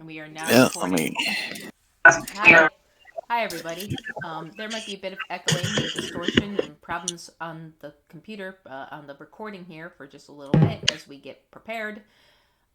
And we are now Yeah, recording. Hi. Hi, everybody. There might be a bit of echoing and distortion and problems on the computer, on the recording here for just a little bit as we get prepared.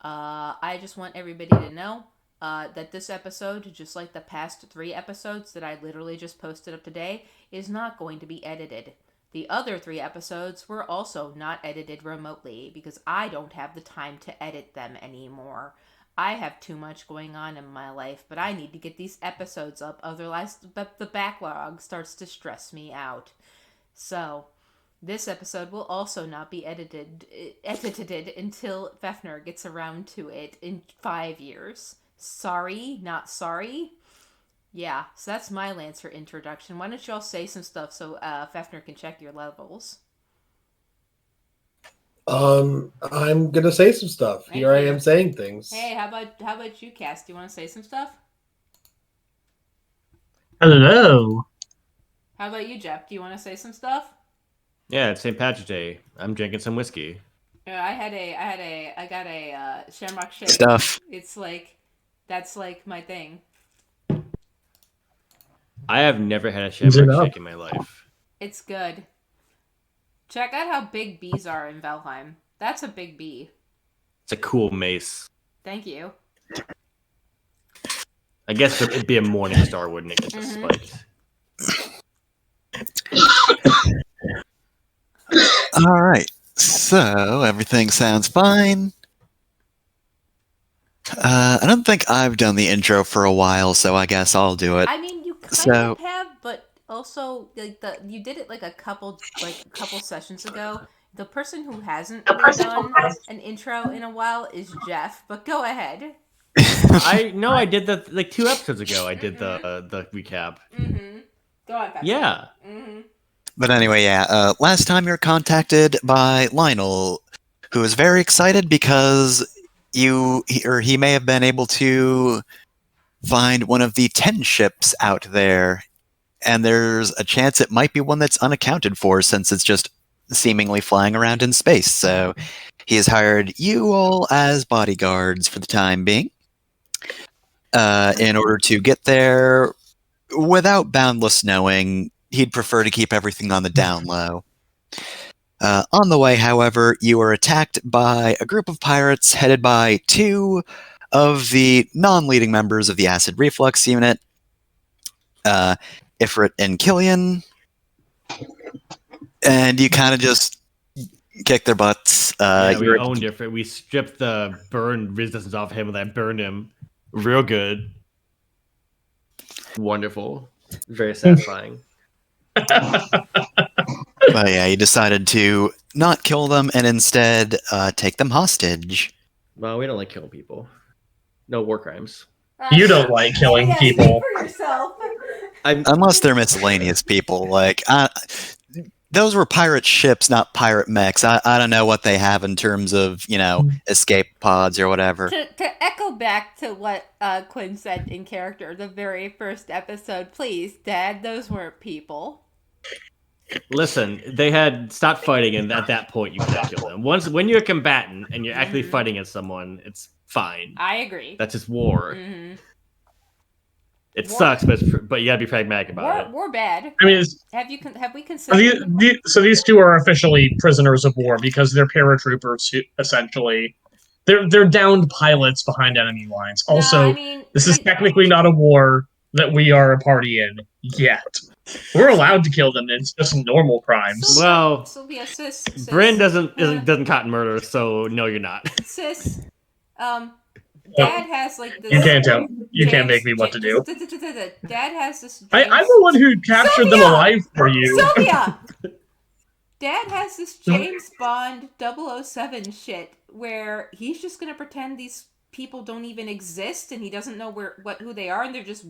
I just want everybody to know that this episode, just like the past 3 episodes that I literally just posted up today, is not going to be edited. The other 3 episodes were also not edited remotely because I don't have the time to edit them anymore. I have too much going on in my life, but I need to get these episodes up, otherwise the backlog starts to stress me out. So, this episode will also not be edited until Fefner gets around to it in 5 years. Sorry, not sorry. Yeah, so that's my Lancer introduction. Why don't you all say some stuff so Fefner can check your levels? I'm gonna say some stuff. Thank Here I you. am saying things. Hey, how about you, Cass? Do you want to say some stuff? Hello. How about you, Jeff? Do you want to say some stuff? Yeah, it's St. Patrick's Day. I'm drinking some whiskey. Yeah, I got a Shamrock Shake. stuff. It's like, that's like my thing. I have never had a Is it Shamrock up? Shake in my life. It's good. Check out how big bees are in Valheim. That's a big bee. It's a cool mace. Thank you. I guess it'd be a morning star, wouldn't it? 'Cause it's spiked. All right. So everything sounds fine. I don't think I've done the intro for a while, so I guess I'll do it. I mean, you kind So- of have, but also like you did it like a couple sessions ago. The person who hasn't really done an intro in a while is Jeff. But go ahead. I did that like 2 episodes ago. I did the recap. Mm-hmm. Go on, Patrick. Yeah. Mm-hmm. But anyway, yeah. Last time you were contacted by Lionel, who was very excited because he may have been able to find one of the 10 ships out there, and there's a chance it might be one that's unaccounted for since it's just seemingly flying around in space. So he has hired you all as bodyguards for the time being, in order to get there without Boundless knowing. He'd prefer to keep everything on the down low. On the way, however, you are attacked by a group of pirates headed by 2 of the non-leading members of the Acid Reflux unit, Ifrit and Killian, and you kind of just kick their butts. Yeah, we owned it. We stripped the burn resistance off him, and I burned him real good. Wonderful. Very satisfying. But yeah, you decided to not kill them and instead take them hostage. Well, we don't like killing people. No war crimes. You don't like killing people. For yourself. Unless they're miscellaneous people. Like, those were pirate ships, not pirate mechs. I don't know what they have in terms of, escape pods or whatever. To echo back to what Quinn said in character, the very first episode, please, Dad, those weren't people. Listen, they had stopped fighting, and at that point, you can't kill them. When you're a combatant and you're actually fighting against someone, it's fine. I agree. That's just war. Mm-hmm. It War- sucks, but you gotta be pragmatic about it. War bad. I mean, Have we considered? so these 2 are officially prisoners of war because they're paratroopers. Essentially, they're downed pilots behind enemy lines. Also, this is technically not a war that we are a party in yet. We're allowed to kill them. It's just normal crimes. Well, Sylvia, sis, Bryn doesn't cotton murder, so no, you're not. sis. Dad has like this. You can't tell. You can't make me what to do. Dad has this. I'm the one who captured them alive for you. Sylvia! Dad has this James Bond 007 shit where he's just gonna pretend these people don't even exist and he doesn't know who they are and they're just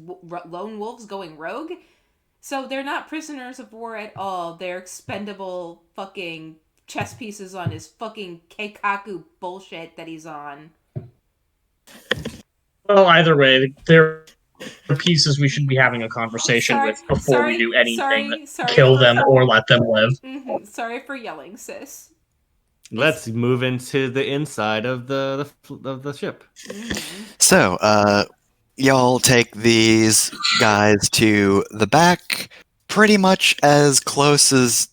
lone wolves going rogue. So they're not prisoners of war at all. They're expendable fucking chess pieces on his fucking Keikaku bullshit that he's on. Well, either way, they're pieces we should be having a conversation with before we do anything. Sorry. Kill them or let them live. Mm-hmm. Sorry for yelling, sis. Let's move into the inside of the ship. Mm-hmm. So, y'all take these guys to the back, pretty much as close as,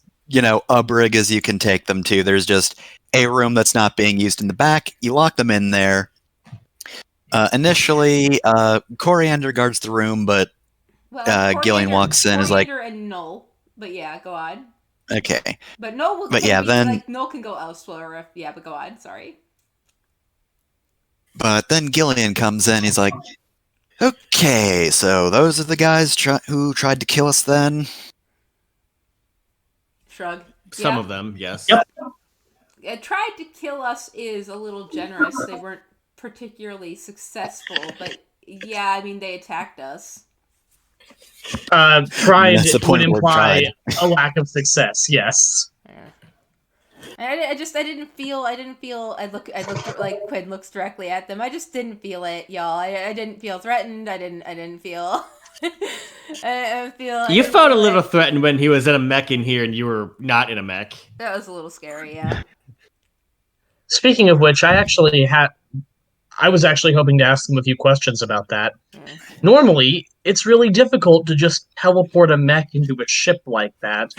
a brig as you can take them to. There's just a room that's not being used in the back. You lock them in there. Initially, Coriander guards the room, but Well, Gillian walks in and is like, Coriander and Null. But yeah, go on. okay. But Null But can yeah, be then- like Null can go elsewhere if but go on. Sorry. But then Gillian comes in. He's like, okay, so those are the guys who tried to kill us then? Shrug. Some Yeah. of them, yes. Yep. Tried to kill us is a little generous. They weren't particularly successful, but yeah, I mean they attacked us. Tried That's the point would of the word imply tried. a lack of success. Yes. Yeah. I didn't feel. I looked like Quinn looks directly at them. I just didn't feel it, y'all. I didn't feel threatened. I didn't feel. I feel. You didn't felt a feel little it. threatened when he was in a mech in here and you were not in a mech. That was a little scary. Yeah. Speaking of which, I was actually hoping to ask them a few questions about that. Yeah. Normally, it's really difficult to just teleport a mech into a ship like that.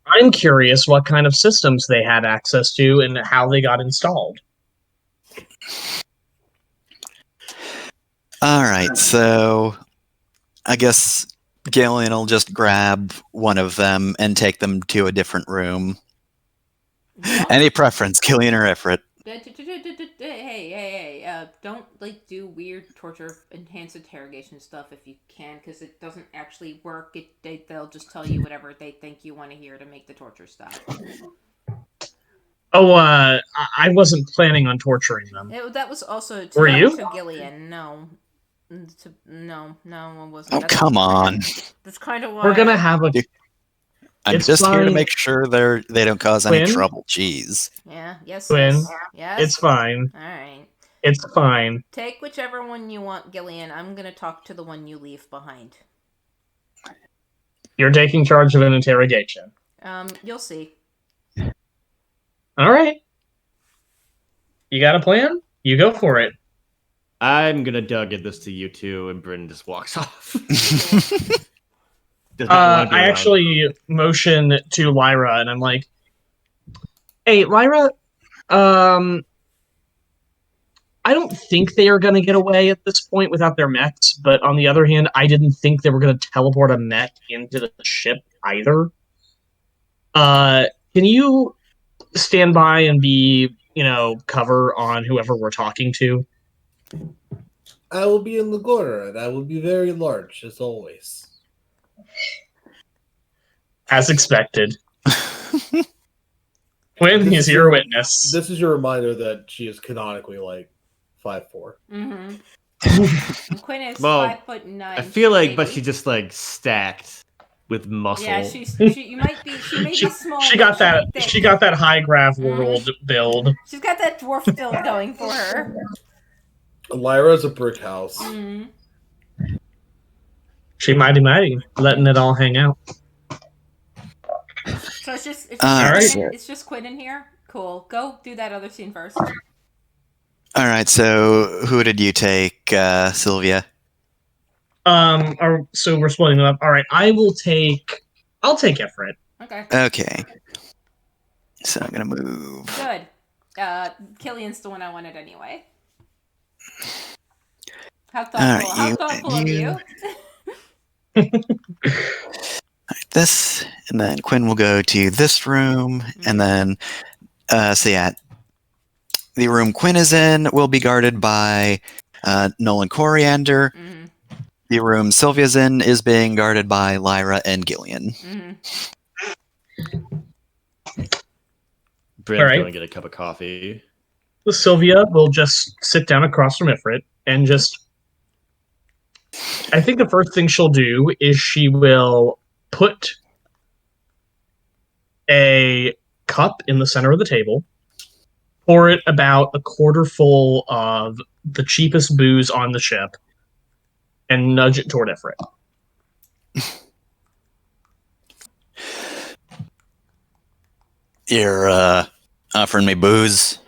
I'm curious what kind of systems they had access to and how they got installed. Alright, so I guess Gillian will just grab one of them and take them to a different room. Any preference, Gillian or Ifrit? Hey, don't do weird torture enhanced interrogation stuff if you can, because it doesn't actually work. They'll just tell you whatever they think you want to hear to make the torture stop. Oh, I wasn't planning on torturing them. That was also Were you? to Gillian. No. No, it wasn't. Oh, come on. That's kind of why We're gonna have a. I'm It's just here to fine. make sure they don't cause any Quinn? trouble. Jeez. Yeah. Yes. Quinn, Yes. It's fine. All right. It's fine. Take whichever one you want, Gillian. I'm gonna talk to the one you leave behind. You're taking charge of an interrogation. You'll see. All right. You got a plan? You go for it. I'm gonna give this to you two, and Bryn just walks off. Does not wanna be I around. actually motion to Lyra, and I'm like, "Hey, Lyra, I don't think they are going to get away at this point without their mechs. But on the other hand, I didn't think they were going to teleport a mech into the ship either. Can you stand by and be, cover on whoever we're talking to?" I will be in the corner, and I will be very large, as always. As expected. Quinn This is is your your- witness. This is your reminder that she is canonically like 5'4". Mm-hmm. Quinn is Well, 5'9". I feel like, but maybe. she just stacked with muscle. Yeah, she may be small. She but got that. be thick. She got that high graph world build. She's got that dwarf build going for her. Lyra's a brick house. Mm-hmm. She mighty, letting it all hang out. So it's just Alright. it's just Quinn in here. Cool. Go do that other scene first. Alright, so who did you take, Sylvia? So we're splitting them up. All right, I'll take Ifrit. Okay. Okay. So I'm gonna move. Good. Killian's the one I wanted anyway. How thoughtful! Alright, How thoughtful of you. This, and then Quinn will go to this room, and then, so yeah, the room Quinn is in will be guarded by Nolan Coriander. Mm-hmm. The room Sylvia's in is being guarded by Lyra and Gillian. Mm-hmm. Bryn's Alright. going to get a cup of coffee. Sylvia will just sit down across from Ifrit and just. I think the first thing she'll do is she will put a cup in the center of the table, pour it about a quarter full of the cheapest booze on the ship, and nudge it toward Ifrit. You're offering me booze?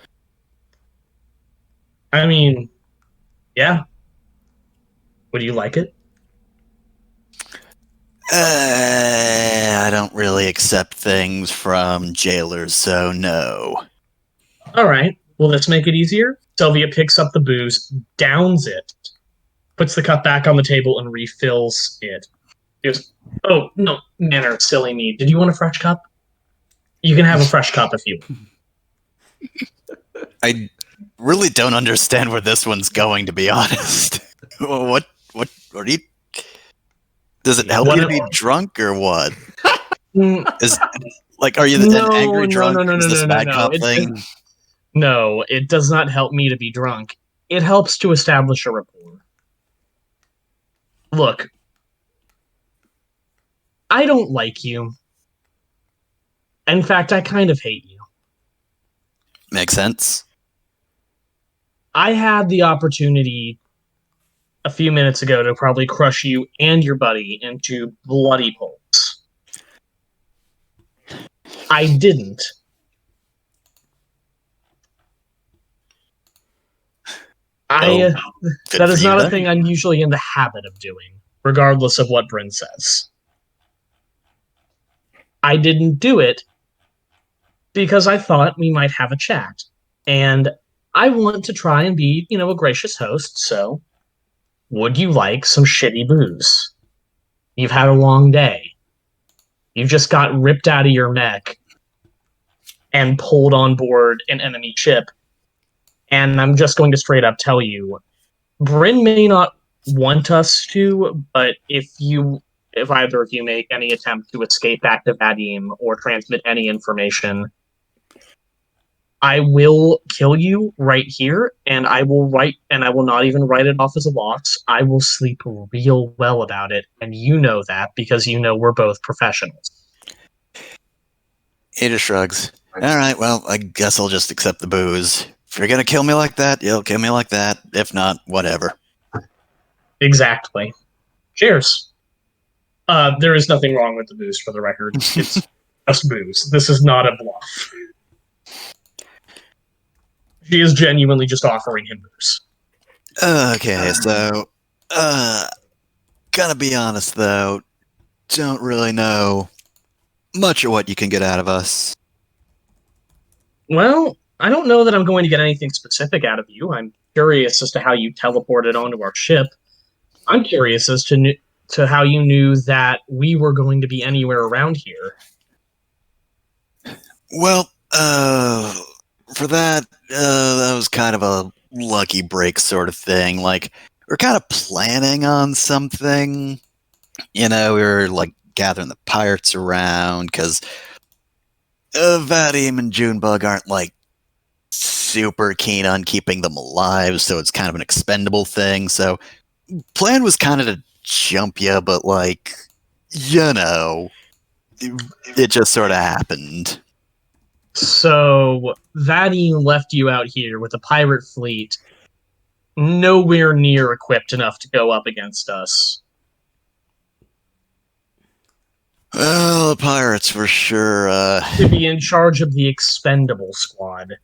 I mean, yeah. Would you like it? I don't really accept things from jailers, so no. All right. Will this make it easier? Sylvia picks up the booze, downs it, puts the cup back on the table, and refills it. He goes, "Oh, no, manner, silly me. Did you want a fresh cup? You can have a fresh cup if you want." I really don't understand where this one's going, to be honest. What are you... Does it help you to be drunk or what? Is like, are you an angry drunk? Is this a bad cop thing? No, it does not help me to be drunk. It helps to establish a rapport. Look, I don't like you. In fact, I kind of hate you. Makes sense. I had the opportunity a few minutes ago to probably crush you and your buddy into bloody pulps. I didn't. Good That is for you, not a then. thing I'm usually in the habit of doing, regardless of what Bryn says. I didn't do it because I thought we might have a chat. And I want to try and be, a gracious host, so would you like some shitty booze? You've had a long day. You just got ripped out of your mech and pulled on board an enemy ship. And I'm just going to straight up tell you, Bryn may not want us to, but if either of you make any attempt to escape back to Vadim or transmit any information, I will kill you right here, and I will not even write it off as a loss. I will sleep real well about it, and you know that because you know we're both professionals. He just shrugs. All right, well, I guess I'll just accept the booze. If you're gonna kill me like that, you'll kill me like that. If not, whatever. Exactly. Cheers. There is nothing wrong with the booze, for the record. It's just booze. This is not a bluff. She is genuinely just offering him booze. Okay, so, gotta be honest though, don't really know much of what you can get out of us. Well, I don't know that I'm going to get anything specific out of you. I'm curious as to how you teleported onto our ship. I'm curious as to how you knew that we were going to be anywhere around here. Well, for that, that was kind of a lucky break sort of thing. Like, we're kind of planning on something. We were, like, gathering the pirates around, because Vadim and Junebug aren't, like, super keen on keeping them alive, so it's kind of an expendable thing. So, plan was kind of to jump you, but, like, it just sort of happened. So, Vadim left you out here with a pirate fleet nowhere near equipped enough to go up against us. Well, the pirates were sure, to be in charge of the expendable squad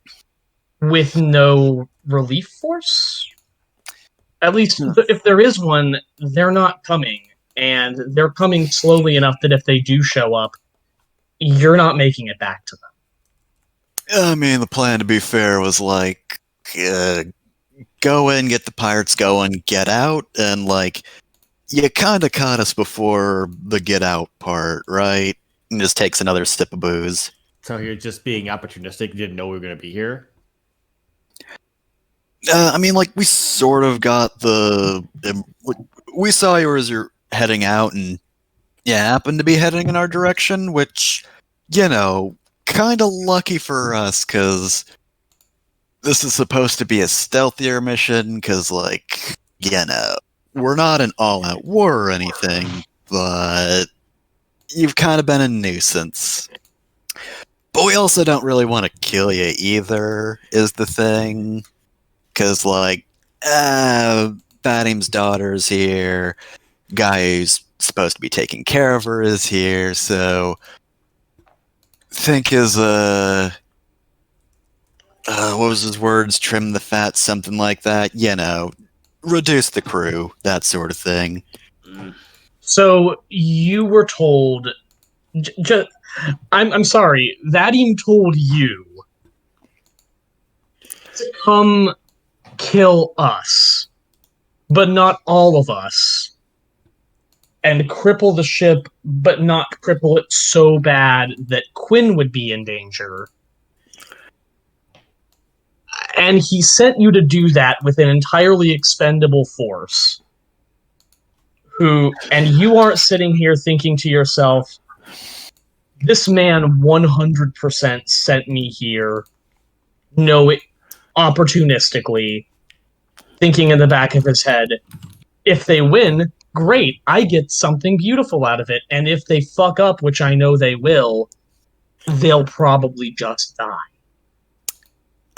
with no relief force? At least, if there is one, they're not coming. And they're coming slowly enough that if they do show up, you're not making it back to them. I mean, the plan, to be fair, was like, go in, get the pirates going, get out, and like, you kind of caught us before the get out part, right? And just takes another sip of booze. So you're just being opportunistic. You didn't know we were going to be here? I mean, like, we sort of got we saw you as you're heading out, and you happened to be heading in our direction, which, kind of lucky for us, because this is supposed to be a stealthier mission, because, like, we're not an all-out war or anything, but you've kind of been a nuisance. But we also don't really want to kill you either, is the thing. Because, like, Vadim's daughter's here, guy who's supposed to be taking care of her is here, so think his what was his words? Trim the fat, something like that. Reduce the crew, that sort of thing. So you were told. I'm sorry. Vadim told you to come kill us, but not all of us, and cripple the ship, but not cripple it so bad that Quinn would be in danger. And he sent you to do that with an entirely expendable force. And you aren't sitting here thinking to yourself, this man 100% sent me here. No, opportunistically, thinking in the back of his head, if they win, great, I get something beautiful out of it. And if they fuck up, which I know they will, they'll probably just die.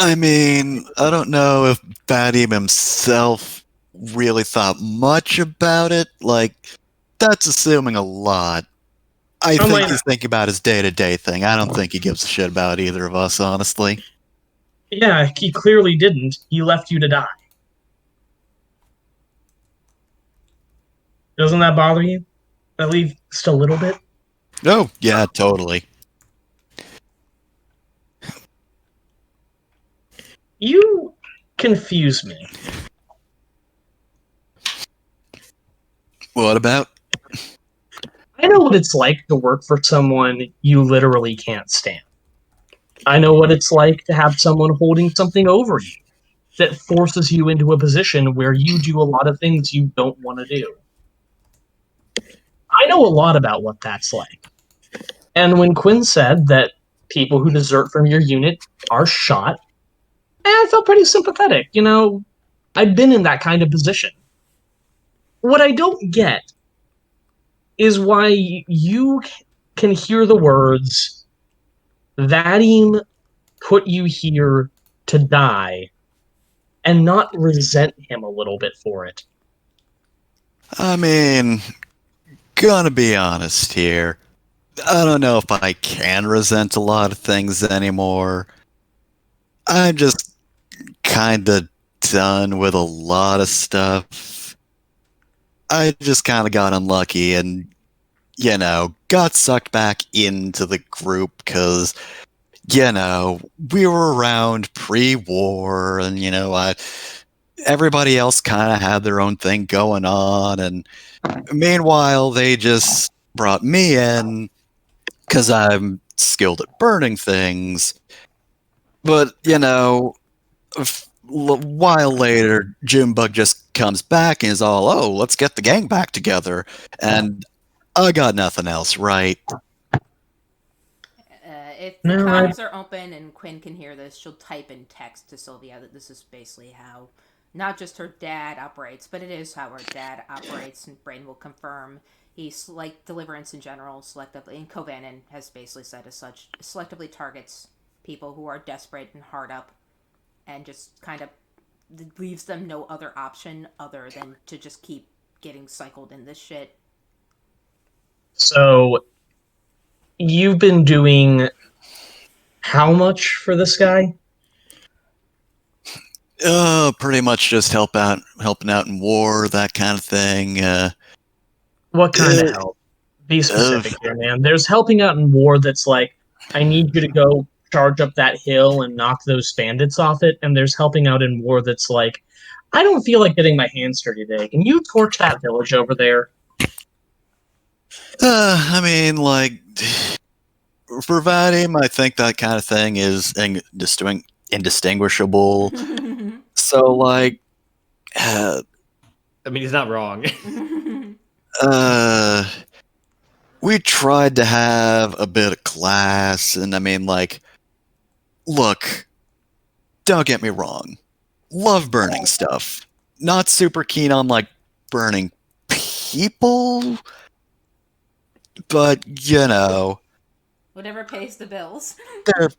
I mean, I don't know if Vadim himself really thought much about it. Like, that's assuming a lot. I think he's thinking about his day-to-day thing. I don't think he gives a shit about either of us, honestly. Yeah, he clearly didn't. He left you to die. Doesn't that bother you? At least a little bit? Oh, yeah, totally. You confuse me. What about? I know what it's like to work for someone you literally can't stand. I know what it's like to have someone holding something over you that forces you into a position where you do a lot of things you don't want to do. I know a lot about what that's like. And when Quinn said that people who desert from your unit are shot, I felt pretty sympathetic. I've been in that kind of position. What I don't get is why you can hear the words, Vadim put you here to die, and not resent him a little bit for it. I mean, gonna be honest here. I don't know if I can resent a lot of things anymore. I'm just kinda done with a lot of stuff. I just kinda got unlucky and, got sucked back into the group because, we were around pre-war and, everybody else kind of had their own thing going on. And meanwhile, they just brought me in because I'm skilled at burning things. But, a while later, Junebug just comes back and is all, oh, let's get the gang back together. And I got nothing else, right? If the comms are open and Quinn can hear this, she'll type in text to Sylvia that this is basically how not just her dad operates, but it is how her dad operates, and Brain will confirm. He's like Deliverance in general, selectively, and Kovanen has basically said as such, selectively targets people who are desperate and hard up, and just kind of leaves them no other option other than to just keep getting cycled in this shit. So, you've been doing how much for this guy? Pretty much just helping out in war, that kind of thing. What kind of help? Be specific here, man. There's helping out in war that's like, I need you to go charge up that hill and knock those bandits off it. And there's helping out in war that's like, I don't feel like getting my hands dirty today. Can you torch that village over there? I mean, like, for Vadim, I think that kind of thing is indistinguishable. So, like, I mean, he's not wrong. We tried to have a bit of class, and I mean, like, look, don't get me wrong. Love burning stuff. Not super keen on, like, burning people, but, whatever pays the bills. Their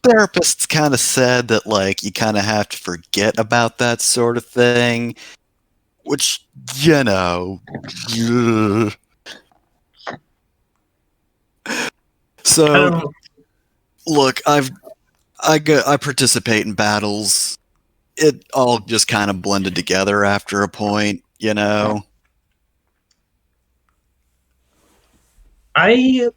therapists kind of said that, like, you kind of have to forget about that sort of thing, which, So, Look, I participate in battles. It all just kind of blended together after a point, you know. I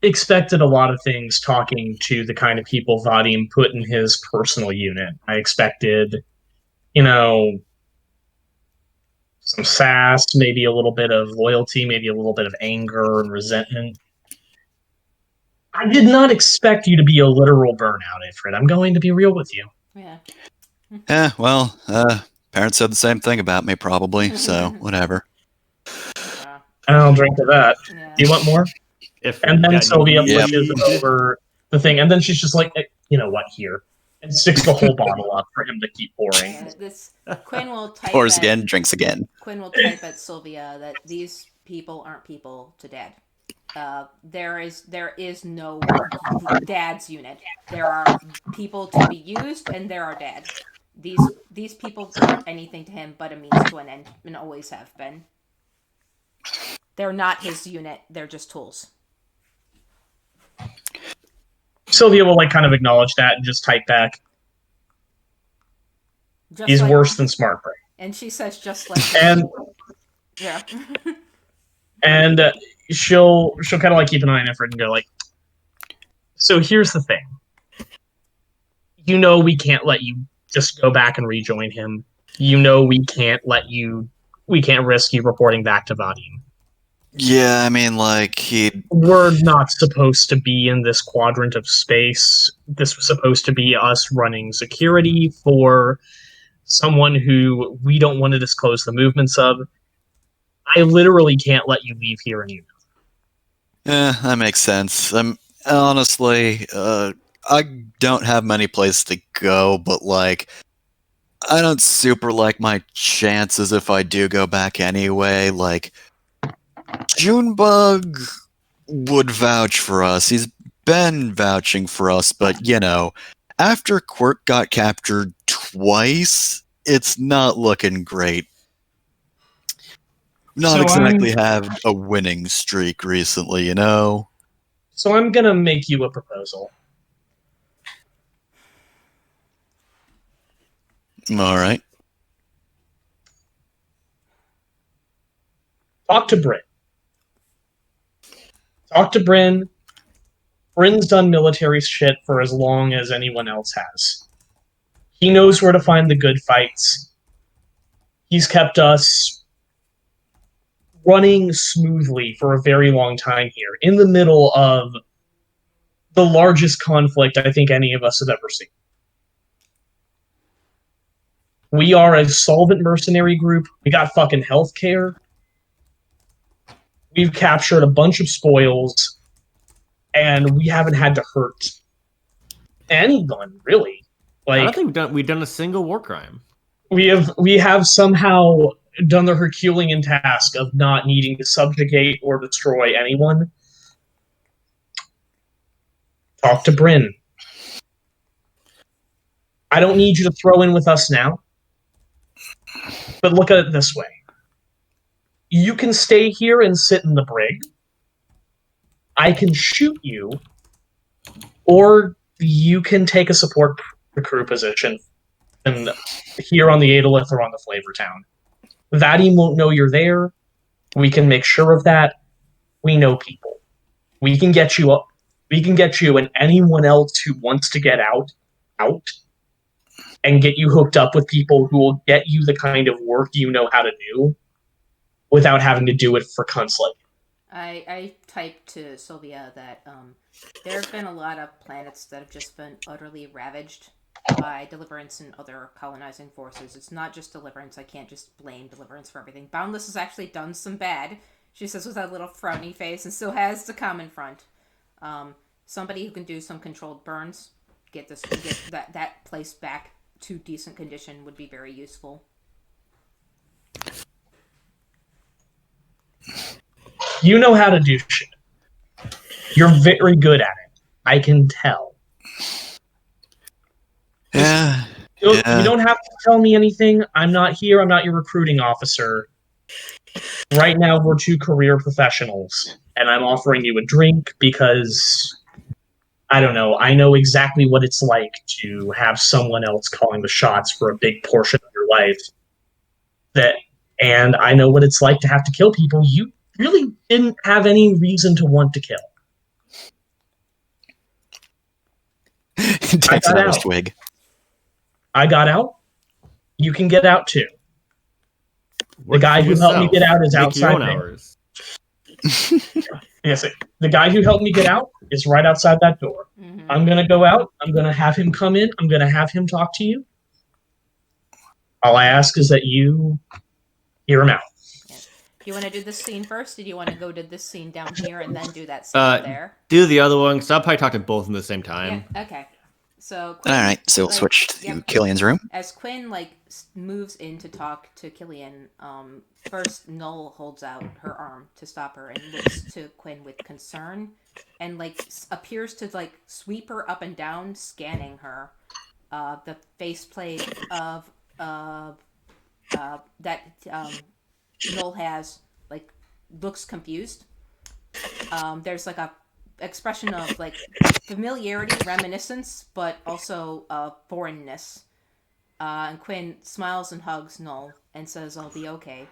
expected a lot of things talking to the kind of people Vadim put in his personal unit. I expected, you know, some sass, maybe a little bit of loyalty, maybe a little bit of anger and resentment. I did not expect you to be a literal burnout, Ifrit. I'm going to be real with you. Yeah. Well, parents said the same thing about me, probably, so whatever. And I'll drink to that. Yeah. Do you want more? And then Sylvia Yep. pushes over the thing, and then she's just like, you know what, here. And sticks the whole bottle up for him to keep pouring. Yeah, this Quinn will type Pours at, again, drinks again. Quinn will type at Sylvia that these people aren't people to Dad. There is no Dad's unit. There are people to be used, and there are Dad. These people aren't anything to him but a means to an end, and always have been. They're not his unit. They're just tools. Sylvia will kind of acknowledge that and just type back. Just He's worse than Smart Brain. And she says just like and yeah. And she'll kind of keep an eye on Ifrit and go so here's the thing. You know we can't let you just go back and rejoin him. You know we can't risk you reporting back to Vadim. Yeah, I mean, we're not supposed to be in this quadrant of space. This was supposed to be us running security for someone who we don't want to disclose the movements of. I literally can't let you leave here and you know. Yeah, that makes sense. Honestly, I don't have many places to go, but I don't super like my chances if I do go back anyway. Junebug would vouch for us. He's been vouching for us, but after Quirk got captured twice, it's not looking great. Not exactly have a winning streak recently, you know? So I'm gonna make you a proposal. Alright. Talk to Bryn. Talk to Bryn. Bryn's done military shit for as long as anyone else has. He knows where to find the good fights. He's kept us running smoothly for a very long time here, in the middle of the largest conflict I think any of us have ever seen. We are a solvent mercenary group. We got fucking healthcare. We've captured a bunch of spoils, and we haven't had to hurt anyone, really. I don't think we've done a single war crime. We have somehow done the Herculean task of not needing to subjugate or destroy anyone. Talk to Bryn. I don't need you to throw in with us now. But look at it this way. You can stay here and sit in the brig. I can shoot you. Or you can take a support crew position here on the Adolith or on the Flavor Town. Vadim won't know you're there. We can make sure of that. We know people. We can get you up. We can get you and anyone else who wants to get out, and get you hooked up with people who will get you the kind of work you know how to do without having to do it for cunts like you. I typed to Sylvia that there have been a lot of planets that have just been utterly ravaged by Deliverance and other colonizing forces. It's not just Deliverance. I can't just blame Deliverance for everything. Boundless has actually done some bad, she says with that little frowny face, and still has the common front. Somebody who can do some controlled burns, get that place back to decent condition would be very useful. You know how to do shit. You're very good at it. I can tell. Yeah. You don't have to tell me anything. I'm not here. I'm not your recruiting officer. Right now, we're two career professionals, and I'm offering you a drink because I don't know. I know exactly what it's like to have someone else calling the shots for a big portion of your life. And I know what it's like to have to kill people you really didn't have any reason to want to kill. Takes got another out. swig. I got out. You can get out too. Work guy for who helped me yourself. get out is Make your outside own there. hours. Yes, the guy who helped me get out is right outside that door. Mhm. I'm gonna go out. I'm gonna have him come in. I'm gonna have him talk to you. All I ask is that you hear him out. Yeah. Do you want to do this scene first, or do you want to go to this scene down here and then do that scene up there? Do the other one, because I'll probably talk to both of them at the same time. Yeah. Okay. So Quinn, All right, so we'll switch to Killian's room. As Quinn moves in to talk to Killian, first Null holds out her arm to stop her and looks to Quinn with concern, and appears to sweep her up and down, scanning her. The faceplate of that Null has looks confused. There's a expression of familiarity, reminiscence, but also foreignness. And Quinn smiles and hugs Null and says, "I'll be okay.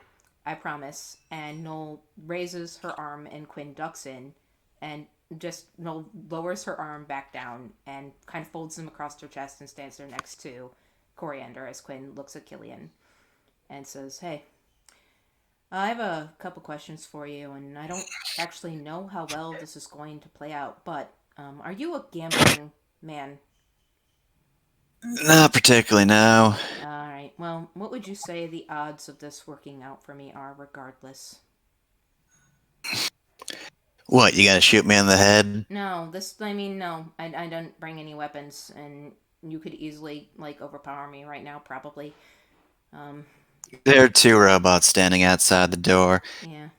I promise." And Null raises her arm and Quinn ducks in, and just Null lowers her arm back down and kind of folds them across her chest and stands there next to Coriander as Quinn looks at Killian and says, "Hey, I have a couple questions for you, and I don't actually know how well this is going to play out, but are you a gambling man?" Not particularly, no. Alright, well, what would you say the odds of this working out for me are regardless? What, you gotta shoot me in the head? No, no. I don't bring any weapons, and you could easily, overpower me right now, probably. There are two robots standing outside the door. Yeah.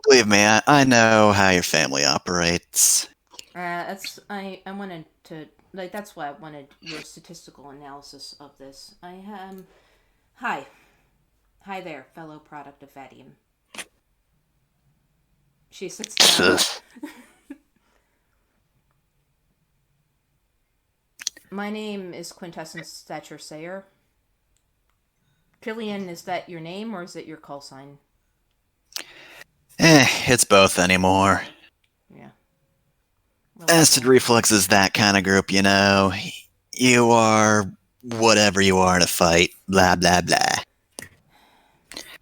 Believe me, I know how your family operates. I wanted to, that's why I wanted your statistical analysis of this. Hi. Hi there, fellow product of Vadium. She sits down. My name is Quintessence Thatcher Sayer. Killian, is that your name or is it your call sign? It's both anymore. Yeah. Well, Acid Reflux is that kind of group, you know. You are whatever you are in a fight. Blah, blah, blah.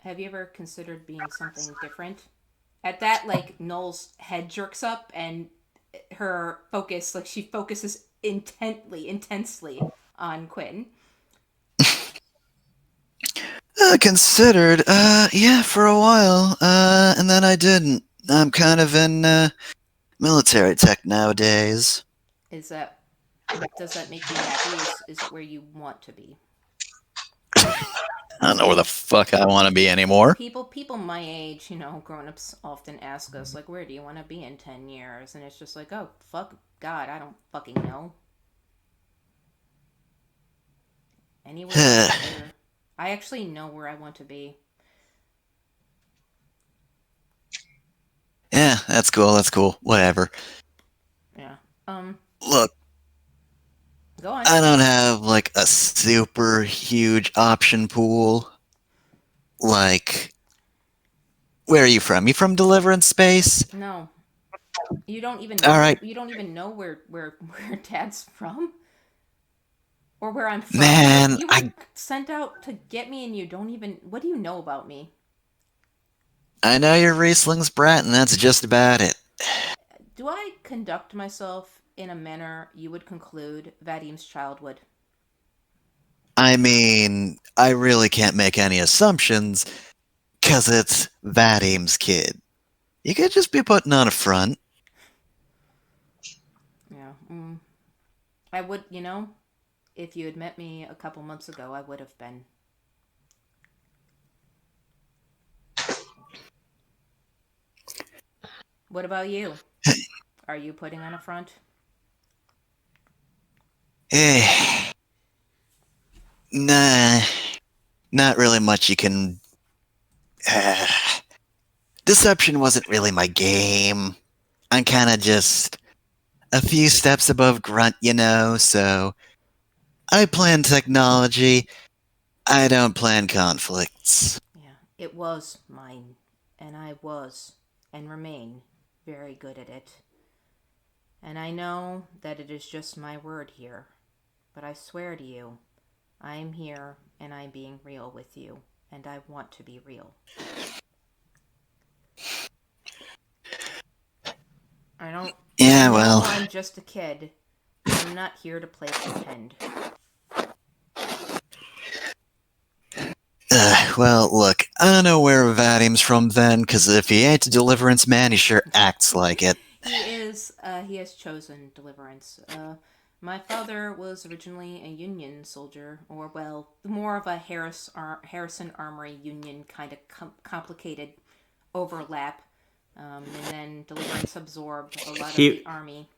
have you ever considered being something different? At that, Noel's head jerks up and her focus, she focuses intensely on Quinn. Considered, yeah, for a while, and then I didn't. I'm kind of in, military tech nowadays. Does that make you happy? Is it where you want to be? I don't know where the fuck I want to be anymore. People my age, grown-ups often ask us, where do you want to be in 10 years? And it's just oh, fuck God, I don't fucking know. Anywhere. I actually know where I want to be. Yeah, that's cool. Whatever. Yeah. Look. Go on. I don't have, a super huge option pool. Where are you from? You from Deliverance Space? No. You don't even know. All right. You don't even know where Dad's from? Or where I'm from. Man, you were sent out to get me and you don't even... What do you know about me? I know you're Riesling's brat, and that's just about it. Do I conduct myself in a manner you would conclude Vadim's child would? I mean, I really can't make any assumptions, because it's Vadim's kid. You could just be putting on a front. Yeah. I would, if you had met me a couple months ago, I would have been. What about you? Are you putting on a front? Nah. Not really much you can... Deception wasn't really my game. I'm kind of just a few steps above grunt, so I plan technology. I don't plan conflicts. Yeah, it was mine, and I was, and remain, very good at it. And I know that it is just my word here, but I swear to you, I am here and I'm being real with you, and I want to be real. Yeah, I know well. I'm just a kid, but I'm not here to play pretend. Well, look, I don't know where Vadim's from then, because if he ain't a deliverance man, he sure acts like it. He has chosen deliverance. My father was originally a Union soldier, or, well, more of a Harrison Armory Union kind of complicated overlap. And then deliverance absorbed a lot of the army.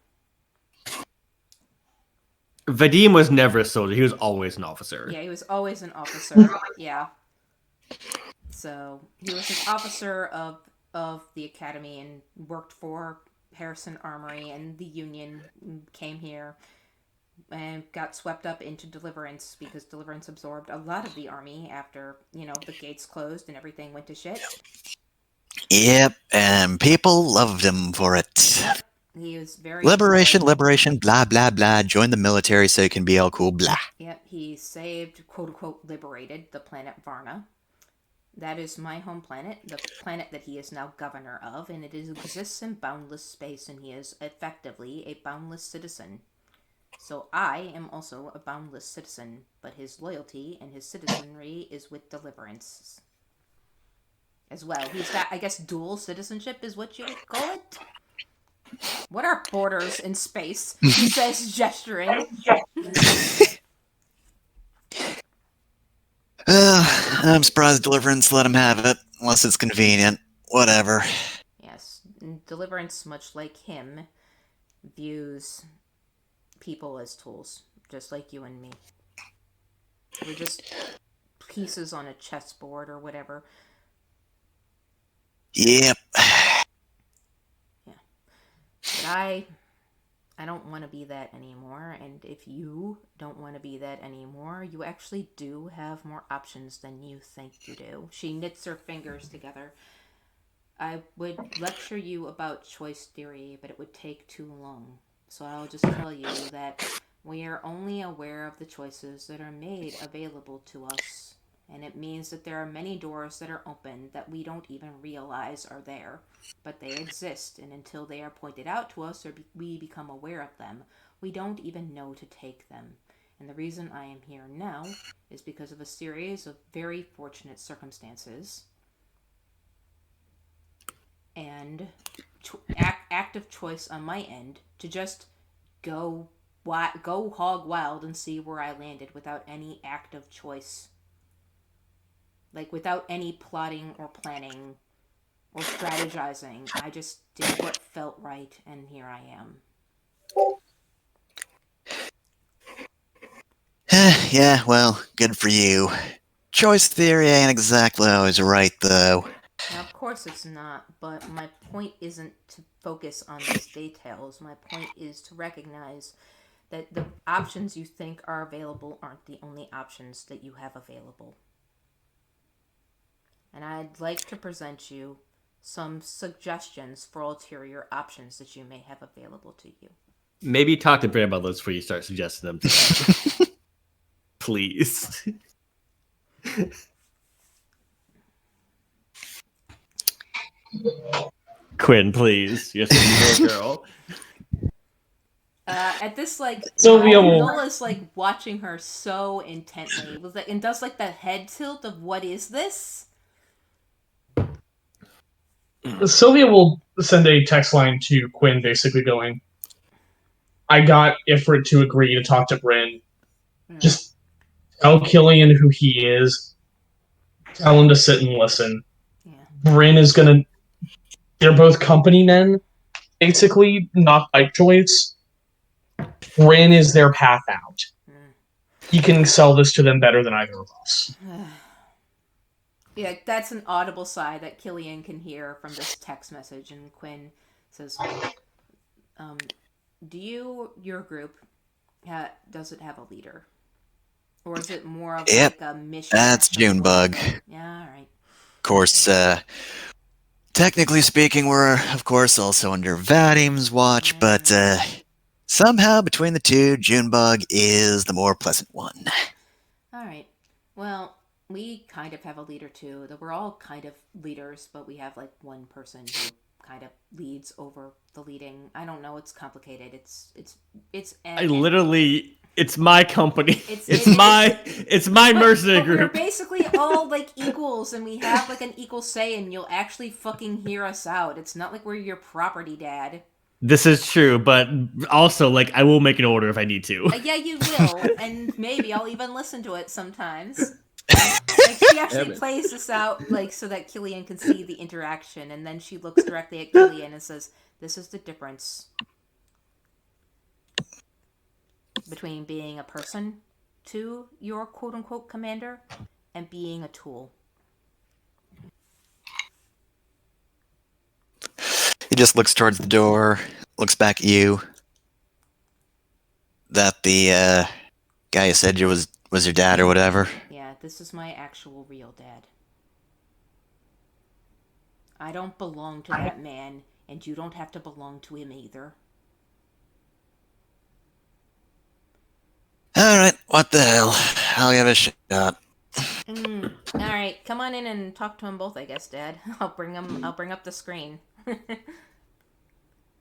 Vadim was never a soldier. He was always an officer. Yeah, he was always an officer. Yeah. So he was an officer of the academy and worked for Harrison Armory, and the Union came here and got swept up into Deliverance because Deliverance absorbed a lot of the army after, the gates closed and everything went to shit. Yep, and people loved him for it. Yep. He was very Liberation, important. liberation, blah, blah, blah. Join the military so you can be all cool, blah. Yep, he saved, quote-unquote, liberated the planet Varna. That is my home planet, the planet that he is now governor of, and it exists in boundless space, and he is effectively a boundless citizen. So I am also a boundless citizen, but his loyalty and his citizenry is with Deliverance as well. He's got, I guess, dual citizenship is what you would call it. What are borders in space? He says, gesturing. I'm surprised Deliverance let him have it, unless it's convenient. Whatever. Yes, Deliverance, much like him, views people as tools, just like you and me. We're just pieces on a chessboard or whatever. Yep. Yeah. But I don't want to be that anymore, and if you don't want to be that anymore, you actually do have more options than you think you do. She knits her fingers together. I would lecture you about choice theory, but it would take too long. So I'll just tell you that we are only aware of the choices that are made available to us. And it means that there are many doors that are open that we don't even realize are there. But they exist, and until they are pointed out to us or we become aware of them, we don't even know to take them. And the reason I am here now is because of a series of very fortunate circumstances and active choice on my end to just go hog wild and see where I landed without any active choice. Like, without any plotting or planning or strategizing. I just did what felt right, and here I am. Yeah, well, good for you. Choice theory ain't exactly always right, though. Now, of course it's not, but my point isn't to focus on these details. My point is to recognize that the options you think are available aren't the only options that you have available. And I'd like to present you some suggestions for ulterior options that you may have available to you. Maybe talk to Bray about those before you start suggesting them to them. Please. Quinn, please. You're such a little girl. At this, Sylvia will- Nola's watching her so intently. And does the head tilt of what is this? Sylvia will send a text line to Quinn, basically going, "I got Ifrit to agree to talk to Bryn. Just tell Killian who he is. Tell him to sit and listen. Yeah. Bryn is gonna. They're both company men, basically, not by choice. Bryn is their path out. He can sell this to them better than either of us." Yeah, that's an audible sigh that Killian can hear from this text message, and Quinn says, your group, does it have a leader? Or is it more of Yep, like a mission? that's Junebug. Yeah, alright. Of course, technically speaking, we're, of course, also under Vadim's watch, but somehow between the two, Junebug is the more pleasant one. Alright. Well, we kind of have a leader too. We're all kind of leaders, but we have like one person who kind of leads over the leading. I don't know. It's complicated. It's my company. It's my mercenary but we're group. basically all like equals, and we have like an equal say, and you'll actually fucking hear us out. It's not like we're your property, Dad. This is true, but also, like, I will make an order if I need to. Yeah, you will, and maybe I'll even listen to it sometimes. Like, she actually plays this out, like, so that Killian can see the interaction, and then she looks directly at Killian and says, "This is the difference between being a person to your quote-unquote commander and being a tool." He just looks towards the door, looks back at you. That the guy you said was your dad or whatever? Yeah, this is my actual real dad. I don't belong to that man, and you don't have to belong to him either. Alright, what the hell? I'll give it a shot. Alright, come on in and talk to them both, I guess, Dad. I'll bring up the screen.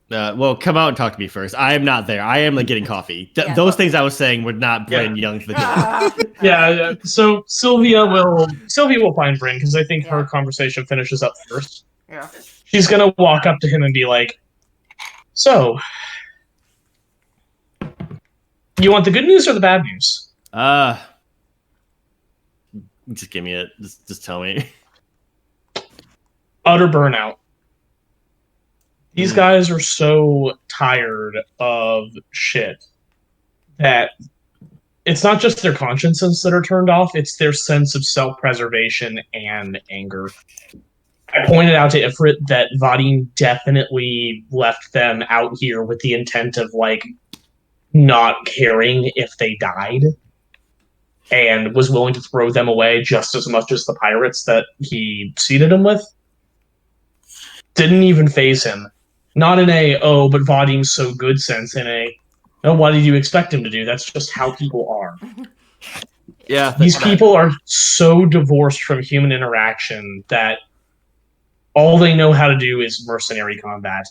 Well, come out and talk to me first. I am not there. I am like getting coffee. Those things I was saying would not bring Young to the table. Yeah. So Sylvia will find Bryn because I think her conversation finishes up first. Yeah. She's gonna walk up to him and be like, "So, you want the good news or the bad news?" Just give me it. Just tell me. Utter burnout. These guys are so tired of shit that it's not just their consciences that are turned off, it's their sense of self-preservation and anger. I pointed out to Ifrit that Vadim definitely left them out here with the intent of, like, not caring if they died, and was willing to throw them away just as much as the pirates that he seated them with. Didn't even faze him. Not in a, oh, but Vadim's so good sense, in a, no, what did you expect him to do? That's just how people are. Yeah. These people are so divorced from human interaction that all they know how to do is mercenary combat.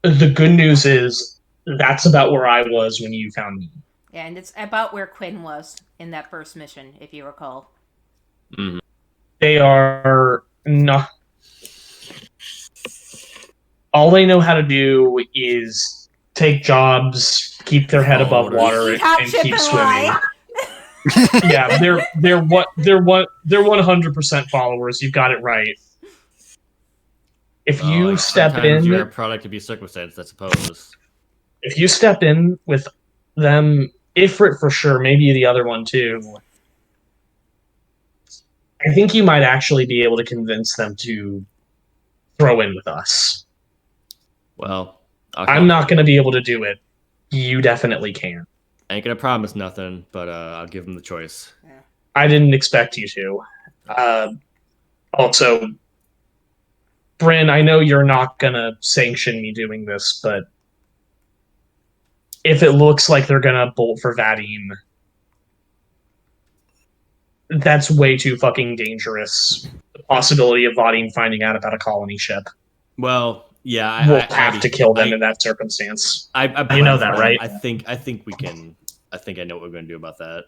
The good news is that's about where I was when you found me. Yeah, and it's about where Quinn was in that first mission, if you recall. Mm-hmm. They are not... All they know how to do is take jobs, keep their head above water, and keep swimming. Yeah, they're 100% followers. You've got it right. If you like, step in, you're a product to be circumstanced, I suppose. If you step in with them, Ifrit for sure, maybe the other one too, I think you might actually be able to convince them to throw in with us. Well, I'm not going to be able to do it. You definitely can. I ain't gonna promise nothing, but I'll give them the choice. Yeah. I didn't expect you to. Also, Bryn, I know you're not going to sanction me doing this, but if it looks like they're going to bolt for Vadim, that's way too fucking dangerous. The possibility of Vadim finding out about a colony ship. Well, yeah, we'll have to kill them in that circumstance. You know that, right? I think we can. I think I know what we're going to do about that.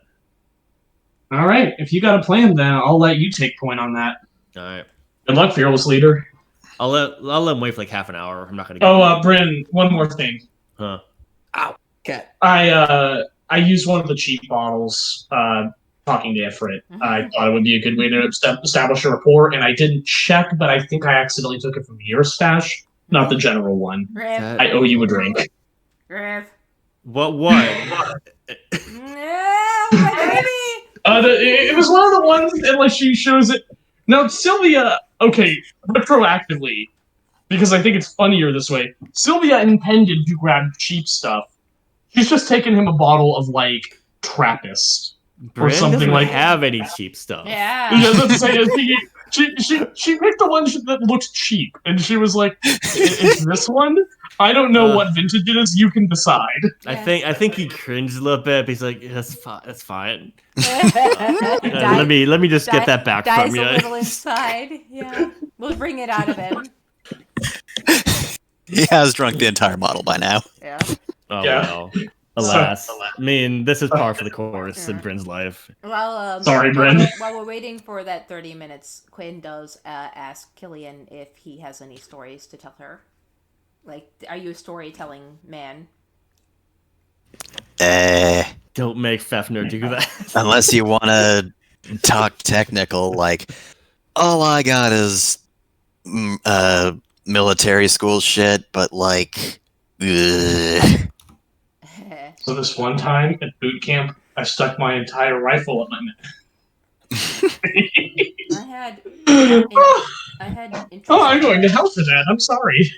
All right. If you got a plan, then I'll let you take point on that. All right. Good luck, fearless leader. I'll let them wait for like half an hour. I'm not going to. Oh, Bryn, one more thing. Huh? Ow, cat. I used one of the cheap bottles. Talking to Ifrit, I thought it would be a good way to establish a rapport, and I didn't check, but I think I accidentally took it from your stash, not the general one. Rev. I owe you a drink. Rev. What one? No, my baby! It was one of the ones, unless she shows it. Now, Sylvia, okay, retroactively, because I think it's funnier this way. Sylvia intended to grab cheap stuff. She's just taken him a bottle of, like, Trappist. Or Bryn something doesn't like have any cheap stuff. Yeah, Yeah. that's to say, she picked the one that looked cheap, and she was like, "It's this one. I don't know what vintage it is. You can decide." I Yeah. think he cringed a little bit. But he's like, yeah, "That's fine. That's fine." Di- Let me just get that back dies from you. a little inside. Yeah. We'll bring it out of him. He has drunk the entire bottle by now. Yeah. Oh Yeah. well. Alas. I mean, this is par for the course in Bryn's life. Well, Sorry, Bryn. while we're waiting for that 30 minutes, Quinn does ask Killian if he has any stories to tell her. Like, are you a storytelling man? Don't make Fefner do that. Unless you want to talk technical, like, all I got is military school shit, but like, ugh. So this one time at boot camp, I stuck my entire rifle up my neck. I had interesting. Oh, I'm going to hell for that. I'm sorry.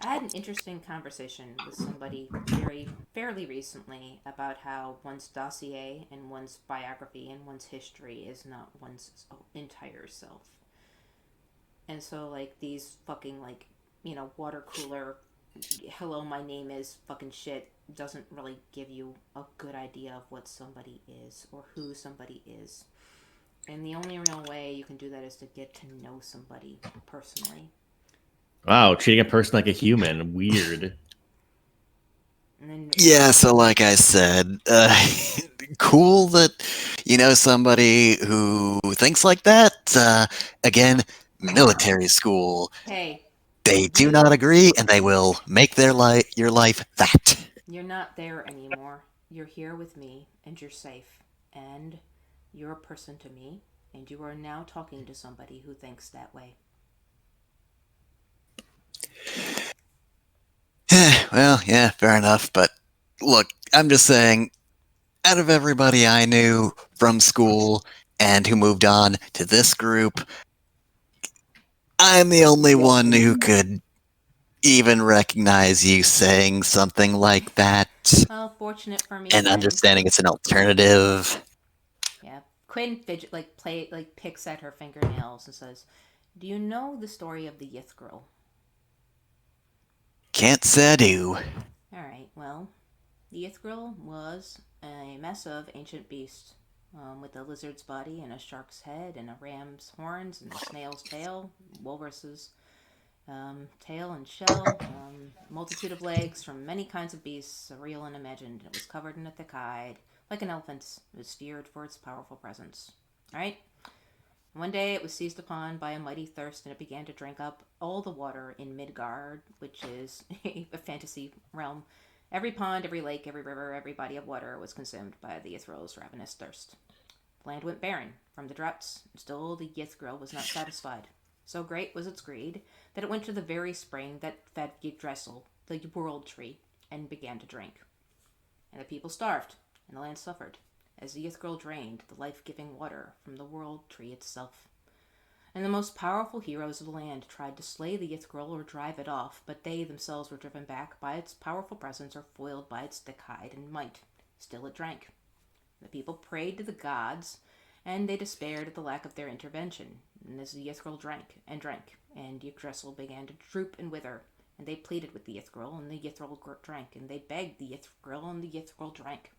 I had an interesting conversation with somebody fairly recently about how one's dossier and one's biography and one's history is not one's entire self. And so, like, these fucking, like, water cooler, hello, my name is fucking shit doesn't really give you a good idea of what somebody is or who somebody is. And the only real way you can do that is to get to know somebody personally. Wow, treating a person like a human. Weird. Yeah, so like I said, cool that you know somebody who thinks like that. Again, military school. Hey, They do not agree, and they will make your life that. you're not there anymore. You're here with me, and you're safe. And you're a person to me, and you are now talking to somebody who thinks that way. Well, yeah, fair enough. But look, I'm just saying, out of everybody I knew from school and who moved on to this group, I'm the only one who could even recognize you saying something like that. Well, fortunate for me. And Quinn. understanding it's an alternative. Yeah, Quinn picks at her fingernails and says, "Do you know the story of the Yith girl?" Can't say I do. All right. Well, the Yith girl was a mess of ancient beasts, with a lizard's body and a shark's head and a ram's horns and a snail's tail, walrus's tail and shell, multitude of legs from many kinds of beasts, real and imagined. It was covered in a thick hide, like an elephant's. It was feared for its powerful presence. Right? One day it was seized upon by a mighty thirst, and it began to drink up all the water in Midgard, which is a fantasy realm. Every pond, every lake, every river, every body of water was consumed by the Yithral's ravenous thirst. The land went barren from the droughts, and still the Yithgril was not satisfied. So great was its greed that it went to the very spring that fed Yggdrasil, the world tree, and began to drink. And the people starved, and the land suffered, as the Yithgril drained the life-giving water from the world tree itself. And the most powerful heroes of the land tried to slay the Yithgril or drive it off, but they themselves were driven back by its powerful presence or foiled by its thick hide and might. Still it drank. The people prayed to the gods, and they despaired at the lack of their intervention. And as the Yithgril drank, and Yggdrasil began to droop and wither, and they pleaded with the Yithgril, and the Yithgril drank, and they begged the Yithgril, and the Yithgril drank.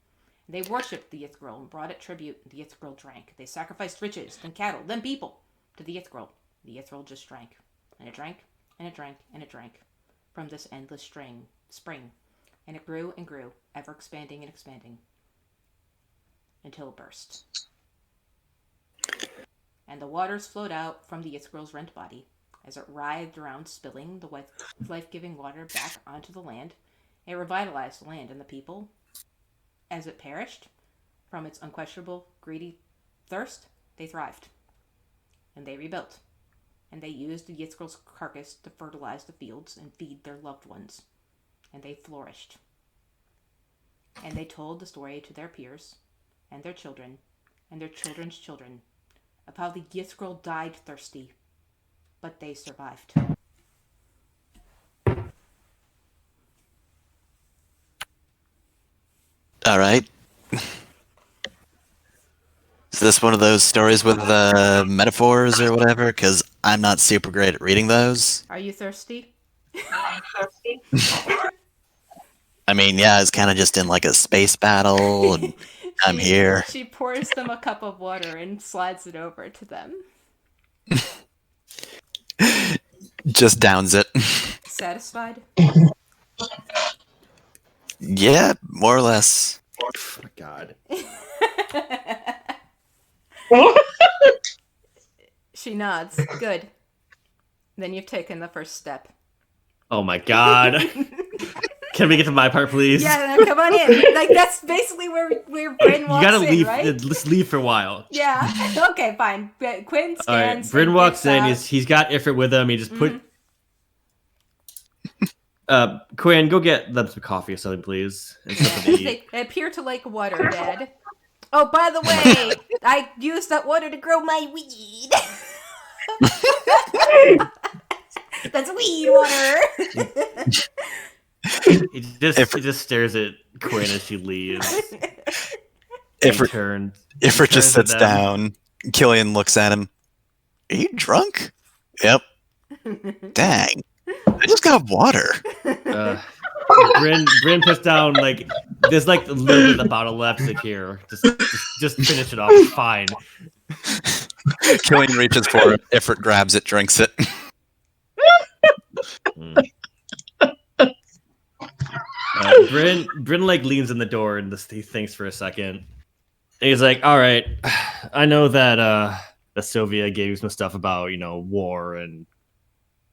And they worshipped the Yithgril and brought it tribute, and the Yithgril drank. They sacrificed riches, then cattle, then people, to the Yithgril. The Yithgril just drank, and it drank, and it drank, and it drank, from this endless spring, and it grew and grew, ever expanding and expanding, until it burst. And the waters flowed out from the Yithgril's rent body. As it writhed around, spilling the life-giving water back onto the land, it revitalized the land and the people. As it perished from its unquestionable, greedy thirst, they thrived. And they rebuilt. And they used the Yithgril's carcass to fertilize the fields and feed their loved ones. And they flourished. And they told the story to their peers, and their children, and their children's children, of how the Yithgril died thirsty, but they survived. All right. Is this one of those stories with metaphors or whatever? Because I'm not super great at reading those. Are you thirsty? I mean, yeah, it's kind of just in like a space battle, and I'm here. She pours them a cup of water and slides it over to them. Just downs it. Satisfied? Yeah, more or less. Oh my god. She nods. Good. Then you've taken the first step. Oh my god. Can we get to my part, please? Yeah, no, come on in. Like, that's basically where Bryn walks You gotta in, leave. right? Let's leave for a while. Yeah. Okay, fine. Quinn stands. All right. Bryn and walks gets in. out. He's got Ifrit with him. He just put. Quinn, go get them some coffee or something, please. And something to eat. They appear to like water, Dad. Oh, by the way, I used that water to grow my weed. That's weed water. He just stares at Quinn as she leaves. Ifrit just sits down. Killian looks at him. Are you drunk? Yep. Dang. I just got water. Bryn puts down like there's like a little bit of the bottle left. Like here, just finish it off. It's fine. Killian reaches for it. Ifrit grabs it, drinks it. Bryn like leans in the door and he thinks for a second. And he's like, "All right, I know that Sylvia gave you some stuff about war, and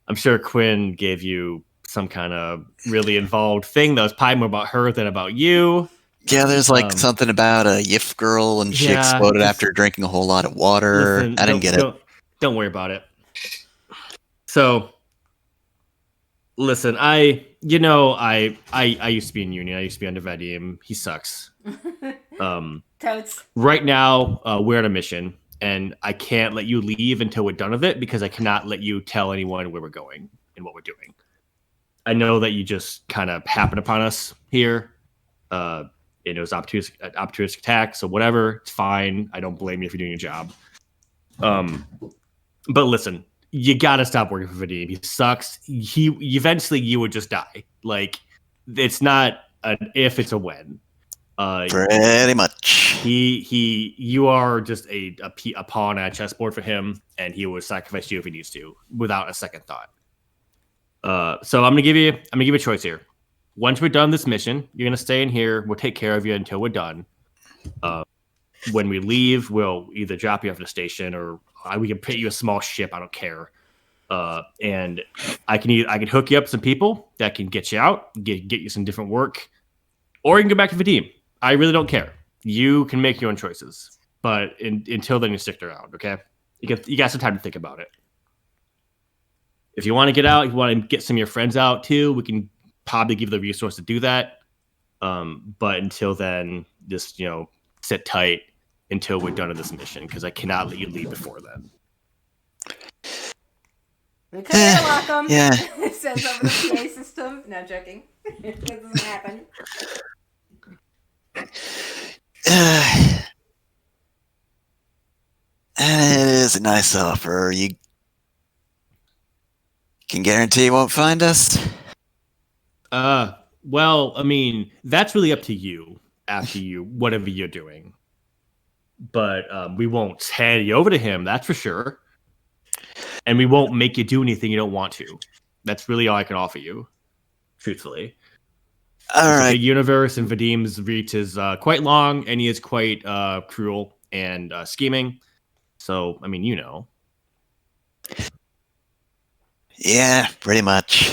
I'm sure Quinn gave you some kind of really involved thing that was probably more about her than about you." Yeah, there's like something about a Yif girl, and she exploded after drinking a whole lot of water. Listen, I didn't get it. Don't worry about it. So, listen, I used to be in Union. I used to be under Vadim. He sucks. Totes. Right now, we're on a mission, and I can't let you leave until we're done with it because I cannot let you tell anyone where we're going and what we're doing. I know that you just kind of happened upon us here. It was opportunistic attack, so whatever, it's fine. I don't blame you if you're doing your job. But listen, you gotta stop working for Vadim. He sucks. Eventually you would just die. Like, it's not an if, it's a when. Pretty much. You are just a pawn at a chessboard for him, and he will sacrifice you if he needs to, without a second thought. So I'm gonna give you a choice here. Once we're done this mission, you're gonna stay in here. We'll take care of you until we're done. When we leave, we'll either drop you off at the station, or we can pay you a small ship. I don't care. And I can hook you up with some people that can get you out, get you some different work, or you can go back to the team. I really don't care. You can make your own choices, but until then, you stick around. Okay, you got some time to think about it. If you want to get out, if you want to get some of your friends out too, we can probably give you the resource to do that. But until then, just sit tight until we're done with this mission, because I cannot let you leave before then. Because you're welcome. Yeah. It says over the PA system. No, I'm joking. It doesn't happen. It is a nice offer. You can guarantee you won't find us? Well, I mean, that's really up to you after whatever you're doing. But we won't hand you over to him, that's for sure. And we won't make you do anything you don't want to. That's really all I can offer you, truthfully. All right. The universe, and Vadim's reach is quite long, and he is quite cruel and scheming. So, I mean, Yeah, pretty much.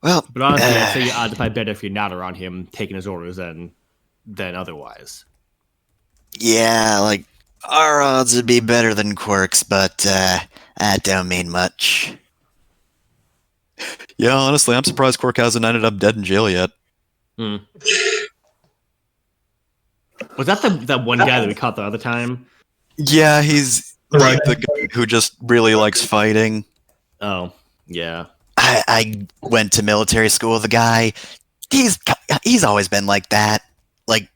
Well, But honestly, I'd say your odds are probably better if you're not around him taking his orders than otherwise. yeah, like, our odds would be better than Quirk's, but that don't mean much. Yeah, honestly, I'm surprised Quirk hasn't ended up dead in jail yet. Was that that one guy that we caught the other time? Yeah, he's like the guy who just really likes fighting. Oh, yeah. I went to military school with a guy. He's always been like that. Like,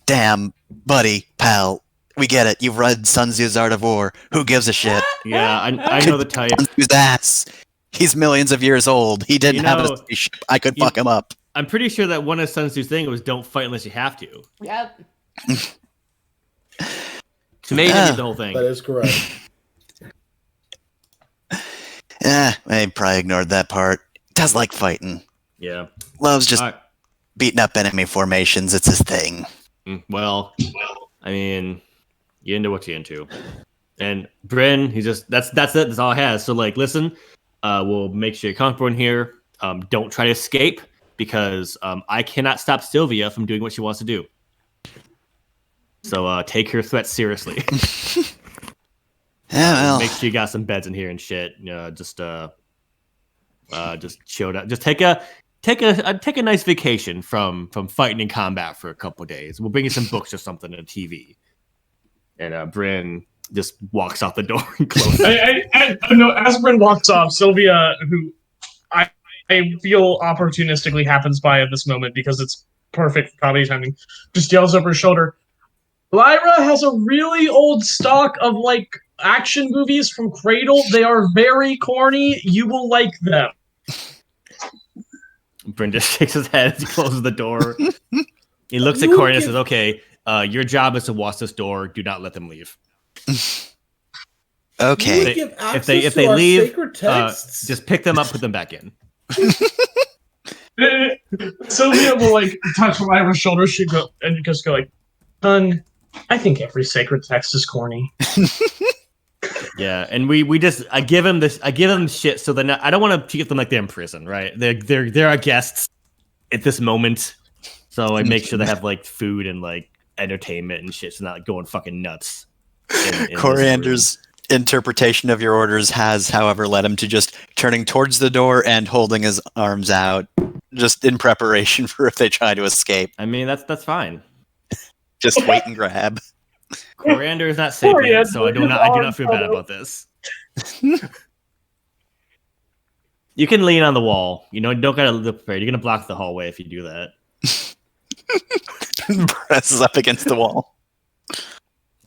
damn, buddy, pal, we get it. You've read Sun Tzu's Art of War. Who gives a shit? Yeah, I know the type. Sun Tzu's ass. He's millions of years old. He didn't You have know, a spaceship. I could fuck him up. I'm pretty sure that one of Sun Tzu's thing was don't fight unless you have to. Yep. To me, the whole thing. That is correct. I probably ignored that part. Does like fighting. Yeah. Loves just All right. beating up enemy formations. It's his thing. Well, I mean, you into what you into. And Bryn, he's just that's it. That's all I has. So like, listen, we'll make sure you're comfortable in here. Don't try to escape because I cannot stop Sylvia from doing what she wants to do. So take her threats seriously. Yeah, well, Make sure you got some beds in here and shit. Just chill out. Just take a nice vacation from fighting in combat for a couple of days. We'll bring you some books or something and a TV. And Bryn just walks out the door and closes. No, as Bryn walks off, Sylvia, who I feel opportunistically happens by at this moment because it's perfect comedy timing, just yells over her shoulder, Lyra has a really old stock of like action movies from Cradle. They are very corny. You will like them. Bryn just shakes his head as he closes the door. He looks at Corey and says, "Okay, your job is to watch this door. Do not let them leave." okay. If they leave, just pick them up, put them back in. Sylvia will like touch Lyra's shoulder. She go and just go like, "Hun, I think every sacred text is corny." Yeah, and we just I give him shit so then I don't want to treat them like they're in prison, right? They're our guests at this moment, so I make sure they have like food and like entertainment and shit, so not like going fucking nuts. In Coriander's interpretation of your orders has, however, led him to just turning towards the door and holding his arms out, just in preparation for if they try to escape. I mean, that's fine. Just wait and grab. Coriander is not sapient, so I do not feel bad about this. You can lean on the wall. You know, don't gotta look prepared. You're gonna block the hallway if you do that. Presses up against the wall.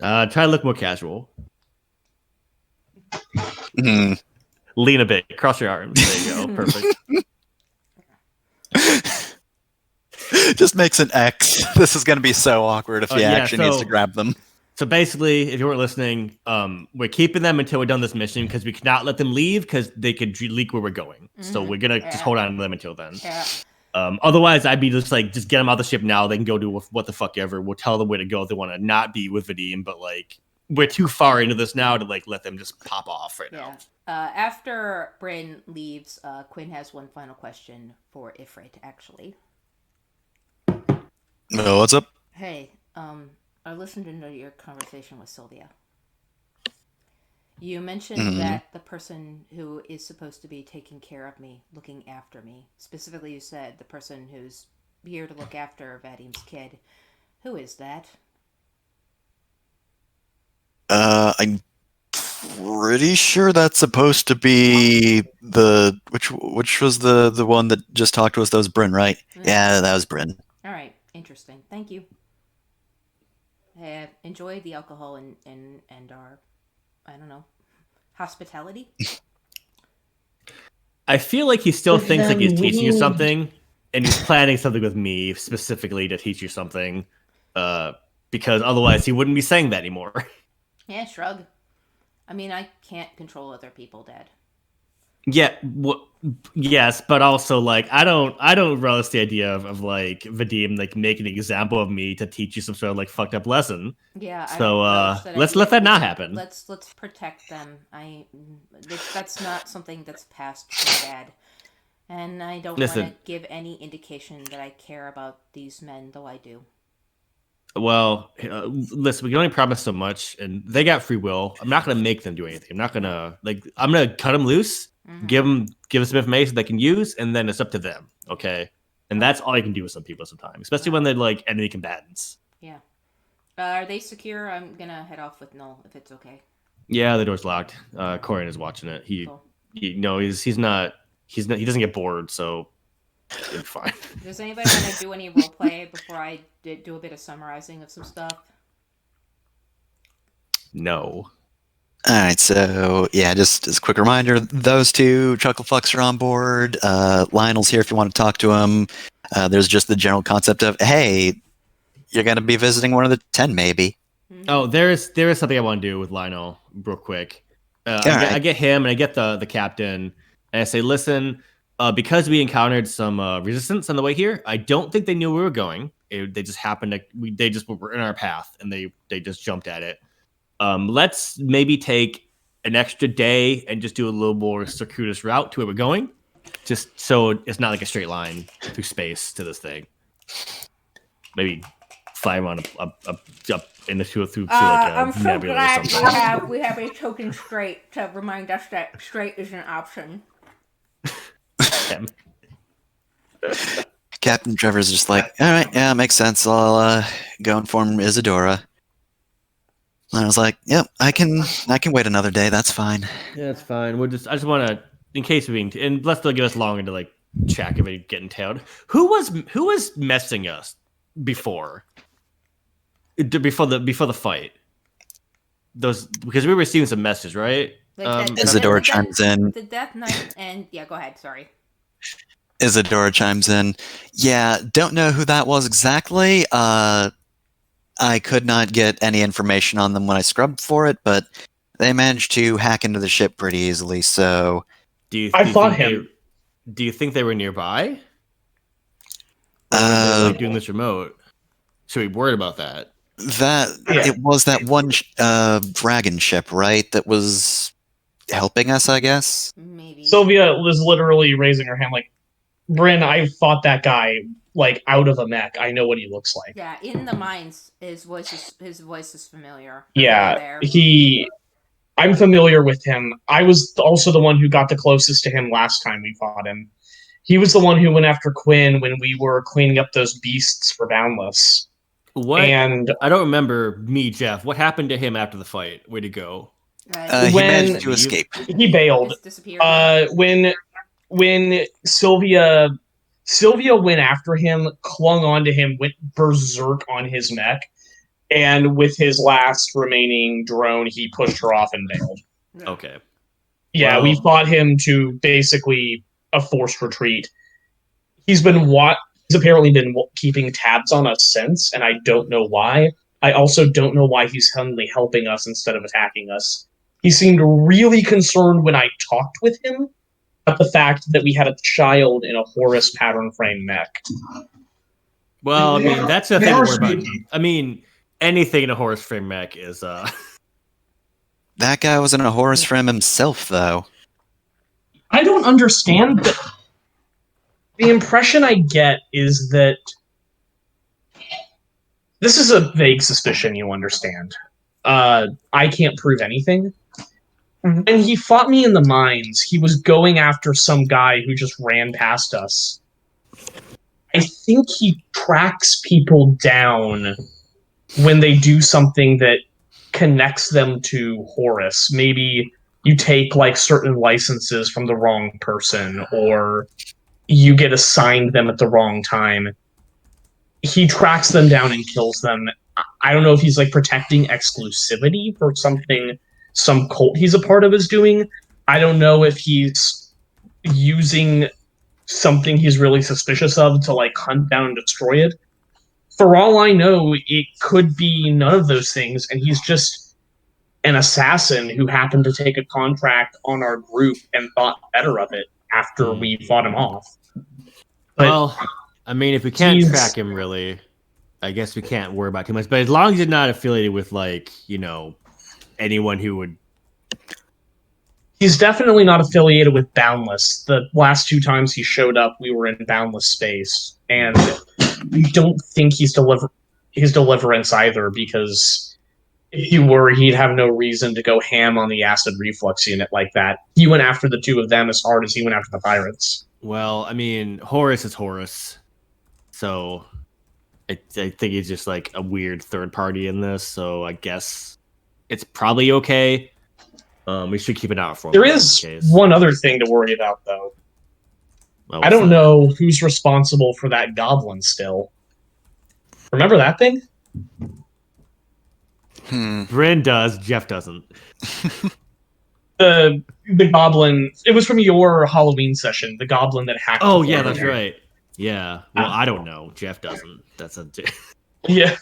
Try to look more casual. Mm. Lean a bit. Cross your arms. There you go. Perfect. Just makes an X. This is going to be so awkward if he actually needs to grab them. So basically, if you weren't listening, we're keeping them until we're done this mission because we cannot let them leave because they could leak where we're going. Mm-hmm. So we're going to just hold on to them until then. Yeah. Otherwise, I'd be just like, just get them out of the ship now. They can go do what the fuck ever. We'll tell them where to go if they want to not be with Vadim, but like, we're too far into this now to like let them just pop off right now. After Bryn leaves, Quinn has one final question for Ifrit, actually. What's up? Hey, I listened into your conversation with Sylvia. You mentioned that the person who is supposed to be taking care of me, looking after me, specifically you said the person who's here to look after Vadim's kid. Who is that? I'm pretty sure that's supposed to be the which was the one that just talked to us. That was Bryn, right? Yeah, that was Bryn. All right, interesting. Thank you. Enjoy the alcohol and our, I don't know, hospitality. I feel like he still thinks like he's teaching you something, and he's planning something with me specifically to teach you something, because otherwise he wouldn't be saying that anymore. Yeah, shrug. I mean, I can't control other people, Dad. Yeah, yes, but also like I don't relish the idea of like Vadim like making an example of me to teach you some sort of like fucked up lesson. Yeah. So let's let that not happen. Let's protect them. That's not something that's past my dad, and I don't want to give any indication that I care about these men, though I do. Well, listen, we can only promise so much, and they got free will. I'm not going to make them do anything. I'm going to cut them loose, give them some information they can use, and then it's up to them, okay? And that's all you can do with some people sometimes, especially when they're, like, enemy combatants. Yeah. Are they secure? I'm going to head off with Null, if it's okay. Yeah, the door's locked. Corian is watching it. He doesn't get bored, so It'll be fine. Does anybody want to do any role play before I do a bit of summarizing of some stuff? No. All right, so yeah, just as a quick reminder, those two Chucklefucks are on board. Lionel's here if you want to talk to him. There's just the general concept of, hey, you're going to be visiting one of the 10, maybe. Mm-hmm. Oh, there is something I want to do with Lionel real quick. I get him and I get the captain, and I say, listen, because we encountered some resistance on the way here, I don't think they knew we were going. They just happened to they just were in our path and they just jumped at it. Let's maybe take an extra day and just do a little more circuitous route to where we're going, just so it's not like a straight line through space to this thing. Maybe fly on up in the through like a I'm so nebula glad or something. we have a token straight to remind us that straight is an option. Captain Trevor's just like, all right, yeah, makes sense. I'll go inform Isadora. And I was like, yep, I can wait another day. That's fine. Yeah, that's fine. I just want to, in case of being, and let's still give us longer to like check if we get entailed. Who was messing us before the fight? Those, because we were receiving some messages, right? Isadora chimes in. The Death Knight, and yeah, go ahead. Sorry. Isadora chimes in. Yeah, don't know who that was exactly. I could not get any information on them when I scrubbed for it, but they managed to hack into the ship pretty easily. So, do you think they were nearby? Doing this remote. Should we be worried about that? It was that one dragon ship, right? That was helping us, I guess. Maybe. Sylvia was literally raising her hand like, Bryn, I fought that guy like out of a mech. I know what he looks like. Yeah, in the mines, his voice is familiar. Yeah, I'm familiar with him. I was also the one who got the closest to him last time we fought him. He was the one who went after Quinn when we were cleaning up those beasts for Boundless. What? And I don't remember Jeff. What happened to him after the fight? Where'd he go? He managed to escape. He bailed. When Sylvia went after him, clung onto him, went berserk on his mech, and with his last remaining drone, he pushed her off and bailed. Okay. Yeah, well, we fought him to basically a forced retreat. He's apparently been keeping tabs on us since, and I don't know why. I also don't know why he's suddenly helping us instead of attacking us. He seemed really concerned when I talked with him about the fact that we had a child in a Horus pattern frame mech. Well, I mean, that's the thing to worry about. I mean, anything in a Horus frame mech is That guy was in a Horus frame himself, though. I don't understand, but the impression I get is that this is a vague suspicion, you understand. I can't prove anything. When he fought me in the mines, he was going after some guy who just ran past us. I think he tracks people down when they do something that connects them to Horus. Maybe you take like certain licenses from the wrong person, or you get assigned them at the wrong time. He tracks them down and kills them. I don't know if he's like protecting exclusivity for something some cult he's a part of is doing. I don't know if he's using something he's really suspicious of to like hunt down and destroy it. For all I know, it could be none of those things, and he's just an assassin who happened to take a contract on our group and thought better of it after we fought him off. But well, I mean, if we can't track him really, I guess we can't worry about too much. But as long as you're not affiliated with, like, you know, anyone who would... He's definitely not affiliated with Boundless. The last 2 times he showed up, we were in Boundless space. And I don't think he's his deliverance either, because if he were, he'd have no reason to go ham on the acid reflux unit like that. He went after the 2 of them as hard as he went after the pirates. Well, I mean, Horus is Horus. So I think he's just like a weird third party in this. So I guess it's probably okay. We should keep an eye out for him. There is one other thing to worry about, though. Well, I don't know who's responsible for that goblin still. Remember that thing? Bryn does, Jeff doesn't. The goblin. It was from your Halloween session. The goblin that hacked. Oh the yeah, that's floor. right. Yeah. Well, I don't know. Jeff doesn't. That's a. Yeah,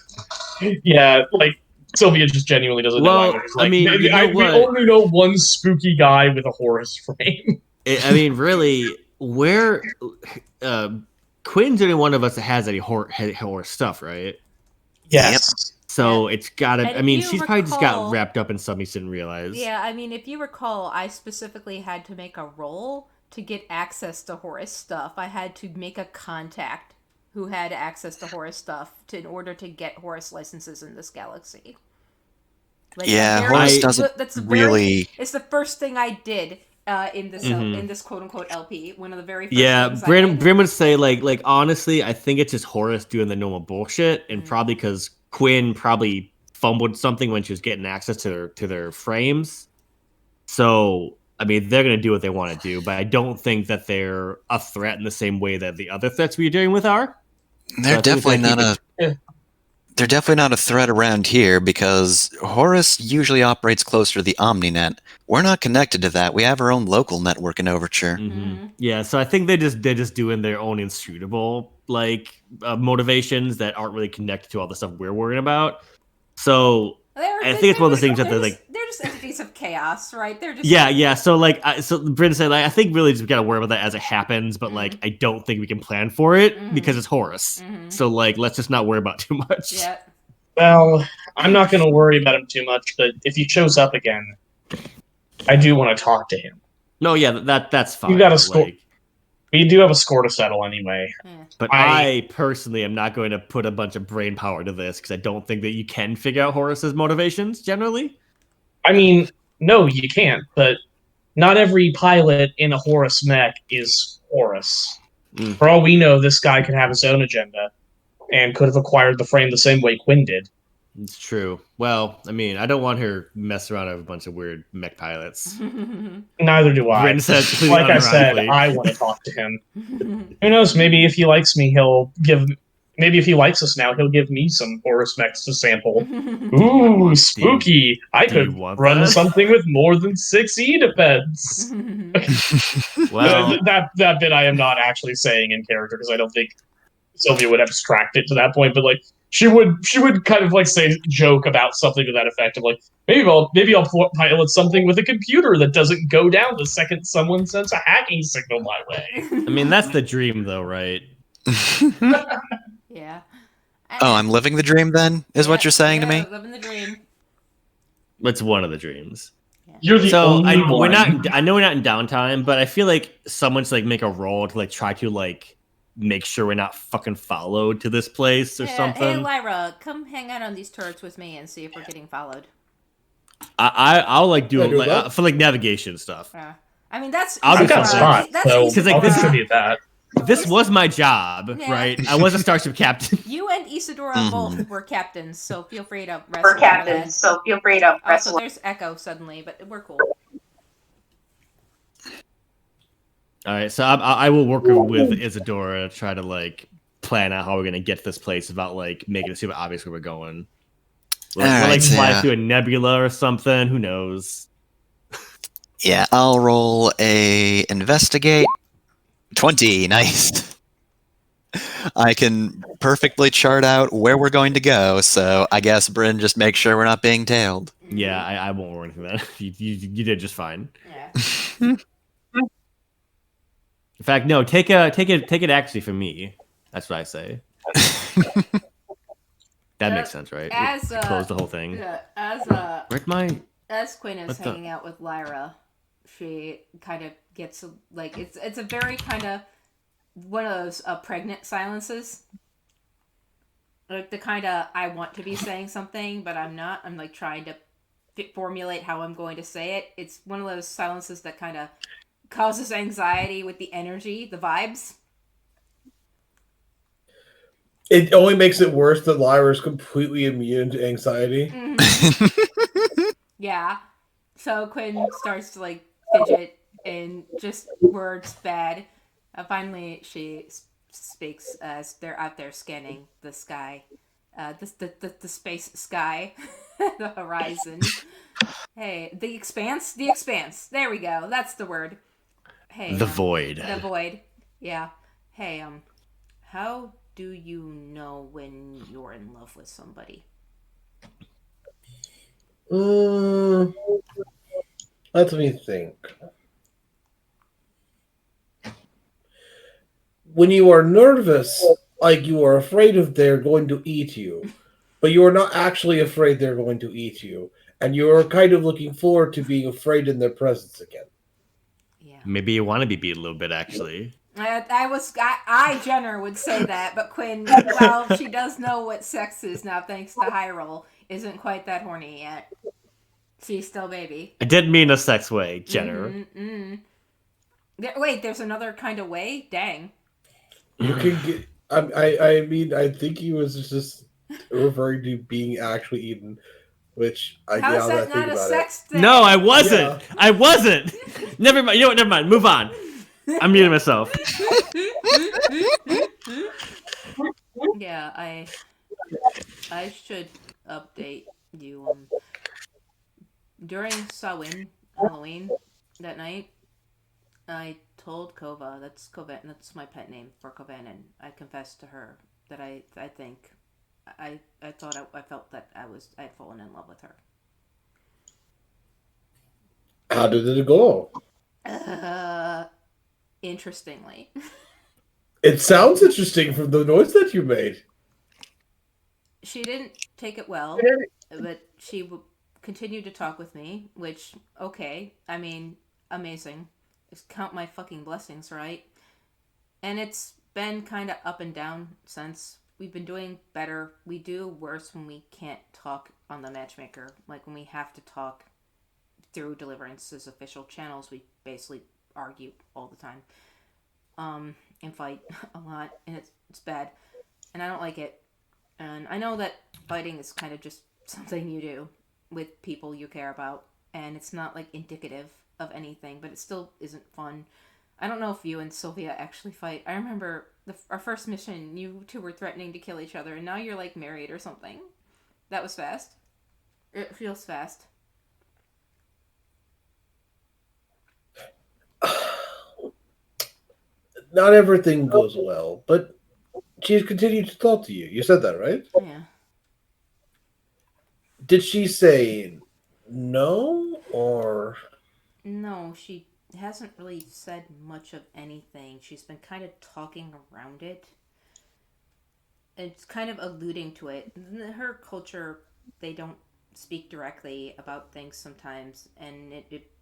yeah. Like Sylvia just genuinely doesn't know. Well, Either. It's I like, mean, you know we what? only know one spooky guy with a Horus frame. I mean, really, where Quinn's the only one of us that has any horror stuff, right? Yes. So it's gotta. And I if mean, you she's probably just got recall- wrapped up in something she didn't realize. Yeah, I mean, if you recall, I specifically had to make a roll to get access to Horus stuff. I had to make a contact who had access to Horus stuff in order to get Horus licenses in this galaxy. Like, Yeah, very- Horus doesn't that's really. It's the first thing I did in this Mhm. in this quote unquote LP. One of the very first Yeah, things I Bryn did. would say like honestly, I think it's just Horace doing the normal bullshit, and probably because Quinn probably fumbled something when she was getting access to their frames. So I mean, they're gonna do what they want to do, but I don't think that they're a threat in the same way that the other threats we're dealing with are. They're I think it's definitely like not you a. They're definitely not a threat around here because Horus usually operates closer to the OmniNet. We're not connected to that. We have our own local network in Overture. Yeah, so I think they're just doing their own inscrutable like motivations that aren't really connected to all the stuff we're worrying about. So I think it's one of the things that they're like. They're just entities of chaos, right? They're just Yeah. So like, so Bryn said, like, I think really just gotta worry about that as it happens, but like, I don't think we can plan for it because it's Horus. So like, let's just not worry about too much. Yeah. Well, I'm not going to worry about him too much, but if he shows up again, I do want to talk to him. No, yeah, that's fine. You got a but, score. like, We do have a score to settle anyway. but I personally am not going to put a bunch of brain power to this because I don't think that you can figure out Horus's motivations generally. I mean, no, you can't, but not every pilot in a Horus mech is Horus. For all we know, this guy could have his own agenda and could have acquired the frame the same way Quinn did. It's true. Well, I mean, I don't want her messing around with a bunch of weird mech pilots. Neither do I. Bryn said, Like I said, unironically. I want to talk to him. Who knows? Maybe if he likes me, maybe if he likes us now, he'll give me some Horus mechs to sample. Ooh, spooky! I do you could want run that? something with more than 6 E defense. Well, that bit I am not actually saying in character because I don't think Sylvia would abstract it to that point. But like she would kind of like say joke about something to that effect of like maybe I'll pilot something with a computer that doesn't go down the second someone sends a hacking signal my way. I mean, that's the dream, though, right? Yeah. Oh, I'm living the dream then, is what you're saying to me? Living the dream. It's one of the dreams. You're the So only we're one. not. I know we're not in downtime, but I feel like someone's like make a roll to like try to like make sure we're not fucking followed to this place or Yeah, something. hey, Lyra, come hang out on these turrets with me and see if we're getting followed. I'll like do Yeah, do like that. for like navigation stuff. I mean, that's... I'll do I've got a something. spot, That's so easy. like, I'll this is- contribute that. This was my job, Yeah. right? I was a starship captain. You and Isadora both were captains, so feel free to wrestle We're over captains, that. so feel free to Also, wrestle. there's Echo suddenly, but we're cool. All right, so I will work with Isadora to try to like plan out how we're gonna get to this place without like making it super obvious where we're going. We'll All like right, fly yeah. through a nebula or something. Who knows? Yeah, I'll roll a investigate. 20, nice. I can perfectly chart out where we're going to go, so I guess Bryn just makes sure we're not being tailed. Yeah, I won't worry anything that. You did just fine. Yeah. In fact, no, take it actually from me. That's what I say. That makes sense, right? As Close the whole thing. Where'd my as Quinn is What the- hanging out with Lyra, she kind of gets like it's a very kind of one of those pregnant silences. Like the kind of I want to be saying something, but I'm not. I'm like trying to formulate how I'm going to say it. It's one of those silences that kind of causes anxiety with the energy, the vibes. It only makes it worse that Lyra's completely immune to anxiety. Yeah. So Quinn starts to like fidget and just words bad. Finally, she speaks as they're out there scanning the sky, the space sky, the horizon. Hey, the expanse, the expanse. There we go. That's the word. Hey, The void. the void. Yeah. Hey, how do you know when you're in love with somebody? Let me think. When you are nervous, like you are afraid of they're going to eat you, but you are not actually afraid they're going to eat you, and you are kind of looking forward to being afraid in their presence again. Yeah. Maybe you want to be beat a little bit, actually. Jenner would say that, but Quinn, well, she does know what sex is now thanks to high roll, isn't quite that horny yet. She's still baby. I didn't mean a sex way, Jenner. Wait, there's another kind of way? Dang. You can get. I mean, I think he was just referring to being actually eaten, which How is that not a sex thing? No, I wasn't. Yeah. I wasn't. Never mind. You know what? Never mind. Move on. I'm muting myself. Yeah, I should update you. During Samhain, Halloween, that night, I told Kova, that's my pet name for Kovanen. I confessed to her that I think I felt that I'd fallen in love with her. How did it go? Interestingly. It sounds interesting from the noise that you made. She didn't take it well, but she continued to talk with me, which, okay, I mean, amazing. Just count my fucking blessings, right? And it's been kind of up and down since. We've been doing better. We do worse when we can't talk on the matchmaker. Like when we have to talk through Deliverance's official channels, we basically argue all the time. And fight a lot, and it's bad. And I don't like it. And I know that fighting is kind of just something you do with people you care about, and it's not like indicative of anything, but it still isn't fun. I don't know if you and Sylvia actually fight. I remember our first mission, you two were threatening to kill each other, and now you're like married or something. That was fast. It feels fast. Not everything goes well, but she's continued to talk to you. You said that, right? Yeah. Did she say no or No, she hasn't really said much of anything. She's been kind of talking around it. It's kind of alluding to it. In her culture, they don't speak directly about things sometimes, and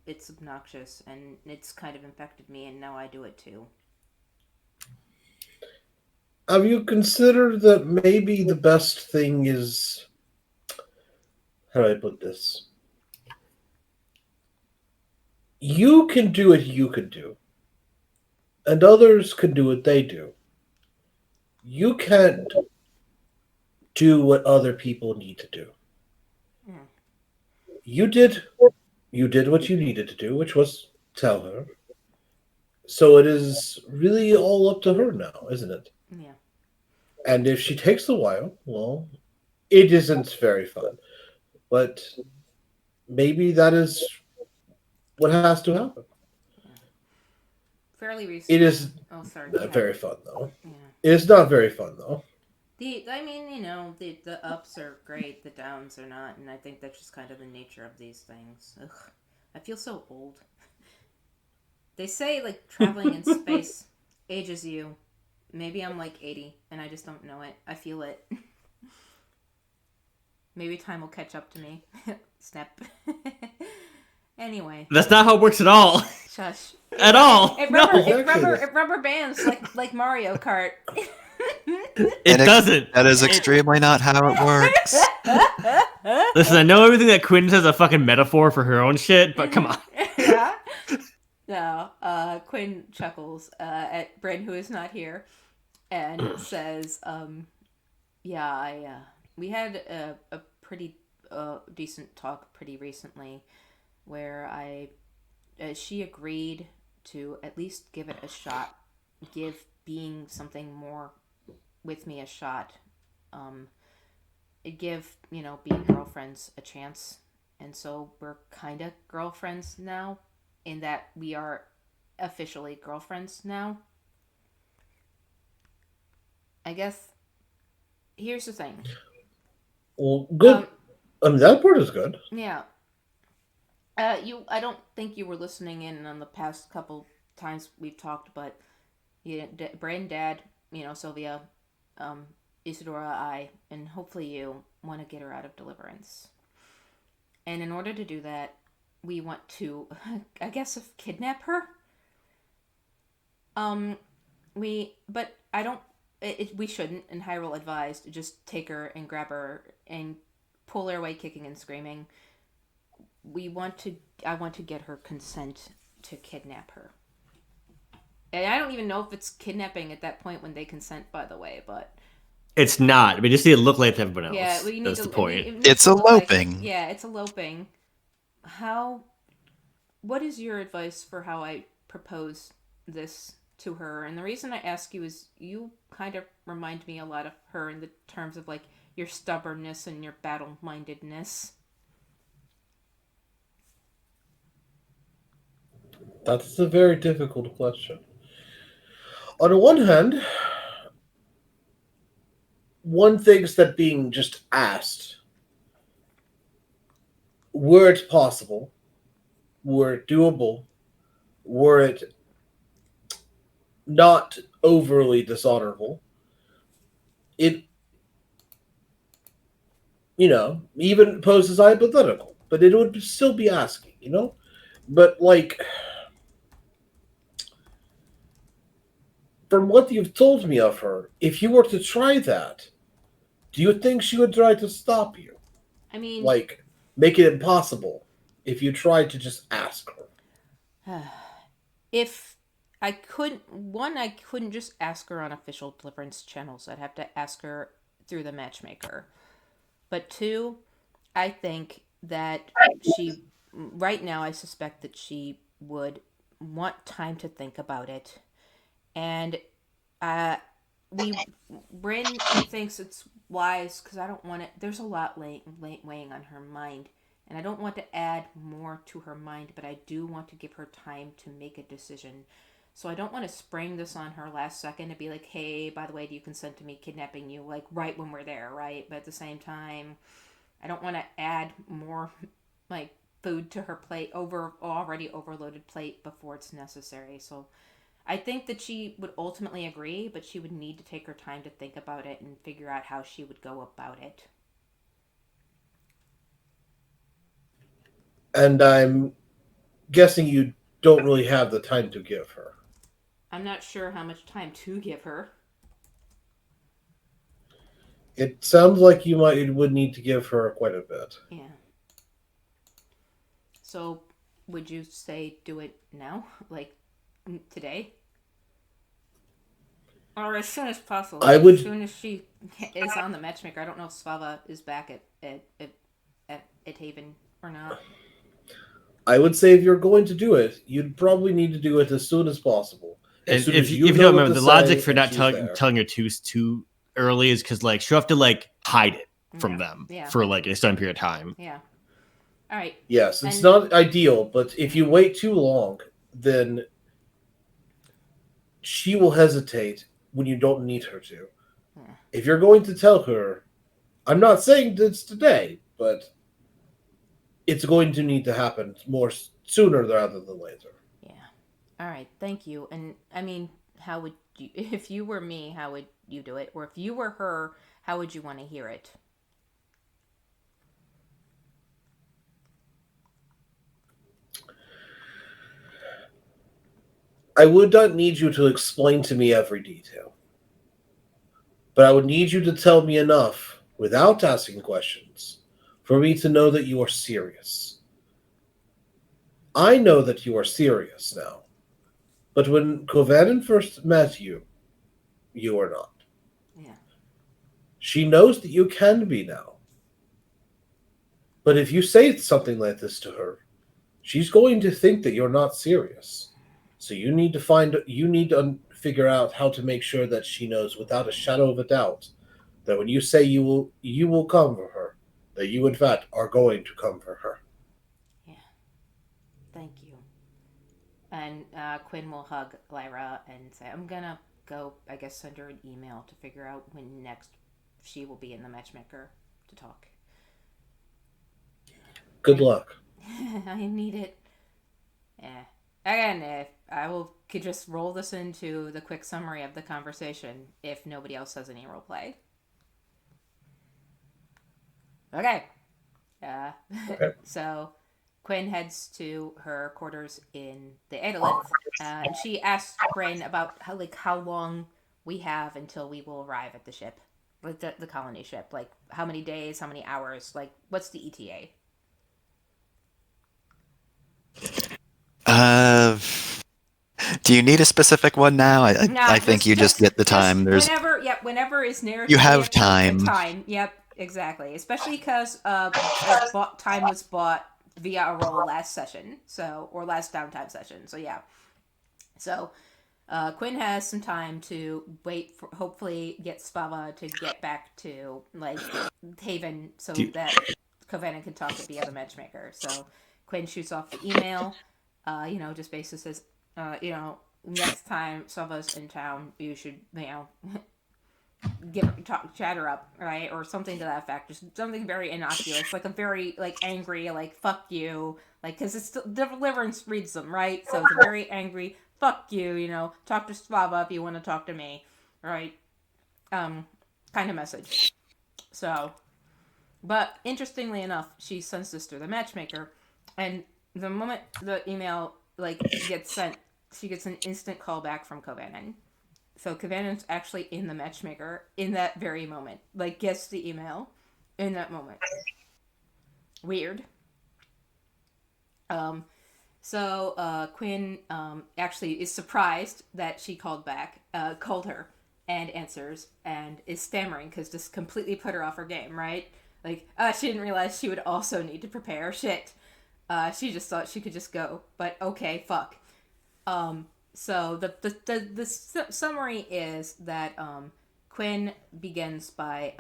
it's obnoxious, and it's kind of infected me, and now I do it too. have you considered that maybe the best thing is, how do I put this? You can do what you can do, and others can do what they do. You can't do what other people need to do. Yeah. You did what you needed to do, which was tell her. So it is really all up to her now, isn't it? Yeah. And if she takes a while, well, it isn't very fun. But maybe that is what has to happen. Fairly recently. It is Oh, sorry. not very fun, though. Yeah. It is not very fun, though. I mean, the ups are great, the downs are not, and I think that's just kind of the nature of these things. Ugh, I feel so old. They say, like, traveling in space ages you. Maybe I'm, like, 80, and I just don't know it. I feel it. Maybe time will catch up to me. Snap. Anyway. That's not how it works at all. Shush. At all. It No. rubber bands like Mario Kart. It doesn't. That is extremely not how it works. Listen, I know everything that Quinn says is a fucking metaphor for her own shit, but come on. Yeah. No, Quinn chuckles at Bryn, who is not here, and says, yeah, we had a pretty decent talk pretty recently where she agreed to at least give it a shot give being something more with me a shot. Um, It'd give, being girlfriends a chance. And so we're kind of girlfriends now, in that we are officially girlfriends now. I guess here's the thing. Well, good. That part is good. Yeah. I don't think you were listening in on the past couple times we've talked, but Brain Dad, Sylvia, um, Isadora, and hopefully you want to get her out of Deliverance. And in order to do that, we want to, I guess, kidnap her. But I don't. We shouldn't. And Hyrule advised just take her and grab her and pull her away, kicking and screaming. I want to get her consent to kidnap her. And I don't even know if it's kidnapping at that point when they consent, by the way, but It's not. I mean, just need to look like everyone else. yeah, that's the point. It's eloping. Yeah, it's eloping. What is your advice for how I propose this to her? And the reason I ask you is you kind of remind me a lot of her in the terms of like your stubbornness and your battle-mindedness. That's a very difficult question. On the one hand, one thinks that being just asked, were it possible, were it doable, were it not overly dishonorable, it, even poses hypothetical, but it would still be asking. But, like, from what you've told me of her, if you were to try that, do you think she would try to stop you? I mean, like, make it impossible if you tried to just ask her. If I couldn't just ask her on official Deliverance channels. I'd have to ask her through the matchmaker. But two, I think that right now, I suspect that she would want time to think about it. And Bryn thinks it's wise because I don't want it. There's a lot weighing on her mind, and I don't want to add more to her mind, but I do want to give her time to make a decision. So I don't want to spring this on her last second and be like, "Hey, by the way, do you consent to me kidnapping you?" Like right when we're there, right? But at the same time, I don't want to add more like food to her plate, already overloaded plate, before it's necessary. So I think that she would ultimately agree, but she would need to take her time to think about it and figure out how she would go about it. And I'm guessing you don't really have the time to give her. I'm not sure how much time to give her. It sounds like you would need to give her quite a bit. Yeah. So, would you say do it now? Like, today? Or as soon as possible. I would. As soon as she is on the matchmaker. I don't know if Svava is back at Haven or not. I would say if you're going to do it, you'd probably need to do it as soon as possible. As soon if as you know don't what remember, to the logic say for and not she's telling her too early is because like she'll have to like hide it from them Yeah. for like a certain period of time. Yeah. All right. Yes, it's not ideal, but if you wait too long, then she will hesitate when you don't need her to. Yeah. If you're going to tell her, I'm not saying it's today, but it's going to need to happen more sooner rather than later. Yeah. All right. Thank you. And I mean, how would you, if you were me, how would you do it? Or if you were her, how would you want to hear it? I would not need you to explain to me every detail, but I would need you to tell me enough without asking questions for me to know that you are serious. I know that you are serious now, but when Kovanen first met you, you were not. Yeah. She knows that you can be now. But if you say something like this to her, she's going to think that you're not serious. So you need to figure out how to make sure that she knows without a shadow of a doubt that when you say you will come for her, that you in fact are going to come for her. Yeah. Thank you. And Quinn will hug Lyra and say, I'm gonna go, I guess, send her an email to figure out when next she will be in the matchmaker to talk. Good luck. I need it. Again, if I could just roll this into the quick summary of the conversation if nobody else has any role play. Okay. So Quinn heads to her quarters in the Aetolith, and she asks Brain about how long we have until we will arrive at the ship, like the colony ship. Like how many days, how many hours, like what's the ETA? Do you need a specific one now? I think you just get the time. There's whenever is narrative. You have time. Time. Yep, exactly. Especially because time was bought via a roll last session, or last downtime session. So yeah. So Quinn has some time to wait for, hopefully get Svava to get back to Haven so that Kovanen can talk to the other matchmaker. So Quinn shoots off the email. Just basically says, next time Svava's in town, you should, chat her up, right, or something to that effect. Just something very innocuous, like a very angry, fuck you, because it's Deliverance reads them, right? So it's a very angry fuck you, talk to Svava if you want to talk to me, right? Kind of message. So, but interestingly enough, she sends this to the matchmaker, and the moment the email gets sent, she gets an instant call back from Kovanen. So Kovanen's actually in the matchmaker in that very moment. Gets the email in that moment. Weird. So Quinn actually is surprised that she called her, and answers, and is stammering because just completely put her off her game, right? She didn't realize she would also need to prepare. Shit. She just thought she could just go. But okay, fuck. So the summary is that Quinn begins by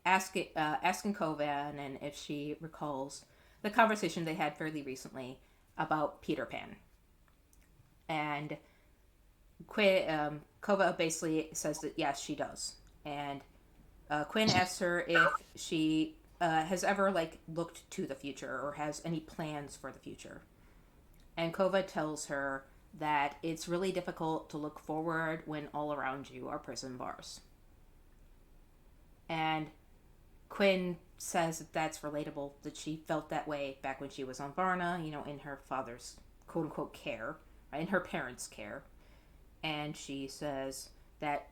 asking Kovanen if she recalls the conversation they had fairly recently about Peter Pan. And Kova basically says that yes, she does. And Quinn asks her if she has ever looked to the future or has any plans for the future. And Kova tells her that it's really difficult to look forward when all around you are prison bars. And Quinn says that that's relatable, that she felt that way back when she was on Varna, in her father's quote-unquote care, in her parents' care. And she says that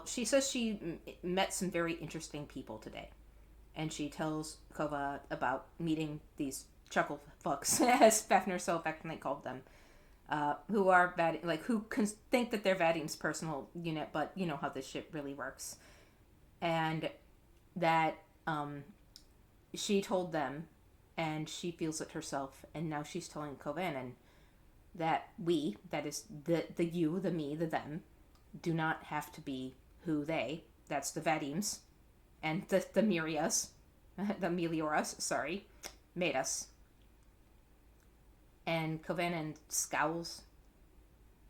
she says she met some very interesting people today. And she tells Kova about meeting these chuckle fucks, as Fafnir so affectionately called them, who are who think that they're Vadim's personal unit, but you know how this shit really works. And that she told them, and she feels it herself, and now she's telling Kovanen that we, that is the you, the me, the them, do not have to be who they, that's the Vadims, and the Mirias, the Melioras, sorry, made us. And Kovanen scowls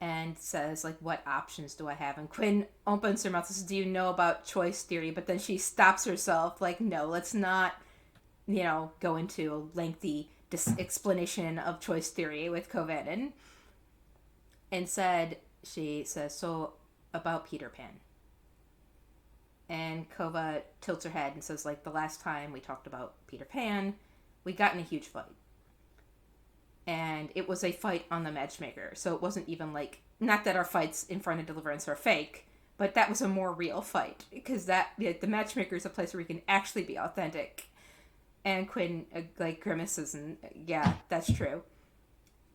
and says, what options do I have? And Quinn opens her mouth and says, do you know about choice theory? But then she stops herself, no, let's not, go into a lengthy explanation of choice theory with Kovanen. And she says, so about Peter Pan. And Kova tilts her head and says, the last time we talked about Peter Pan, we got in a huge fight. And it was a fight on the matchmaker. So it wasn't even not that our fights in front of Deliverance are fake, but that was a more real fight. Because the matchmaker is a place where we can actually be authentic. And Quinn, grimaces and, yeah, that's true.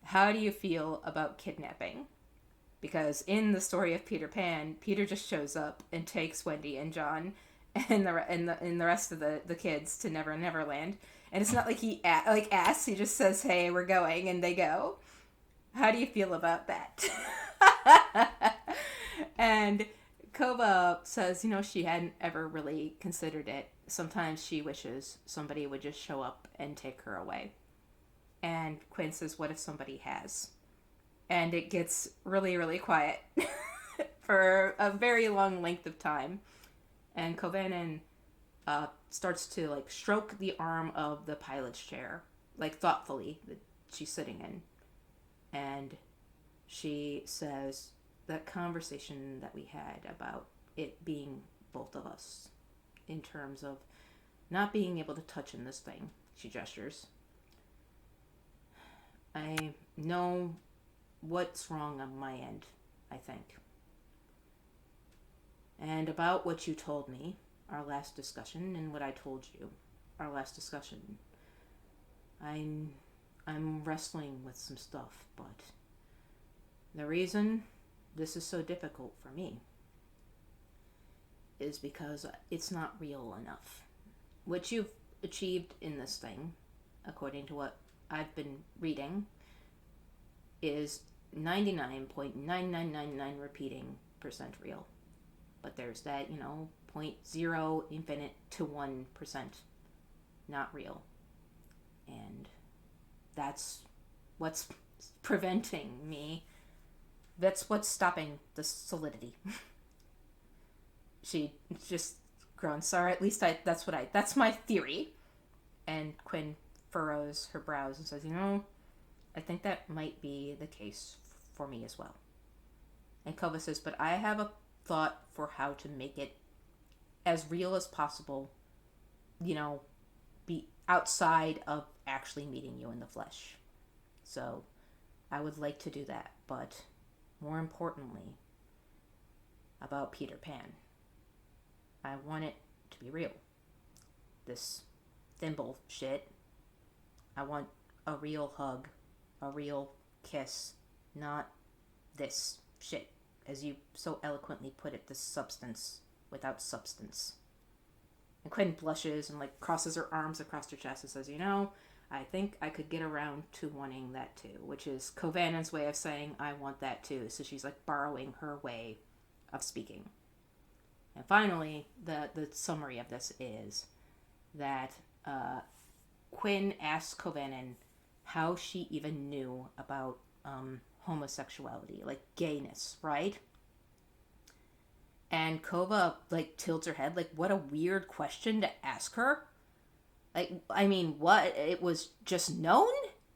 How do you feel about kidnapping? Because in the story of Peter Pan, Peter just shows up and takes Wendy and John and the rest of the kids to Never Neverland. And it's not he asks, he just says, hey, we're going, and they go. How do you feel about that? And Kova says, she hadn't ever really considered it. Sometimes she wishes somebody would just show up and take her away. And Quinn says, what if somebody has? And it gets really, really quiet for a very long length of time. And Kovanen starts to stroke the arm of the pilot's chair, thoughtfully, that she's sitting in. And she says, that conversation that we had about it being both of us, in terms of not being able to touch in this thing, she gestures. I know what's wrong on my end, I think. And about what you told me, our last discussion, and what I told you, our last discussion, I'm wrestling with some stuff, but the reason this is so difficult for me is because it's not real enough. What you've achieved in this thing, according to what I've been reading, is 99.9999 repeating percent real. But there's that, 0.0 infinite to 1% not real. And that's what's preventing me. That's what's stopping the solidity. She just groans, sorry, at least that's my theory. And Quinn furrows her brows and says, I think that might be the case for me as well. And Kova says, but I have a thought for how to make it as real as possible, be outside of actually meeting you in the flesh. So I would like to do that, but more importantly, about Peter Pan, I want it to be real. This thimble shit, I want a real hug, a real kiss, not this shit, as you so eloquently put it, this substance without substance. And Quinn blushes and crosses her arms across her chest and says, I think I could get around to wanting that too, which is Kovanen's way of saying I want that too. So she's borrowing her way of speaking. And finally, the summary of this is that Quinn asks Kovanen how she even knew about homosexuality, gayness, right? And Kova tilts her head, what a weird question to ask her. What? It was just known?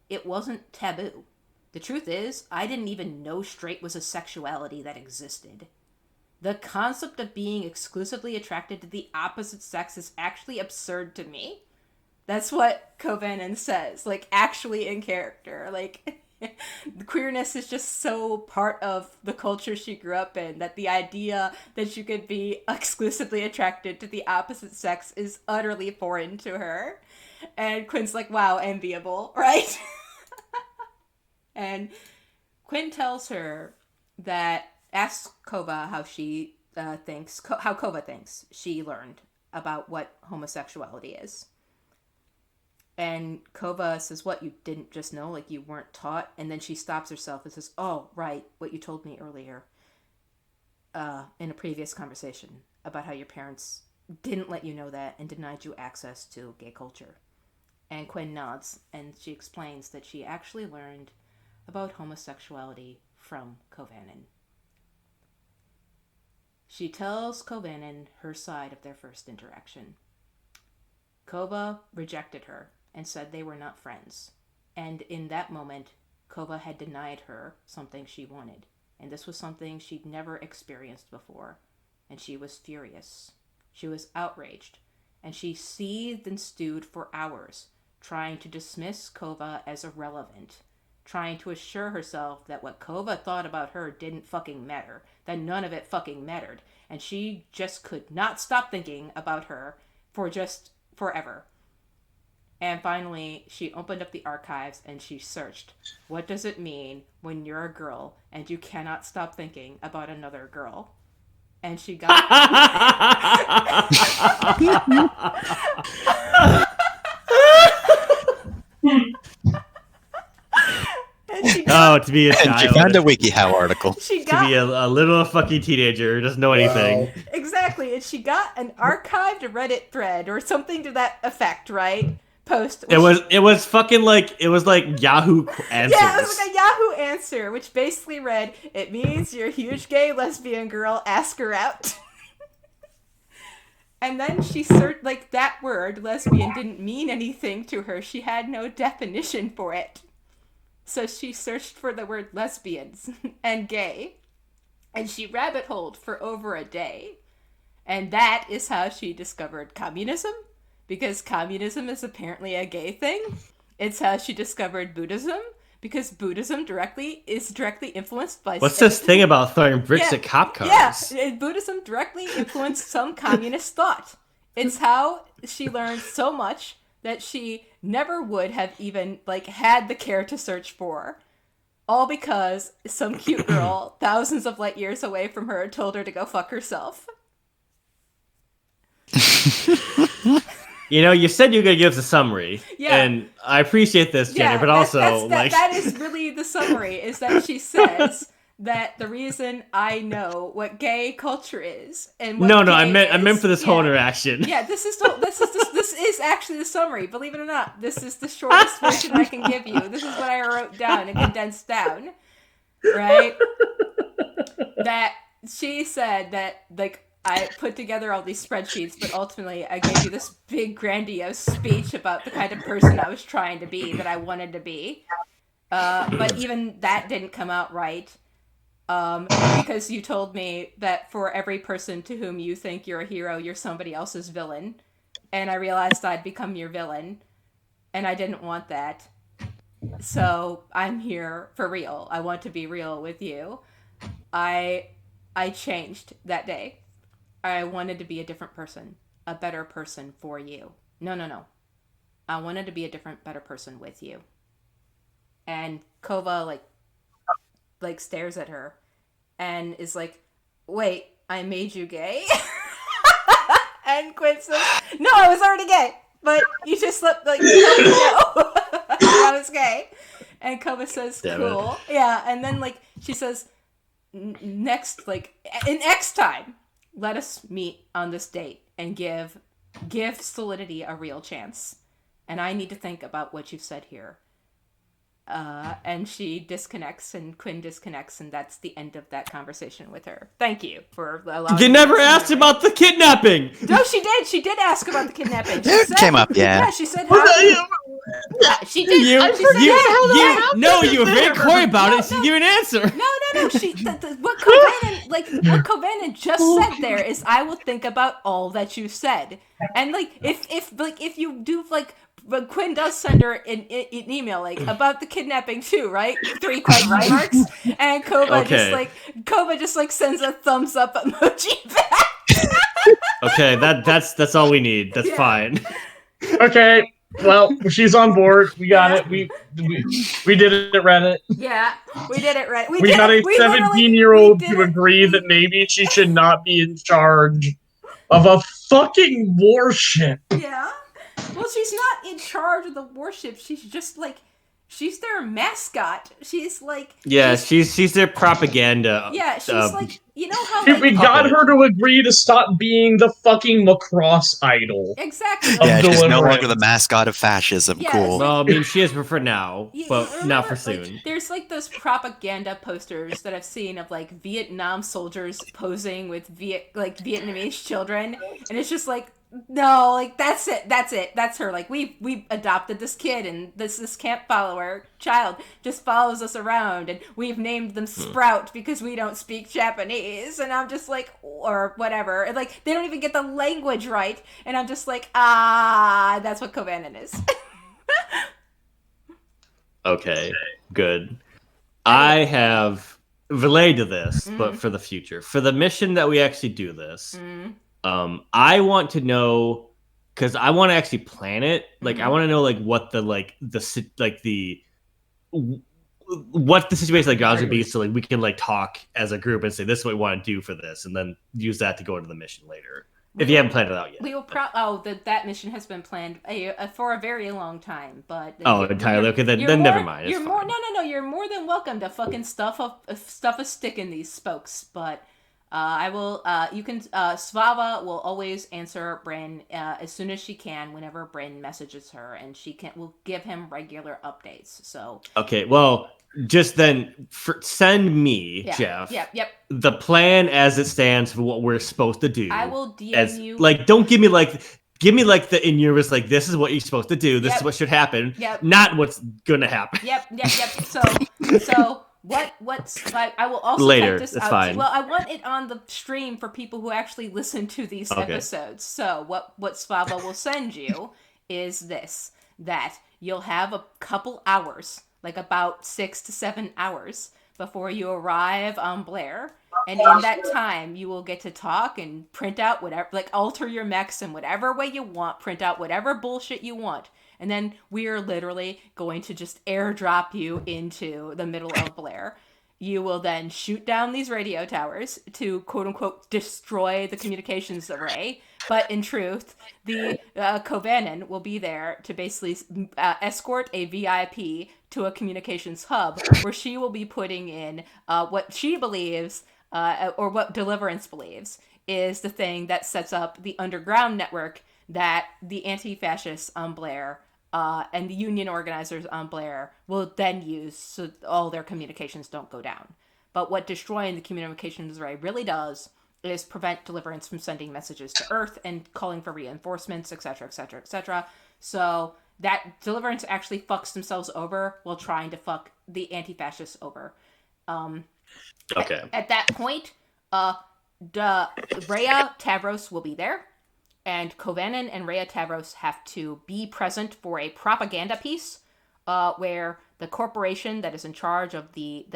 It wasn't taboo. The truth is, I didn't even know straight was a sexuality that existed. The concept of being exclusively attracted to the opposite sex is actually absurd to me. That's what Kovanen says, actually in character. Queerness is just so part of the culture she grew up in that the idea that you could be exclusively attracted to the opposite sex is utterly foreign to her. And Quinn's wow, enviable, right? And Quinn tells her asks Kova how she how Kova thinks she learned about what homosexuality is. And Kova says, what, you didn't just know? You weren't taught? And then she stops herself and says, oh, right, what you told me earlier in a previous conversation about how your parents didn't let you know that and denied you access to gay culture. And Quinn nods, and she explains that she actually learned about homosexuality from Kovanen. She tells Kovanen her side of their first interaction. Kova rejected her and said they were not friends. And in that moment, Kova had denied her something she wanted. And this was something she'd never experienced before. And she was furious. She was outraged. And she seethed and stewed for hours, trying to dismiss Kova as irrelevant, trying to assure herself that what Kova thought about her didn't fucking matter, that none of it fucking mattered. And she just could not stop thinking about her for just forever. And finally, she opened up the archives and she searched, what does it mean when you're a girl and you cannot stop thinking about another girl? And she got... and she Oh, to be a And she child. found a WikiHow article. She To be got a little fucking teenager who doesn't know anything. Wow. exactly, and she got an archived Reddit thread or something to that effect, right? Post. It was fucking like Yahoo Answers. Yeah, it was like a Yahoo answer, which basically read, "It means you're a huge gay lesbian girl. Ask her out." And then she searched, like, that word, lesbian, didn't mean anything to her. She had no definition for it. So she searched for the word lesbians and gay. And she rabbit holed for over a day. And that is how she discovered communism. Because communism is apparently a gay thing. It's how she discovered Buddhism. Because Buddhism is directly influenced by... What's this thing about throwing bricks Yeah, at cop cars? Yeah, Buddhism directly influenced some communist thought. It's how she learned so much that she never would have even, like, had the care to search for. All because some cute girl, thousands of light years away from her, told her to go fuck herself. You know, you said you were going to give us a summary. Yeah. And I appreciate this, Jenny, but also, that is really the summary, is that she says that the reason I know what gay culture is and what No, gay I meant for this is, whole interaction. Yeah, this is actually the summary. Believe it or not, this is the shortest version I can give you. This is what I wrote down and condensed down. Right? That she said that, like, I put together all these spreadsheets, but ultimately I gave you this big grandiose speech about the kind of person I was trying to be, that I wanted to be. But even that didn't come out right. Because you told me that for every person to whom you think you're a hero, you're somebody else's villain. And I realized I'd become your villain. And I didn't want that. So I'm here for real. I want to be real with you. I changed that day. I wanted to be a different person. A better person for you. No. I wanted to be a different, better person with you. And Kova, like stares at her and is like, "Wait, I made you gay?" And Quinn says, "No, I was already gay, but you just let, like, you let me know I was gay." And Kova says, Damn "Cool." Yeah, and then, like, she says, "Next, like, in X time, let us meet on this date and give solidity a real chance. And I need to think about what you've said here." And she disconnects, and Quinn disconnects, and that's the end of that conversation with her. Thank you for allowing You me never to asked remember. about the kidnapping! No, she did. She did ask about the kidnapping. She It said, came up, yeah. Yeah, she said how... She did. You were very happened. coy about No, it, so no. you give an answer. No. What Cobain just said there is, I will think about all that you said. And, like, if you do, like, but Quinn does send her an email, like, about the kidnapping too, right? 3 question marks. And Kova just sends a thumbs up emoji back. Okay, that's all we need. That's Yeah. fine. Okay, well, she's on board. We got Yeah. it. We did it at Reddit. Yeah, we did it right. We got a 17-year-old to agree that maybe she should not be in charge of a fucking warship. Yeah. Well, she's not in charge of the warship. She's just, like, she's their mascot. She's like... Yeah, she's their propaganda. Yeah, she's like, you know how, We like... got her to agree to stop being the fucking lacrosse idol. Exactly. Yeah, she's no Deliverance. longer the mascot of fascism. Yeah, Cool. it's like- Well, I mean, she is for now, but remember, not for like, soon. there's, like, those propaganda posters that I've seen of, like, Vietnam soldiers posing with Vietnamese children, and it's just like, no, like, that's it, that's her. Like, we adopted this kid, and this camp follower child just follows us around, and we've named them Sprout because we don't speak Japanese, and I'm just like, or whatever, and, like, they don't even get the language right, and I'm just like, that's what Kovanen is. Okay, good. I have relayed to this, but for the future, for the mission that we actually do this, I want to know, because I want to actually plan it. Like, I want to know, like, what the what the situation like grounds would be, so like we can like talk as a group and say this is what we want to do for this, and then use that to go into the mission later. If you haven't planned it out yet. We will that mission has been planned for a very long time, but entirely. Okay, then never mind. You're more You're more than welcome to fucking stuff a stick in these spokes. But I will. You can. Svava will always answer Bryn as soon as she can, whenever Bryn messages her, and will give him regular updates. So okay, well, just then send me, Jeff. Yep. The plan as it stands for what we're supposed to do. I will DM you. Like, don't give me the in yours, like, this is what you're supposed to do. This is what should happen. Yep. Not what's gonna happen. Yep. So what's like? I will also later. Type this It's out. fine. Well, I want it on the stream for people who actually listen to these episodes. So what Svava will send you is this: that you'll have a couple hours, like about 6 to 7 hours, before you arrive on Blair. And in that time, you will get to talk and print out whatever, like alter your mechs in whatever way you want, print out whatever bullshit you want. And then we are literally going to just airdrop you into the middle of Blair. You will then shoot down these radio towers to, quote unquote, destroy the communications array. But in truth, the Kovanen will be there to basically escort a VIP to a communications hub where she will be putting in what she believes, or what Deliverance believes, is the thing that sets up the underground network that the anti-fascists on Blair and the union organizers on Blair will then use so all their communications don't go down. But what destroying the communications array really does is prevent Deliverance from sending messages to Earth and calling for reinforcements, etc., etc., etc. So that Deliverance actually fucks themselves over while trying to fuck the anti-fascists over. Okay. At that point, Rhea Tavros will be there. And Kovanen and Rhea Tavros have to be present for a propaganda piece where the corporation that is in charge of the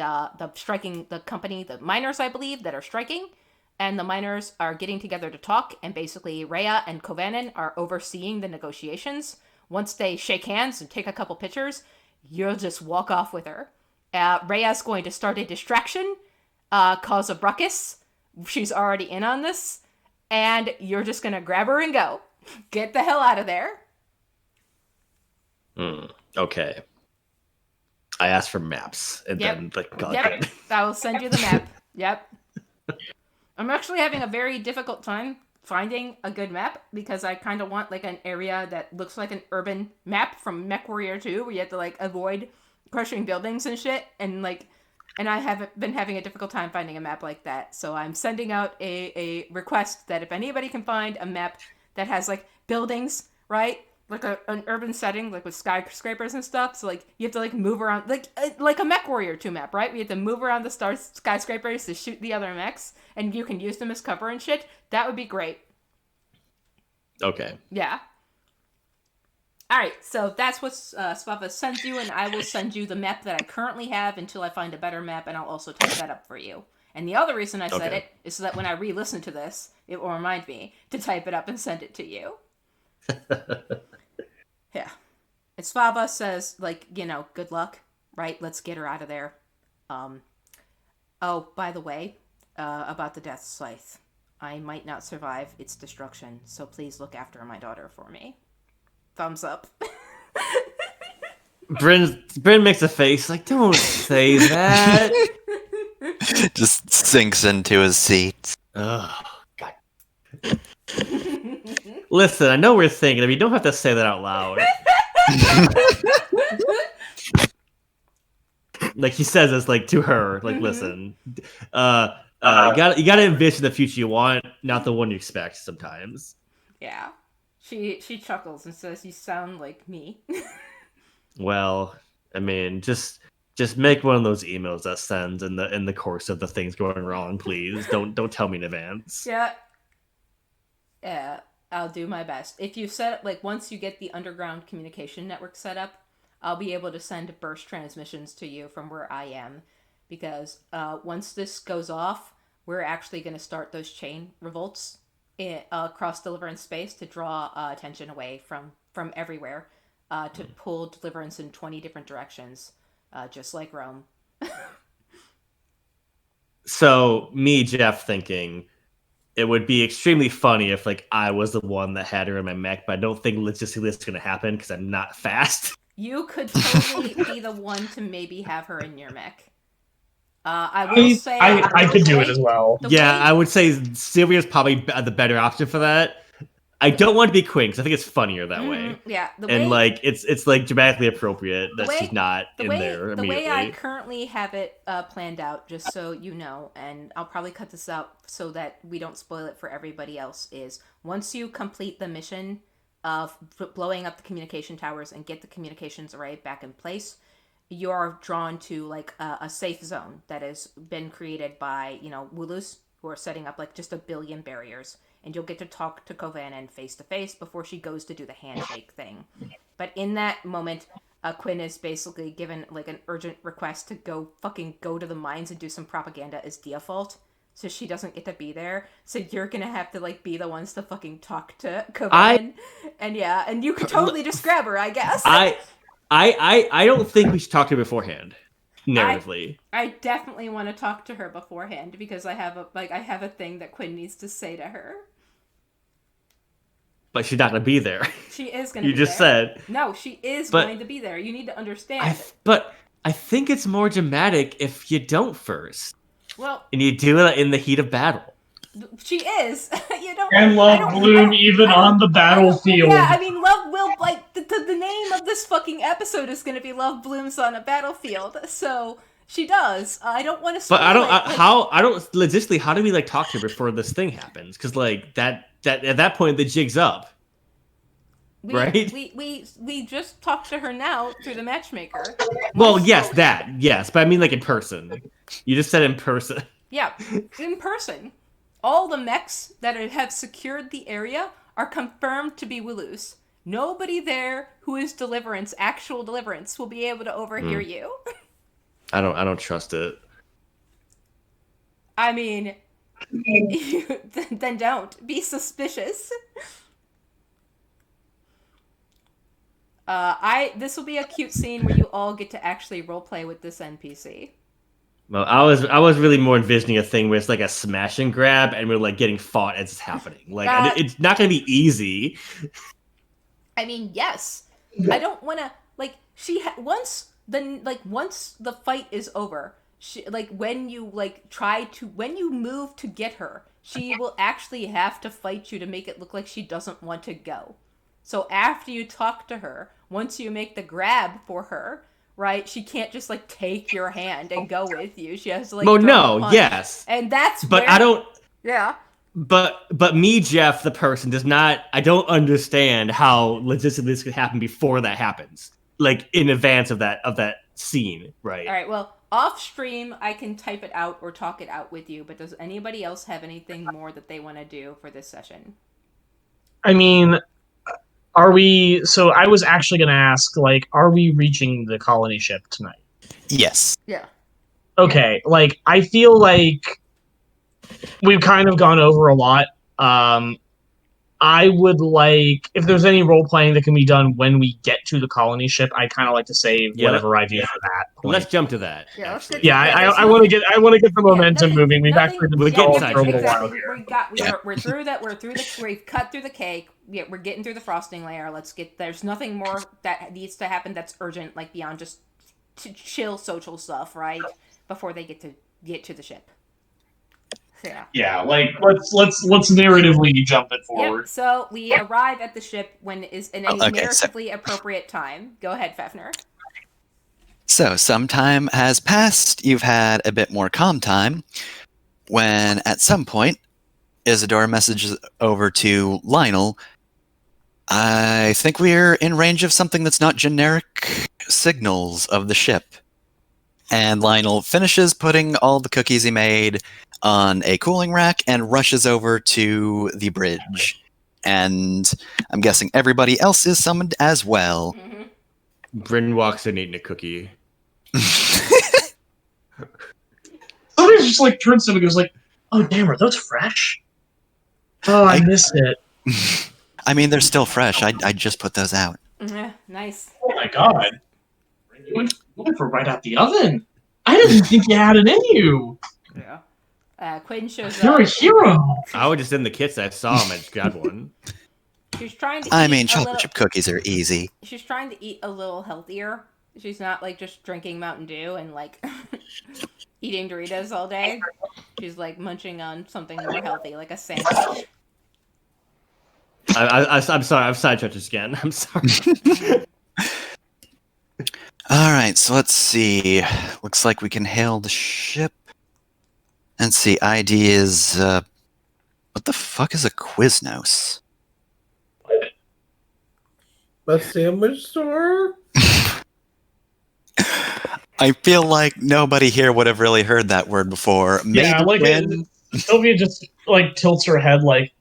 striking, the company, the miners, I believe, that are striking, and the miners are getting together to talk, and basically Rhea and Kovanen are overseeing the negotiations. Once they shake hands and take a couple pictures, you'll just walk off with her. Rhea's going to start a distraction, cause a ruckus. She's already in on this. And you're just going to grab her and go. Get the hell out of there. Okay. I asked for maps. And then I will send you the map. Yep. I'm actually having a very difficult time finding a good map because I kind of want like an area that looks like an urban map from MechWarrior 2 where you have to like avoid crushing buildings and shit. And I have been having a difficult time finding a map like that. So I'm sending out a request that if anybody can find a map that has, like, buildings, right? Like an urban setting, like with skyscrapers and stuff. So, like, you have to, like, move around. Like a MechWarrior 2 map, right? We have to move around the skyscrapers to shoot the other mechs. And you can use them as cover and shit. That would be great. Okay. Yeah. Alright, so that's what Svava sends you, and I will send you the map that I currently have until I find a better map, and I'll also type that up for you. And the other reason I said it is so that when I re-listen to this, it will remind me to type it up and send it to you. Yeah. And Svava says, like, good luck, right? Let's get her out of there. Oh, by the way, about the Death Scythe. I might not survive its destruction, so please look after my daughter for me. Thumbs up. Bryn makes a face like, don't say that. Just sinks into his seat. Oh, God. Listen, I know we're thinking of you. Don't have to say that out loud. Like he says this like to her. Like, listen. You gotta envision the future you want, not the one you expect sometimes. Yeah. She chuckles and says, "You sound like me." Well, I mean, just make one of those emails that sends in the course of the things going wrong, please. Don't tell me in advance. Yeah, I'll do my best. If you set up, like, once you get the underground communication network set up, I'll be able to send burst transmissions to you from where I am, because once this goes off, we're actually going to start those chain revolts across Deliverance space to draw attention away from everywhere, to pull Deliverance in 20 different directions, just like Rome. So, me, Jeff, thinking, it would be extremely funny if like I was the one that had her in my mech, but I don't think logistically that's going to happen because I'm not fast. You could totally be the one to maybe have her in your mech. I will say I could do it as well. Yeah, I would say Sylvia's probably the better option for that. I don't want to be Quinn because I think it's funnier that way. Yeah, and like it's like dramatically appropriate that she's not in there immediately. The way I currently have it planned out, just so you know, and I'll probably cut this out so that we don't spoil it for everybody else, is once you complete the mission of blowing up the communication towers and get the communications array back in place, you are drawn to like a safe zone that has been created by, you know, Wooloos, who are setting up like just 1 billion barriers. And you'll get to talk to Kovanen face to face before she goes to do the handshake thing. But in that moment, Quinn is basically given like an urgent request to go to the mines and do some propaganda as default. So she doesn't get to be there. So you're gonna have to like be the ones to fucking talk to Kovanen. And you could totally just grab her, I guess. I don't think we should talk to her beforehand. Narratively, I definitely want to talk to her beforehand because I have a thing that Quinn needs to say to her. But she's not going to be there. She is going to be there. You just said. No, she is going to be there. You need to understand. But I think it's more dramatic if you don't first. Well. And you do it in the heat of battle. She is. You don't. And love Bloom even on the battlefield. Yeah, I mean, love will, like, the name of this fucking episode is going to be Love Blooms on a Battlefield. So she does. I don't want to spoil But logistically, how do we, like, talk to her before this thing happens? Because, like, that at that point, the jig's up. Right? We just talked to her now through the matchmaker. Well, yes, but I mean, like, in person. You just said in person. Yeah, in person. All the mechs that have secured the area are confirmed to be Wooloos. Nobody there who is actual deliverance, will be able to overhear you. I don't trust it. I mean, then don't. Be suspicious. This will be a cute scene where you all get to actually roleplay with this NPC. Well, I was really more envisioning a thing where it's like a smash and grab, and we're like getting fought as it's happening. Like it's not going to be easy. I mean, yes. I don't want to like once the fight is over. When you move to get her, she will actually have to fight you to make it look like she doesn't want to go. So after you talk to her, once you make the grab for her, right, she can't just like take your hand and go with you. She has to like. Well, no, yes, and that's. But I don't. Yeah. But me, Jeff, the person, does not. I don't understand how logistically this could happen before that happens. Like in advance of that scene, right? All right. Well, off stream, I can type it out or talk it out with you. But does anybody else have anything more that they want to do for this session? I mean, are we? So I was actually going to ask, like, are we reaching the colony ship tonight? Yes. Yeah. Okay. Like, I feel like we've kind of gone over a lot. I would like, if there's any role playing that can be done when we get to the colony ship, I kind of like to save whatever I do for that point. Let's jump to that. Yeah, I want to get the momentum moving. We've actually been stalled for a little while here. We're through that. We've cut through the cake. We're getting through the frosting layer. There's nothing more that needs to happen that's urgent, like beyond just chill social stuff, right? Before they get to the ship. Yeah, like let's narratively jump it forward. Yep, so we arrive at the ship when is in a narratively appropriate time. Go ahead, Fafner. So some time has passed. You've had a bit more calm time when at some point Isadora messages over to Lionel. I think we're in range of something that's not generic signals of the ship. And Lionel finishes putting all the cookies he made on a cooling rack and rushes over to the bridge. And I'm guessing everybody else is summoned as well. Mm-hmm. Bryn walks in eating a cookie. Somebody just like turns to him and goes like, "Oh damn, are those fresh? Oh, I missed it." I mean, they're still fresh. I just put those out. Yeah, nice. Oh my god. You went for right out the oven. I didn't think you had it in you. Yeah. Quinn shows You're a up. hero. I was just in the kits. I saw him. I just grabbed one. She's trying to I eat mean, a chocolate little. chip cookies are easy. She's trying to eat a little healthier. She's not like just drinking Mountain Dew and like eating Doritos all day. She's like munching on something more healthy, like a sandwich. I'm sorry. I've sidetracked us again. I'm sorry. All right, so let's see. Looks like we can hail the ship. And see, ID is what the fuck is a Quiznos? A sandwich store? I feel like nobody here would have really heard that word before. Maybe Yeah, like Quinn. Sylvia just like tilts her head, like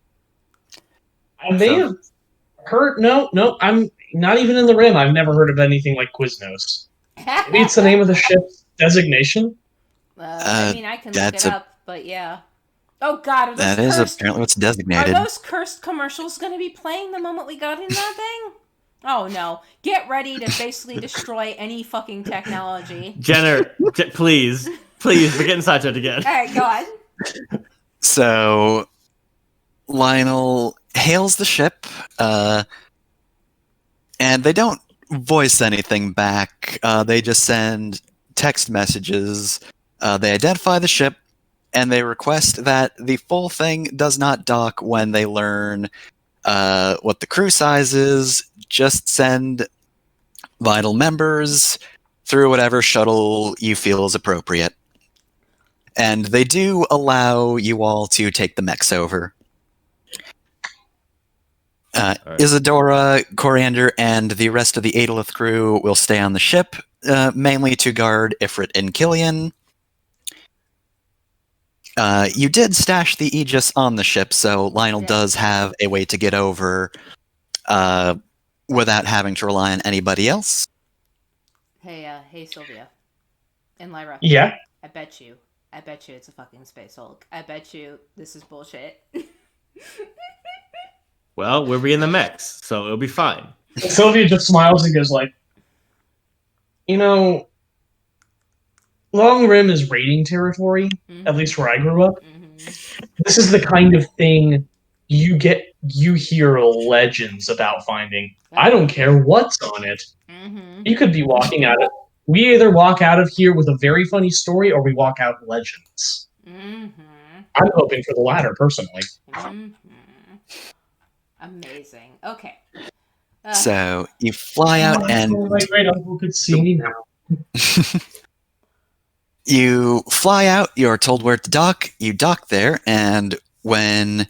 I may have heard. No, I'm not even in the rim. I've never heard of anything like Quiznos. Maybe it's the name of the ship's designation. I mean, I can look that's it a- up, but yeah. Oh God, are those That is cursed? apparently what's Are designated. those cursed commercials going to be playing the moment we got in that thing? Oh no! Get ready to basically destroy any fucking technology. Jenner, please, we're getting sidetracked again. All right, go on. So Lionel hails the ship, and they don't voice anything back. They just send text messages. They identify the ship, and they request that the full thing does not dock when they learn what the crew size is. Just send vital members through whatever shuttle you feel is appropriate. And they do allow you all to take the mechs over. Right. Isadora, Coriander, and the rest of the Adelith crew will stay on the ship, mainly to guard Ifrit and Killian. You did stash the Aegis on the ship, so Lionel does have a way to get over without having to rely on anybody else. Hey, Sylvia, and Lyra. Yeah. I bet you it's a fucking Space Hulk. I bet you this is bullshit. Well, we'll be in the mix, so it'll be fine. Sylvia just smiles and goes like, Long Rim is raiding territory, at least where I grew up. Mm-hmm. This is the kind of thing you hear legends about finding. I don't care what's on it. Mm-hmm. You could be walking out of. We either walk out of here with a very funny story, or we walk out legends. Mm-hmm. I'm hoping for the latter, personally. Mm-hmm. Amazing. Okay. So you fly out and my great uncle could see me now. you fly out. You're told where to dock. You dock there, and when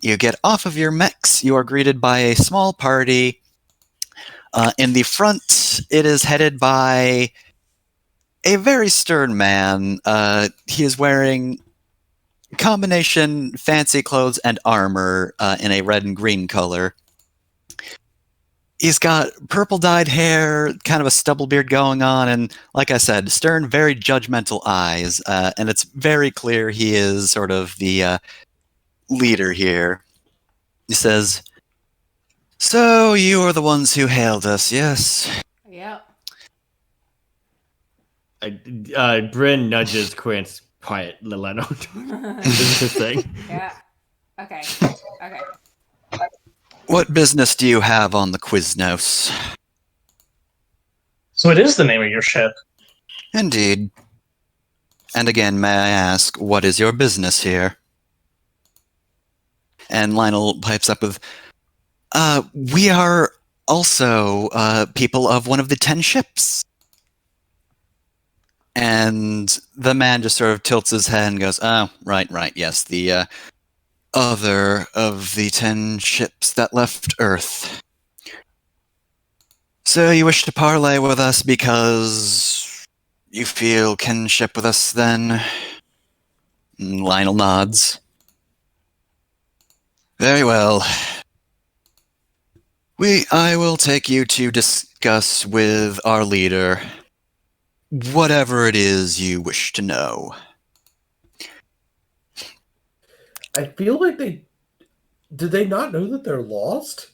you get off of your mechs, you are greeted by a small party. In the front, it is headed by a very stern man. He is wearing combination fancy clothes and armor in a red and green color. He's got purple dyed hair, kind of a stubble beard going on, and like I said, stern, very judgmental eyes. And it's very clear he is sort of the leader here. He says, "So you are the ones who hailed us, yes?" Yep. Bryn nudges Quince. Quiet, Leno. This is his thing. Yeah. Okay. What business do you have on the Quiznos? So it is the name of your ship. Indeed. And again, may I ask, what is your business here? And Lionel pipes up with, we are also people of one of the 10 ships. And the man just sort of tilts his head and goes, "Oh, right, yes, the other of the 10 ships that left Earth. So you wish to parley with us because you feel kinship with us, then?" And Lionel nods. "Very well. I will take you to discuss with our leader whatever it is you wish to know." I feel like did they not know that they're lost?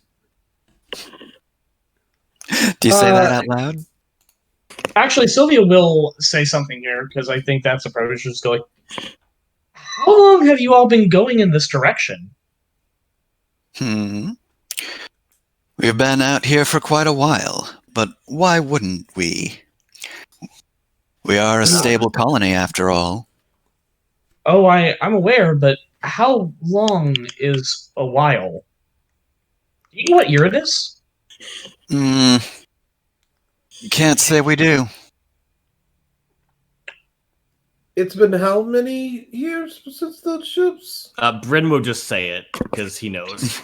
Do you say that out loud? Actually, Sylvia will say something here, because I think that's approach. Just go like, How long have you all been going in this direction? We've been out here for quite a while, but why wouldn't we? We are a stable colony, after all. Oh, I'm aware, but how long is a while? Do you know what year it is? Can't say we do. It's been how many years since those ships? Bryn will just say it because he knows.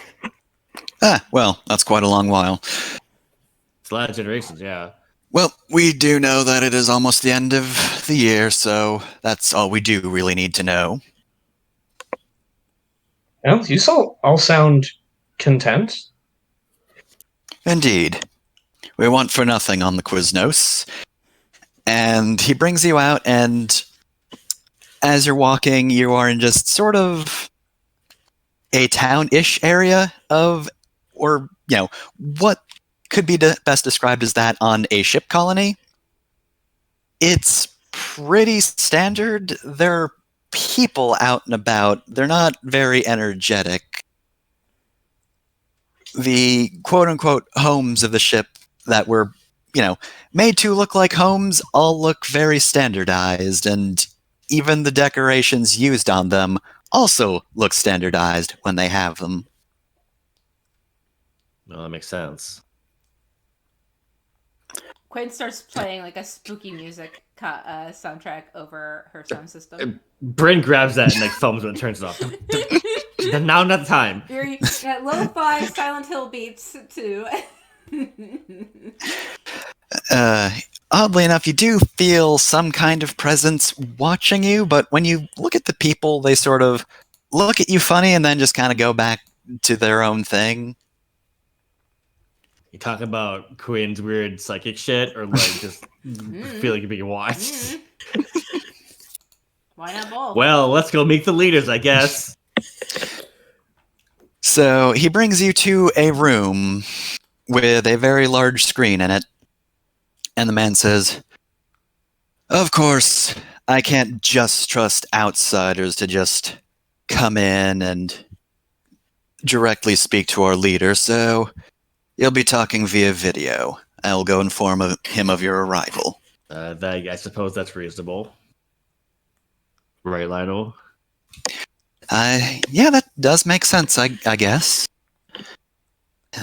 Well, that's quite a long while. It's a lot of generations, yeah. Well, we do know that it is almost the end of the year, so that's all we do really need to know. Well, you all sound content. Indeed. We want for nothing on the Quiznos. And he brings you out, and as you're walking, you are in just sort of a town-ish area of, or, what could be best described as that on a ship colony. It's pretty standard. There are people out and about. They're not very energetic. The quote-unquote homes of the ship that were, made to look like homes all look very standardized, and even the decorations used on them also look standardized when they have them. No, that makes sense. Quinn starts playing like a spooky music soundtrack over her sound system. Bryn grabs that and like thumbs when it turns it off. Now not the time. You got lo-fi Silent Hill beats too. Oddly enough, you do feel some kind of presence watching you, but when you look at the people, they sort of look at you funny and then just kind of go back to their own thing. You talking about Quinn's weird psychic shit, or like just feel like you're being watched? Why not both? Well, let's go meet the leaders, I guess. So he brings you to a room with a very large screen in it, and the man says, "Of course, I can't just trust outsiders to just come in and directly speak to our leader, so you'll be talking via video. I'll go inform him of your arrival." I suppose that's reasonable. Right, Lionel? Yeah, that does make sense, I guess.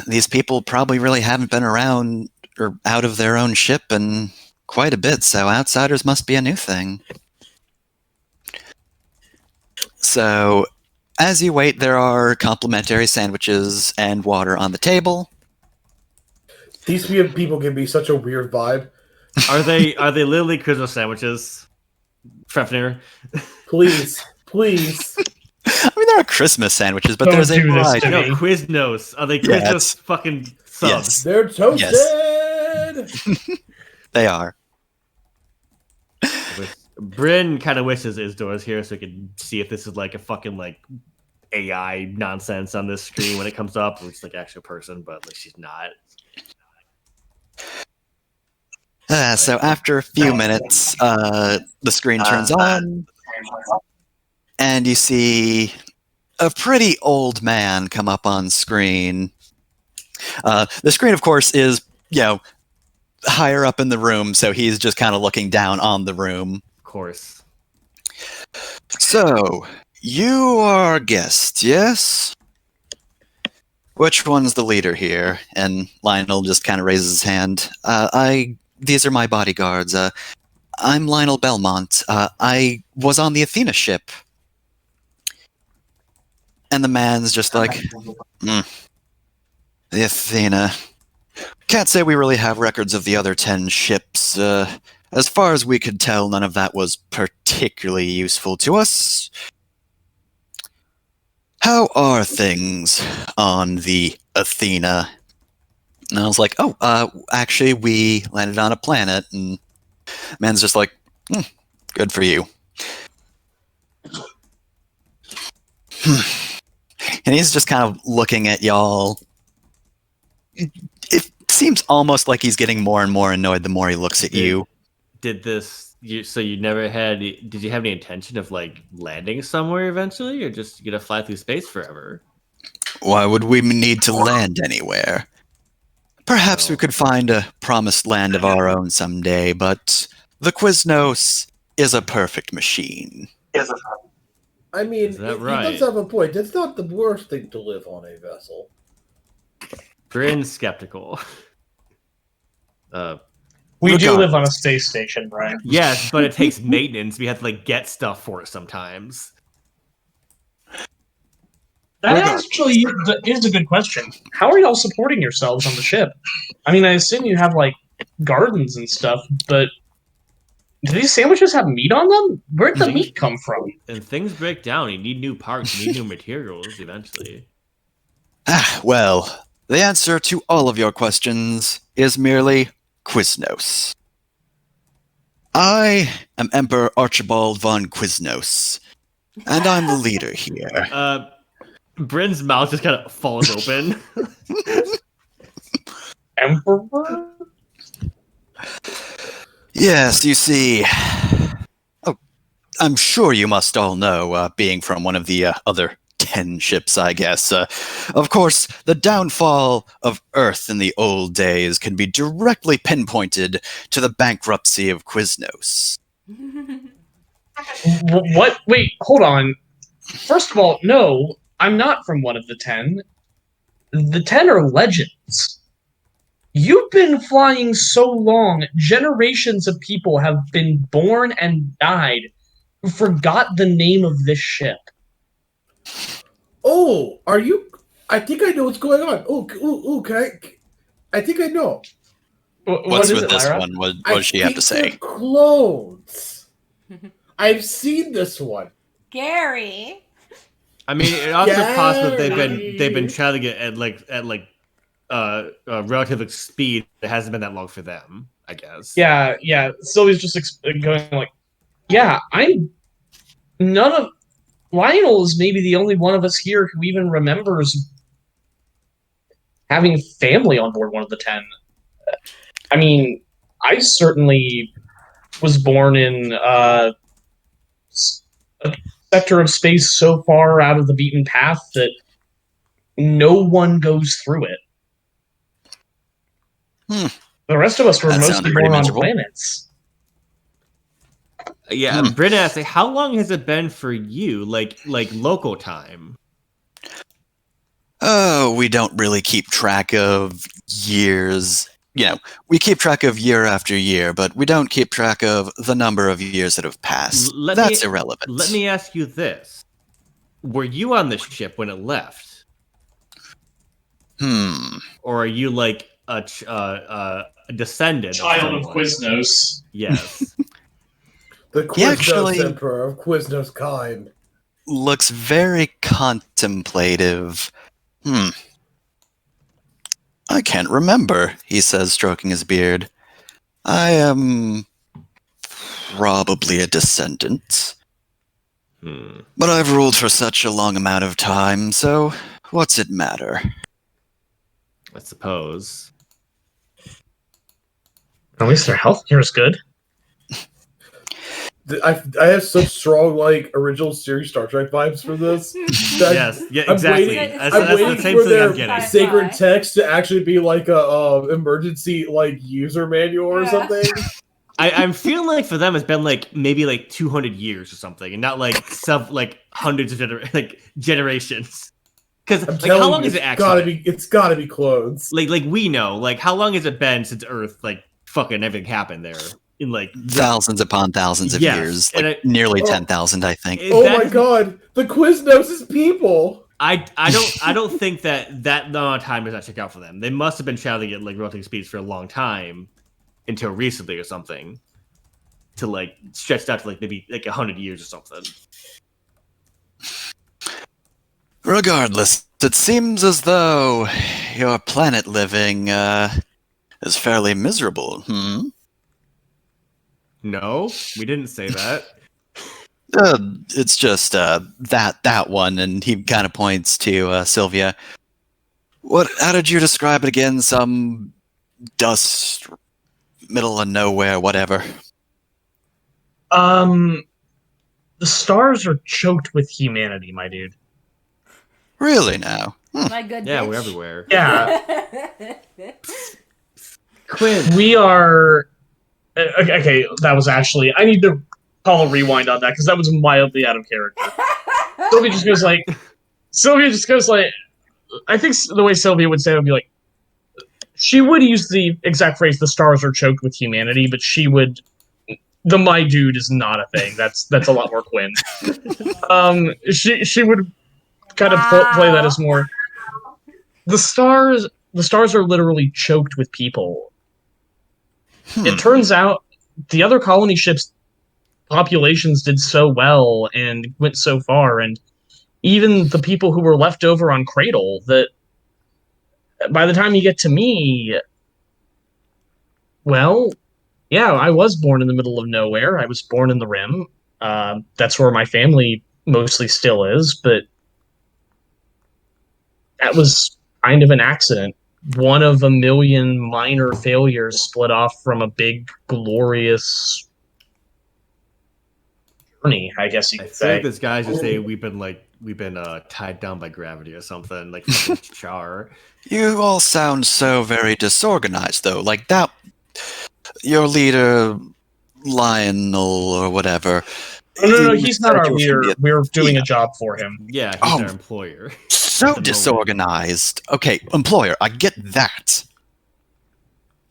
These people probably really haven't been around or out of their own ship in quite a bit, so outsiders must be a new thing. So, as you wait, there are complimentary sandwiches and water on the table. These people can be such a weird vibe. Are they literally Christmas sandwiches? Frefner? Please. I mean, there are Christmas sandwiches, but Don't there's a do this variety. to No, me. Quiznos. Are they Quiznos fucking subs? Yes. They're toasted! Yes. They are. Bryn kind of wishes Isidore was here so he could see if this is like a fucking like AI nonsense on this screen when it comes up, or it's like actual person, but like she's not. So after a few minutes, the screen turns on, and you see a pretty old man come up on screen. The screen, of course, is, higher up in the room, so he's just kind of looking down on the room. Of course. So, you are a guest, yes? Which one's the leader here? And Lionel just kind of raises his hand. These are my bodyguards. I'm Lionel Belmont. I was on the Athena ship. And the man's just like, the Athena. Can't say we really have records of the other 10 ships. As far as we could tell, none of that was particularly useful to us. How are things on the Athena? And I was like, actually, we landed on a planet, and man's just like, good for you. And he's just kind of looking at y'all. It seems almost like he's getting more and more annoyed the more he looks at you. Did this So you never had? Did you have any intention of like landing somewhere eventually, or just gonna fly through space forever? Why would we need to land anywhere? Perhaps we Well, could find a promised land of our own someday, but the Quiznos is a perfect machine. I mean, is that he does right? have a point. It's not the worst thing to live on a vessel. Bryn's skeptical. We do live on a Regardless. space station, right? Yes, but it takes maintenance. We have to like get stuff for it sometimes. That Regardless. actually is a good question. How are y'all supporting yourselves on the ship? I mean, I assume you have like gardens and stuff, but do these sandwiches have meat on them? Where'd the meat come from? And things break down. You need new parts. You need new materials eventually. Well, the answer to all of your questions is merely Quiznos. I am Emperor Archibald von Quiznos, and I'm the leader here. Bryn's mouth just kind of falls open. Emperor? Yes, you see. Oh, I'm sure you must all know, being from one of the other 10 ships, I guess. Of course, the downfall of Earth in the old days can be directly pinpointed to the bankruptcy of Quiznos. What? Wait, hold on. First of all, no, I'm not from one of the 10. The 10 are legends. You've been flying so long, generations of people have been born and died who forgot the name of this ship. Oh, are you? I think I know what's going on. I think I know. What What's is with it, this Lyra? one? What I does she have to think say? they're clones. I've seen this one. Gary. I mean, it also possible they've Gary. been trying to get at relative speed. It hasn't been that long for them, I guess. Yeah. Sylvie's just going like, yeah, none of Lionel is maybe the only one of us here who even remembers having family on board one of the 10. I mean, I certainly was born in a sector of space so far out of the beaten path that no one goes through it. The rest of us were That mostly sounded pretty born on miserable. planets. Yeah, Bryn asked, like, how long has it been for you? Like local time? Oh, we don't really keep track of years. We keep track of year after year, but we don't keep track of the number of years that have passed. That's irrelevant. Let me ask you this: were you on the ship when it left, or are you like a descendant, Child of someone? Quiznos. Yes. The Quiznos Emperor of Quiznos kind. Looks very contemplative. I can't remember, he says, stroking his beard. I am probably a descendant. But I've ruled for such a long amount of time, so what's it matter? I suppose. At least their healthcare is good. I have such strong original series Star Trek vibes for this. Yes, yeah, exactly. I'm waiting for their sacred text to actually be like a emergency user manual or something. I'm feeling like for them it's been maybe 200 years or something, and not hundreds of generations. Because how long is it actually? It's gotta be clones. Like we know, how long has it been since Earth fucking everything happened there? In thousands upon thousands of years, nearly 10,000, I think. Oh my god, the Quiznos is people. I don't think that amount of time does not check out for them. They must have been trying to get rotating speeds for a long time, until recently or something, to stretch out to maybe 100 years or something. Regardless, it seems as though your planet living is fairly miserable. No, we didn't say that. It's just that one, and he kind of points to Sylvia. How did you describe it again? Some dust, middle of nowhere, whatever. The stars are choked with humanity, my dude. Really now? My good Yeah, bitch. we're everywhere. Yeah. Quinn. We are... Okay, that was actually... I need to call a rewind on that, because that was mildly out of character. Sylvia just goes like... I think the way Sylvia would say it would be like, she would use the exact phrase, the stars are choked with humanity, but she would... The my dude is not a thing. That's a lot more Quinn. She would kind of play that as more... The stars are literally choked with people. It turns out the other colony ships' populations did so well and went so far, and even the people who were left over on Cradle, that by the time you get to me, well, yeah, I was born in the middle of nowhere. I was born in the Rim. That's where my family mostly still is, but that was kind of an accident. One of a million minor failures split off from a big, glorious journey, I guess you I could feel like say. this guy's just saying we've been tied down by gravity or something, like fucking Char. You all sound so very disorganized, though. Like that, your leader, Lionel or whatever. No, you he's not said our you were from leader. the We're doing a Athena. job for him. Yeah, he's Oh. our employer. So At the moment. disorganized. Okay, employer, I get that.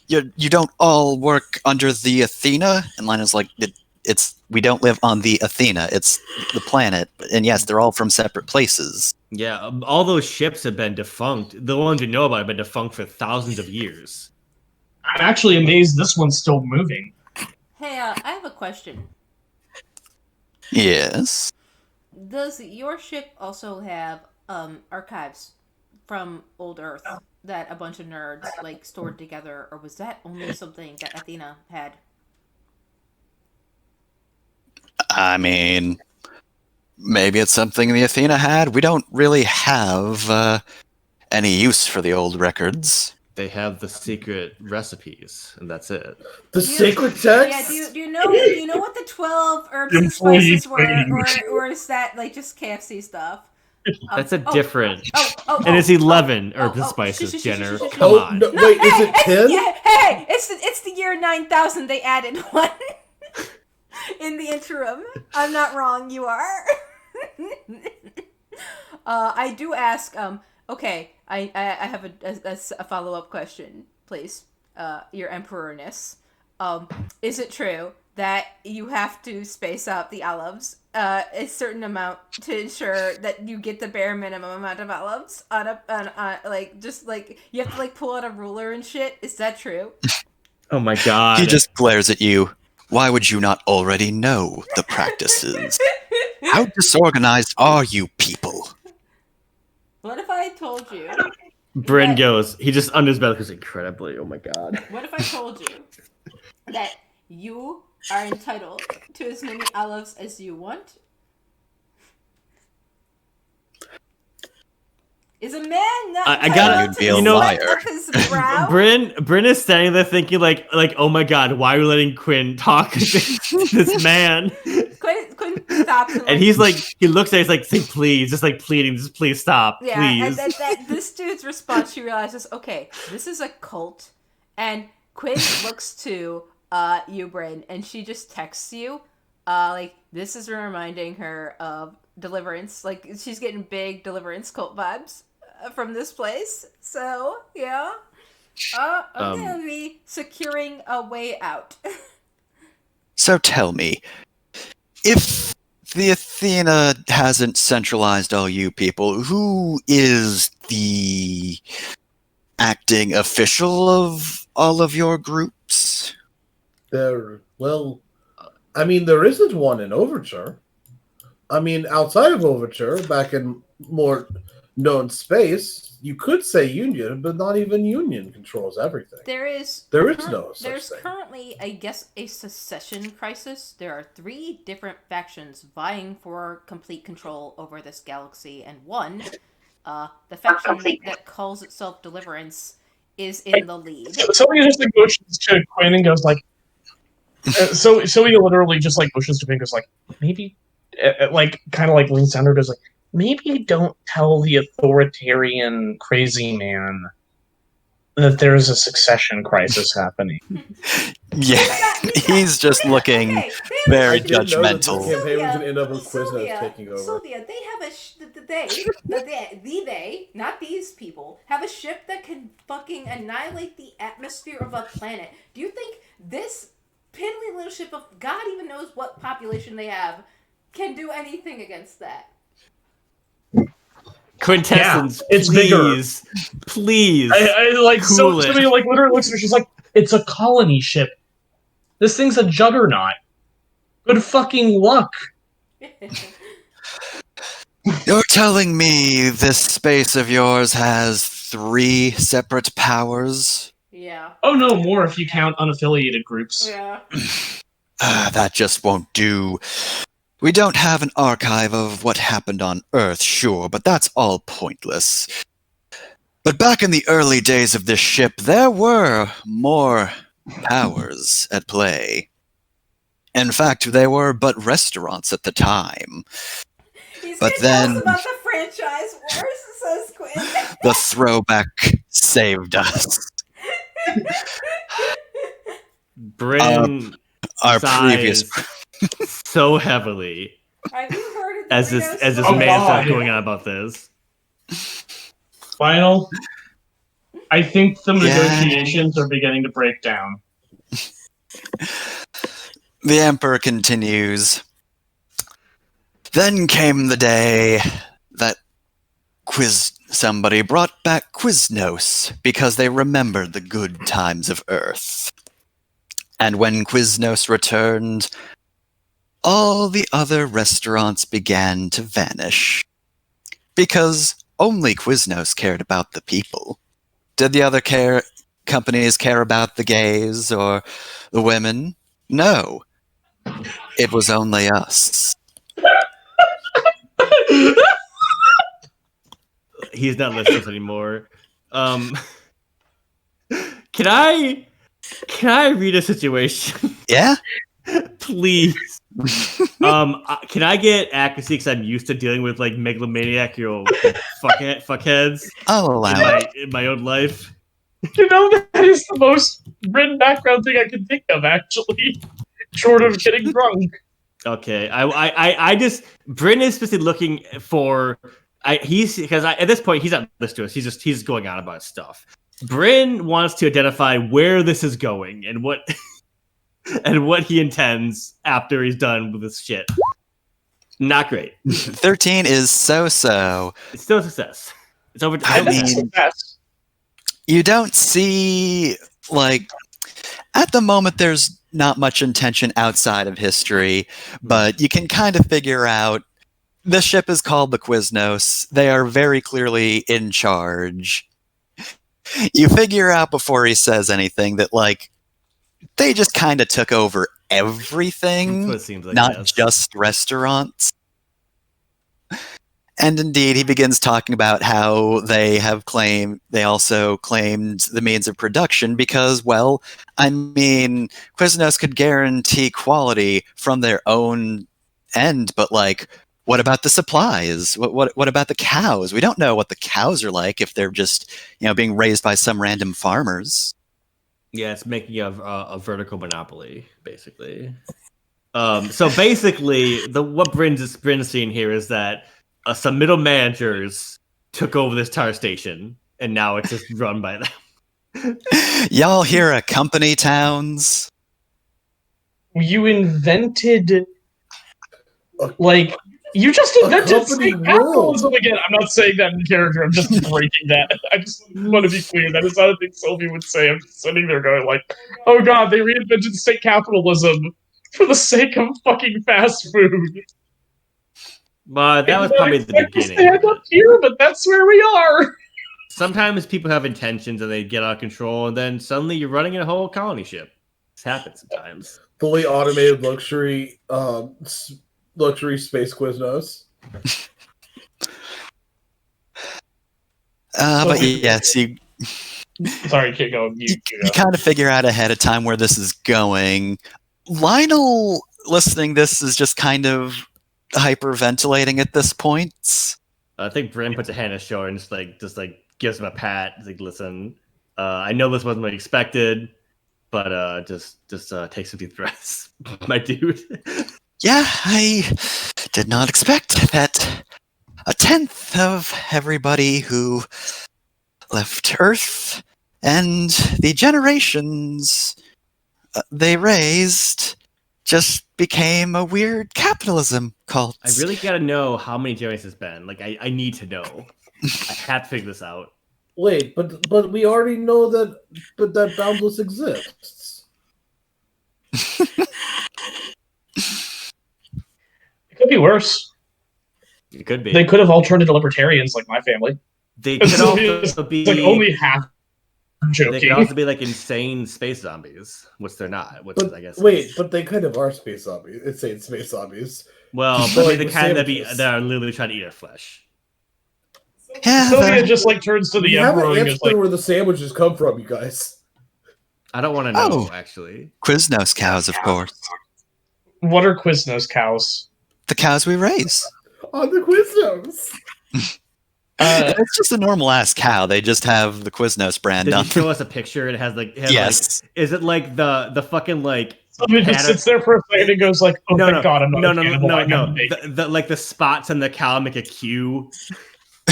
You don't all work under the Athena? And Lionel's like, it's we don't live on the Athena. It's the planet. And yes, they're all from separate places. Yeah, all those ships have been defunct. The ones you know about have been defunct for thousands of years. I'm actually amazed this one's still moving. Hey, I have a question. Yes. Does your ship also have archives from old Earth that a bunch of nerds like stored together, or was that only something that Athena had? I mean, maybe it's something the Athena had. We don't really have any use for the old records. They have the secret recipes, and that's it. The sacred text? Yeah, do you know what the 12 herbs and spices were, or is that like just KFC stuff? That's a different. And And it's 11 herbs and spices, Jenner. Come Oh, on. no, wait, is it 10? Yeah, hey, it's the year 9000. They added one in the interim. I'm not wrong. You are. I do ask. Okay, I have a follow up question, please. Your emperorness. Is it true that you have to space out the olives a certain amount to ensure that you get the bare minimum amount of olives on like just like you have to like pull out a ruler and shit? Is that true? Oh my god. He just glares at you. Why would you not already know the practices? How disorganized are you people? What if I told you? Bryn goes, he just under his breath goes incredibly, oh my god. What if I told you that you are entitled to as many olives as you want? Is a man not I gotta- entitled to you'd be the a sweat liar. of his brow? Bryn is standing there thinking like, oh my god, why are we letting Quinn talk to this man? Quinn stops And he's like, he looks at it, he's like, say please, just like pleading, just please stop, yeah, please. and this dude's response, she realizes, okay, this is a cult, and Quinn looks to you, Bryn, and she just texts you, like, this is reminding her of Deliverance, like, she's getting big Deliverance cult vibes from this place, so, yeah. I'm gonna be securing a way out. So tell me, if the Athena hasn't centralized all you people, who is the acting official of all of your groups? There isn't one in Overture. I mean, outside of Overture, back in more known space, you could say Union, but not even Union controls everything. There is no such There's thing. currently, I guess, a secession crisis. There are 3 different factions vying for complete control over this galaxy, and one, the faction that calls itself Deliverance, is in the lead. Somebody just like motions to Quinn and goes like, So he literally just like pushes the fingers, like maybe, like kind of like leans down and goes like, maybe don't tell the authoritarian crazy man that there's a succession crisis happening. Yeah, he's just looking Okay, very I didn't know that the judgmental. campaign was going to end up with Quiznos taking over. Sylvia, they have they, not these people, have a ship that can fucking annihilate the atmosphere of a planet. Do you think this piddly little ship of God even knows what population they have can do anything against that? Quintessence, Yeah, it's please, please. I like cool somebody like literally looks at her. She's like, "It's a colony ship. This thing's a juggernaut. Good fucking luck." You're telling me this space of yours has 3 separate powers? Yeah. Oh no, more if you count unaffiliated groups. Yeah. That just won't do. We don't have an archive of what happened on Earth, sure, but that's all pointless. But back in the early days of this ship, there were more powers at play. In fact, they were but restaurants at the time. He's But gonna tell then- us about the franchise wars, says Quinn. The throwback saved us. Bryn Our previous. sighs so heavily Have you heard of the as this Doritos? man God. starts going on about this. Final. I think the Yeah. negotiations are beginning to break down. The Emperor continues. Then came the day that somebody brought back Quiznos because they remembered the good times of Earth. And when Quiznos returned, all the other restaurants began to vanish. Because only Quiznos cared about the people. Did the other companies care about the gays or the women? No. It was only us. He's not listening anymore. Can I read a situation, Yeah? please? Can I get accuracy because I'm used to dealing with like megalomaniac, fuckheads I'll allow it. in my own life. You know, that is the most written background thing I can think of, actually. Short of getting drunk. Okay, I just Bryn is specifically looking for. At this point he's not listening to us. He's going on about stuff. Bryn wants to identify where this is going and what and what he intends after he's done with this shit. Not great. 13 is so-so. It's still a success. It's over. I over mean- Yes. You don't see, like, at the moment there's not much intention outside of history, but you can kind of figure out the ship is called the Quiznos. They are very clearly in charge. You figure out before he says anything that, like, they just kind of took over That's everything, what it seems like. not yes. just restaurants. And indeed, he begins talking about how they also claimed the means of production because, well, I mean, Quiznos could guarantee quality from their own end, but like, what about the supplies? What about the cows? We don't know what the cows are like if they're just, being raised by some random farmers. Yeah, it's making a vertical monopoly, basically. So basically, what Bryn's seeing here is that some middle managers took over this tar station, and now it's just run by them. Y'all hear of company towns? You invented, like, you just invented company state capitalism again. I'm not saying that in character. I'm just breaking that. I just want to be clear. That is not a thing Sylvie would say. I'm just sitting there going like, oh god, they reinvented state capitalism for the sake of fucking fast food. But that was probably the beginning. Stand up here, but that's where we are. Sometimes people have intentions and they get out of control, and then suddenly you're running a whole colony ship. This happens sometimes. Fully automated luxury space Quiznos. But yes, you Sorry, can't go. you kind of figure out ahead of time where this is going. Lionel, listening this, is just kind of hyperventilating at this point. I think Bryn puts a hand on his shoulder and just gives him a pat. He's like, listen, I know this wasn't what I expected, but just take some deep breaths, my dude. Yeah, I did not expect that a tenth of everybody who left Earth and the generations they raised just became a weird capitalism cult. I really gotta know how many generations it's been. Like, I need to know. I have to figure this out. Wait, but we already know that Boundless exists. It could be worse. It could be. They could have all turned into libertarians like my family. They could also be like only half joking. They could also be like insane space zombies, which they're not. Which is, I guess. Wait, but they kind of are space zombies. Insane space zombies. Well, So, but like, the with kind sandwiches. that are literally trying to eat our flesh. Yeah, Sylvia just like turns to We the haven't Emperor and answered goes like, where the sandwiches come from, you guys. I don't want to know, Oh. actually. Quiznos cows, of course. "What are Quiznos cows?" The cows we raise. On the Quiznos. It's just a normal ass cow. They just have the Quiznos brand Did on. you show us a picture? It has like, Yes. like, is it like the fucking like? Sylvia just sits there for a second and goes like, "Oh, thank God, I'm not a cannibal. I have to make it." The like the spots on the cow make a Q.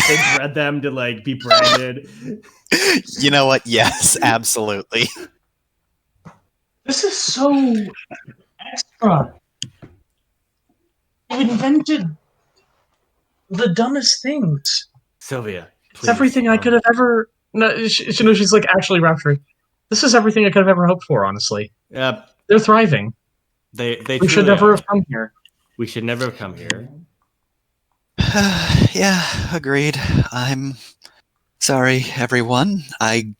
They bred them to like be branded. You know what? Yes, absolutely. This is so extra. You invented the dumbest things. Sylvia, It's please. everything I could have ever. No, she's like actually raptured. This is everything I could have ever hoped for. Honestly, Yeah, they're thriving. they We should truly never are. have come here. We should never have come here. Yeah, agreed. I'm sorry, everyone. I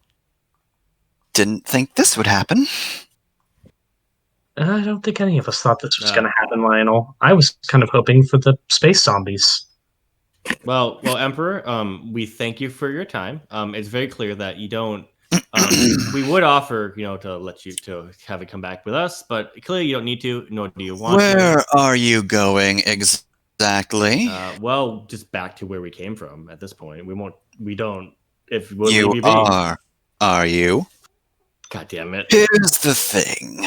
didn't think this would happen. I don't think any of us thought this was going to happen, Lionel. I was kind of hoping for the space zombies. Well, Emperor, we thank you for your time. It's very clear that you don't. We would offer, to let you to have it come back with us, but clearly you don't need to, nor do you want to. Where are you going exactly? Well, just back to where we came from. At this point, we don't. If You leave you be. are you? God damn it! Here's the thing.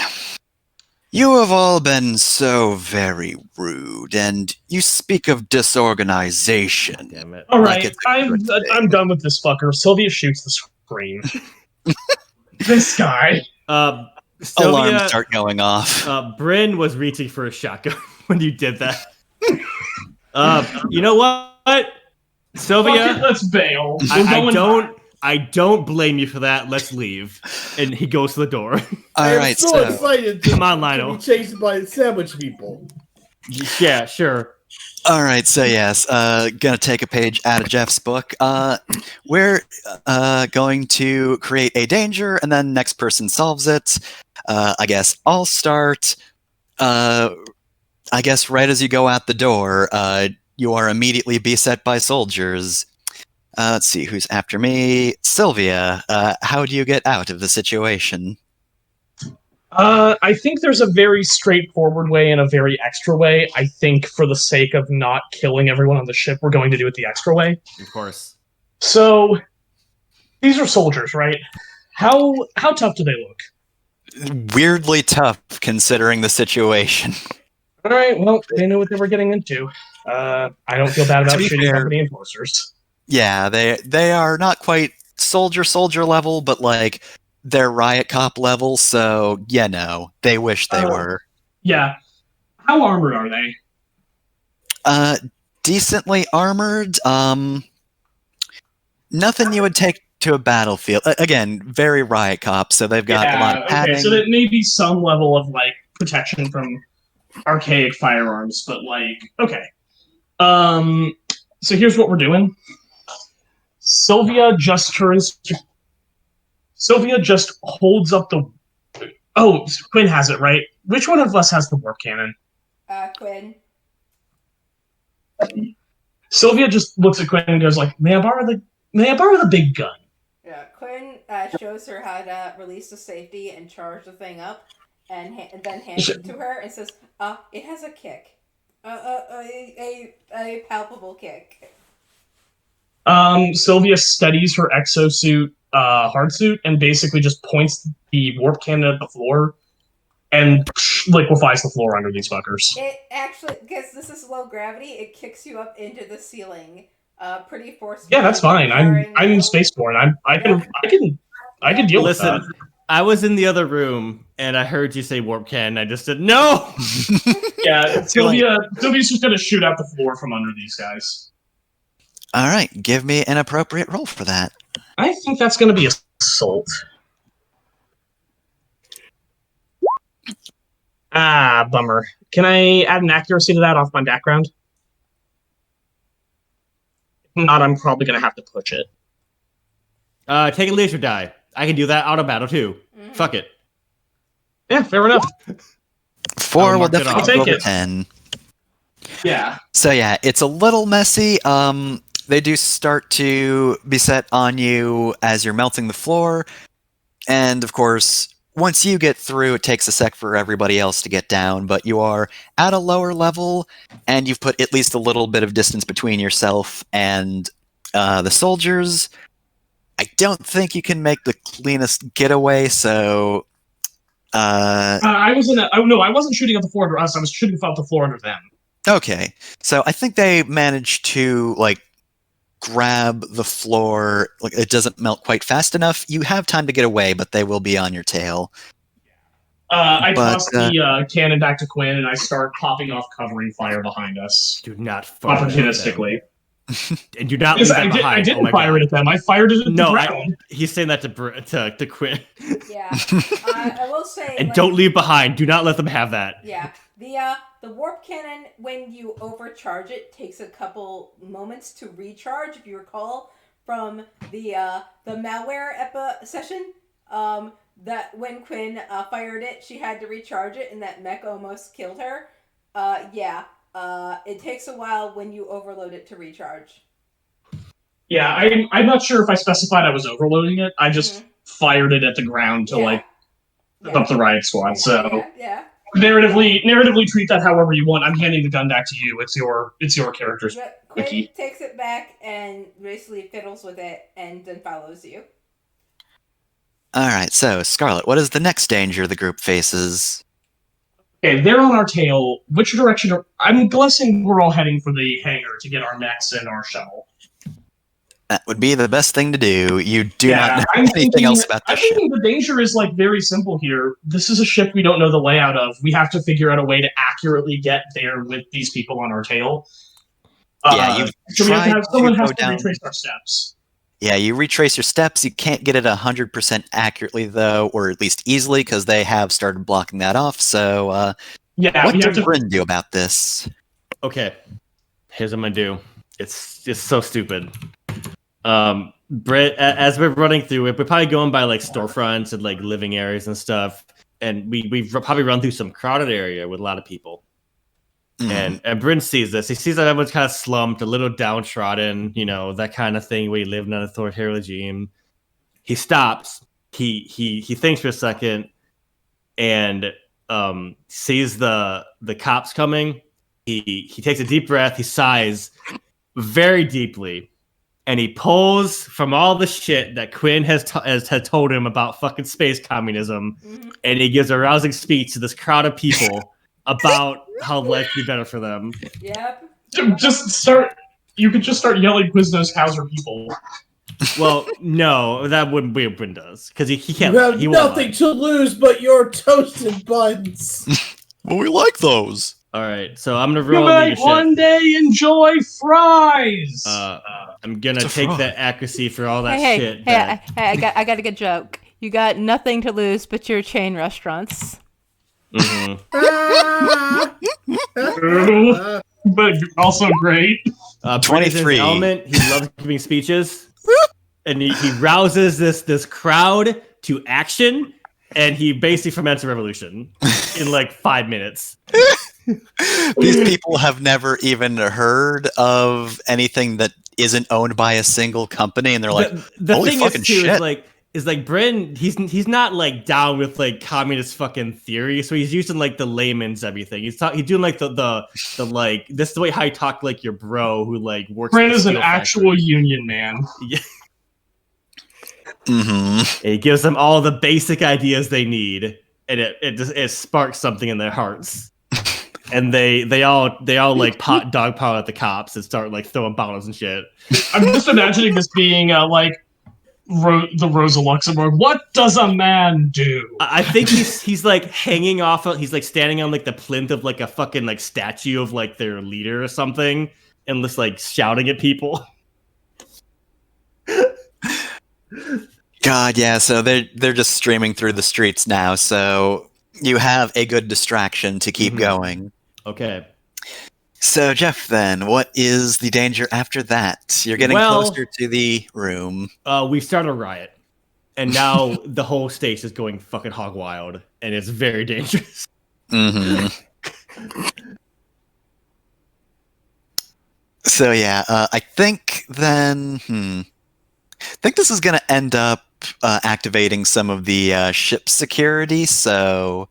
You have all been so very rude, and you speak of disorganization. Damn it! All Like right, it's a good thing. I'm done with this fucker. Sylvia shoots the screen. This guy. Alarms Sylvia, start going off. Bryn was reaching for a shotgun when you did that. You know what, Sylvia? Fuck it, let's bail. We're going I don't blame you for that. Let's leave. And he goes to the door. All I am right, so excited to, Come on, to Lionel. be chased by sandwich people. Yeah, sure. All right, so yes, gonna take a page out of Jeff's book. We're going to create a danger, and then next person solves it. I guess I'll start. I guess right as you go out the door, you are immediately beset by soldiers. Let's see who's after me. Sylvia, how do you get out of the situation? I think there's a very straightforward way and a very extra way. I think for the sake of not killing everyone on the ship, we're going to do it the extra way. Of course. So, these are soldiers, right? How tough do they look? Weirdly tough, considering the situation. All right, well, they knew what they were getting into. I don't feel bad about To be shooting fair- company enforcers. Yeah, they are not quite soldier level, but like they're riot cop level, so they wish they were. Yeah. How armored are they? Decently armored. Nothing you would take to a battlefield. Again, very riot cop, so they've got a lot of padding. Okay, so that may be some level of like protection from archaic firearms, but like okay. So here's what we're doing. Sylvia just holds up the. Oh, Quinn has it right. Which one of us has the warp cannon? Quinn. Sylvia just looks at Quinn and goes like, May I borrow the big gun?" Yeah, Quinn shows her how to release the safety and charge the thing up, and then hands it to her and says, it has a kick. A palpable kick. Sylvia steadies her exosuit hardsuit and basically just points the warp cannon at the floor and liquefies the floor under these fuckers. It actually, because this is low gravity, it kicks you up into the ceiling pretty forcefully. Yeah, that's fine. I'm spaceborne. I can deal with that. Listen, I was in the other room and I heard you say warp cannon. I just said no. Yeah, Sylvia's just gonna shoot out the floor from under these guys. All right, give me an appropriate roll for that. I think that's gonna be assault. Ah, bummer. Can I add an accuracy to that off my background? If not, I'm probably gonna have to push it. Take a laser die. I can do that out of battle too. Mm-hmm. Fuck it. Yeah, fair enough. 4 will definitely take over it. 10. Yeah. So yeah, it's a little messy. They do start to be set on you as you're melting the floor, and of course, once you get through, it takes a sec for everybody else to get down. But you are at a lower level, and you've put at least a little bit of distance between yourself and the soldiers. I don't think you can make the cleanest getaway, so. I wasn't shooting at the floor under us. I was shooting at the floor under them. Okay, so I think they managed to grab the floor. It doesn't melt quite fast enough. You have time to get away, but they will be on your tail. I toss the cannon back to Quinn, and I start popping off covering fire behind us. Do not fire opportunistically. And do not leave that behind. I didn't fire it at them. I fired it at the ground. He's saying that to Quinn. Yeah, I will say. And don't leave behind. Do not let them have that. Yeah, the warp cannon, when you overcharge it, takes a couple moments to recharge. If you recall from the malware session, that when Quinn fired it, she had to recharge it, and that mech almost killed her. It takes a while when you overload it to recharge. Yeah, I'm not sure if I specified I was overloading it. I just fired it at the ground to up the riot squad. So narratively treat that however you want. I'm handing the gun back to you. It's your character's. Quinn takes it back and basically fiddles with it and then follows you. All right, so Scarlet, what is the next danger the group faces? Okay, they're on our tail. Which direction I'm guessing we're all heading for the hangar to get our mechs and our shuttle. That would be the best thing to do. You do not know anything else about this ship. I think the danger is very simple here. This is a ship we don't know the layout of. We have to figure out a way to accurately get there with these people on our tail. Someone has to retrace our steps. Yeah, you retrace your steps. You can't get it 100% accurately, though, or at least easily, because they have started blocking that off. So, what does Bryn do about this? Okay, here's what I'm gonna do. It's just so stupid. Brett, as we're running through it, we're probably going by storefronts and living areas and stuff, and we've probably run through some crowded area with a lot of people. And Bryn sees this. He sees that everyone's kind of slumped, a little downtrodden, that kind of thing where you live in an authoritarian regime. He stops. He thinks for a second and sees the cops coming. He takes a deep breath. He sighs very deeply, and he pulls from all the shit that Quinn has told him about fucking space communism, and he gives a rousing speech to this crowd of people about how life would be better for them. Yep. You could just start yelling Quiznos, how's our people? Well, no, that wouldn't be what Bryn does, because he can't. You have nothing to lose but your toasted buns. Well, we like those. All right, so I'm gonna roll you might leadership. One day enjoy fries. I'm gonna take that accuracy for all that shit. I got a good joke. You got nothing to lose but your chain restaurants. But also great. 23. Element. He loves giving speeches, and he rouses this crowd to action, and he basically ferments a revolution in 5 minutes. These people have never even heard of anything that isn't owned by a single company, and they're like, the holy thing fucking is, too, shit. is is like Bryn, he's not like down with like communist fucking theory, so he's using like the layman's everything. He's doing like the like this is the way how you talk to, like your bro who like works. Bryn is an actual union man. Yeah. Mm-hmm. It gives them all the basic ideas they need, and it sparks something in their hearts. And they all like dogpile at the cops and start like throwing bottles and shit. I'm just imagining this being like the Rosa Luxemburg. What does a man do? I think he's like hanging off. He's like standing on like the plinth of like a fucking like statue of like their leader or something, and just like shouting at people. God, yeah. So they're just streaming through the streets now. So you have a good distraction to keep going. Okay. So Jeff, then what is the danger after that? You're getting closer to the room. We start a riot, and now the whole state is going fucking hog wild, and it's very dangerous. Mm-hmm. So yeah, I think then. I think this is going to end up activating some of the ship security. So,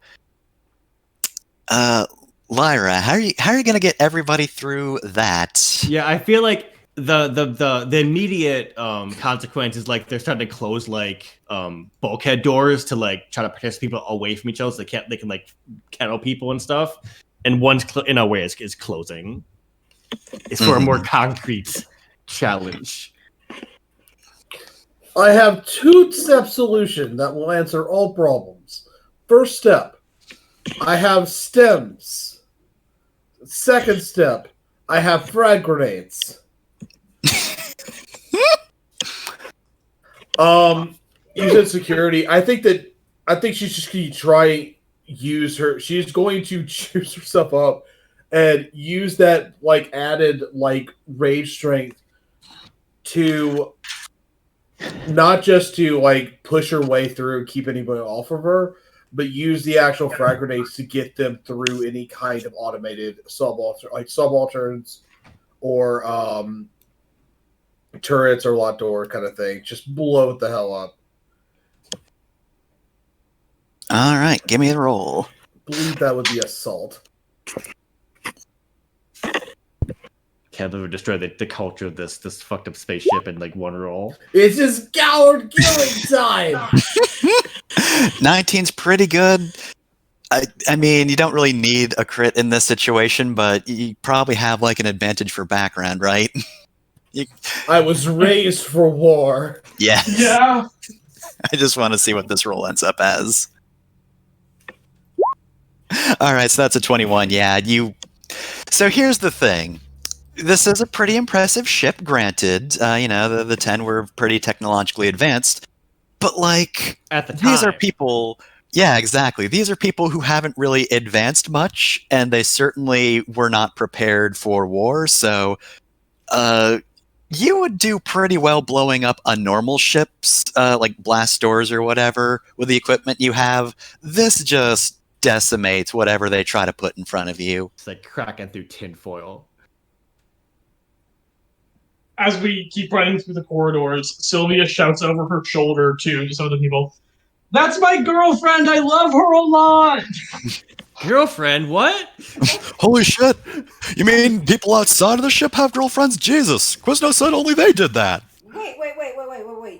Lyra, how are you going to get everybody through that? Yeah, I feel like the immediate consequence is like they're starting to close like bulkhead doors to like try to protect people away from each other, so they can like kettle people and stuff. And one's in a way is closing. It's for a more concrete challenge. I have 2-step solution that will answer all problems. First step, I have stems. Second step, I have frag grenades. You said security. I think she's just going to try use her. She's going to choose herself up and use that like added like rage strength to not just to like push her way through, keep anybody off of her, but use the actual frag grenades to get them through any kind of automated subalterns or turrets or locked door kind of thing. Just blow it the hell up. All right, give me a roll. I believe that would be assault. Can't believe we destroyed the culture of this fucked up spaceship in like one roll. It's just coward killing time. 19's pretty good. I mean, you don't really need a crit in this situation, but you probably have like an advantage for background, right? I was raised for war. Yes. Yeah. I just want to see what this roll ends up as. All right, so that's a 21. Yeah, So here's the thing. This is a pretty impressive ship, granted. The 10 were pretty technologically advanced. But, like, at the time, these are people... Yeah, exactly. These are people who haven't really advanced much, and they certainly were not prepared for war, so... you would do pretty well blowing up a normal ship's, like, blast doors or whatever, with the equipment you have. This just decimates whatever they try to put in front of you. It's like cracking through tinfoil. As we keep running through the corridors, Sylvia shouts over her shoulder to some of the people, "That's my girlfriend! I love her a lot!" Girlfriend? What? Holy shit! You mean people outside of the ship have girlfriends? Jesus! Quizno said only they did that! Wait.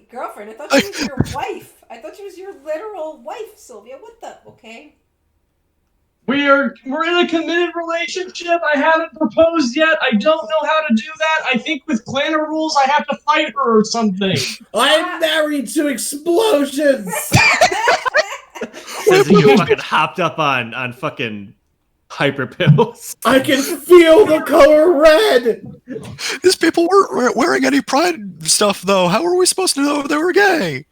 Girlfriend? I thought she was your wife. I thought she was your literal wife, Sylvia. What the? Okay. We're in a committed relationship. I haven't proposed yet. I don't know how to do that. I think with Clanner rules, I have to fight her or something. I'm married to explosions. Says you fucking hopped up on fucking hyper pills. I can feel the color red. These people weren't wearing any pride stuff, though. How were we supposed to know they were gay?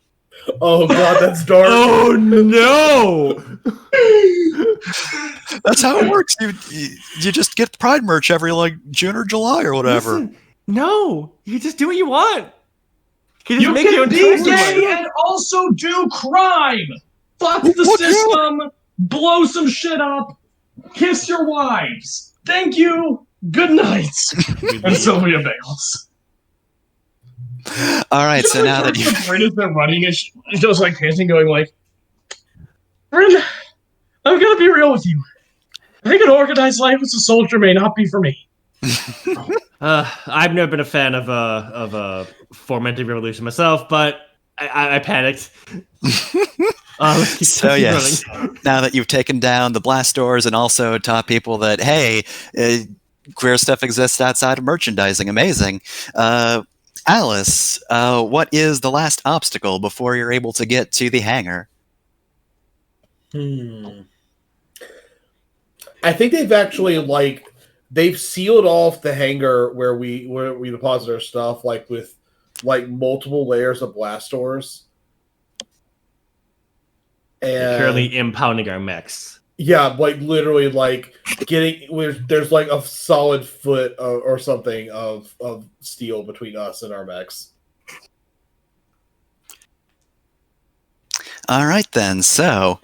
Oh god, that's dark. Oh no! That's how it works. You just get pride merch every like June or July or whatever. Listen, no, you just do what you want. You can be gay and also do crime. Fuck the system. Blow some shit up. Kiss your wives. Thank you. Good night. And Sylvia bails. All right, so now that you Bryn has been running, and she's just like panting, going like, Bryn, I'm gonna be real with you. I think an organized life as a soldier may not be for me. I've never been a fan of fomenting revolution myself, but I panicked. So yes, now that you've taken down the blast doors and also taught people that hey, queer stuff exists outside of merchandising, amazing. Alice, what is the last obstacle before you're able to get to the hangar? I think they've actually they've sealed off the hangar where we deposit our stuff, like with like multiple layers of blast doors. And currently impounding our mechs. Yeah, like literally, like there's like a solid foot or something of steel between us and our mechs. All right then. So,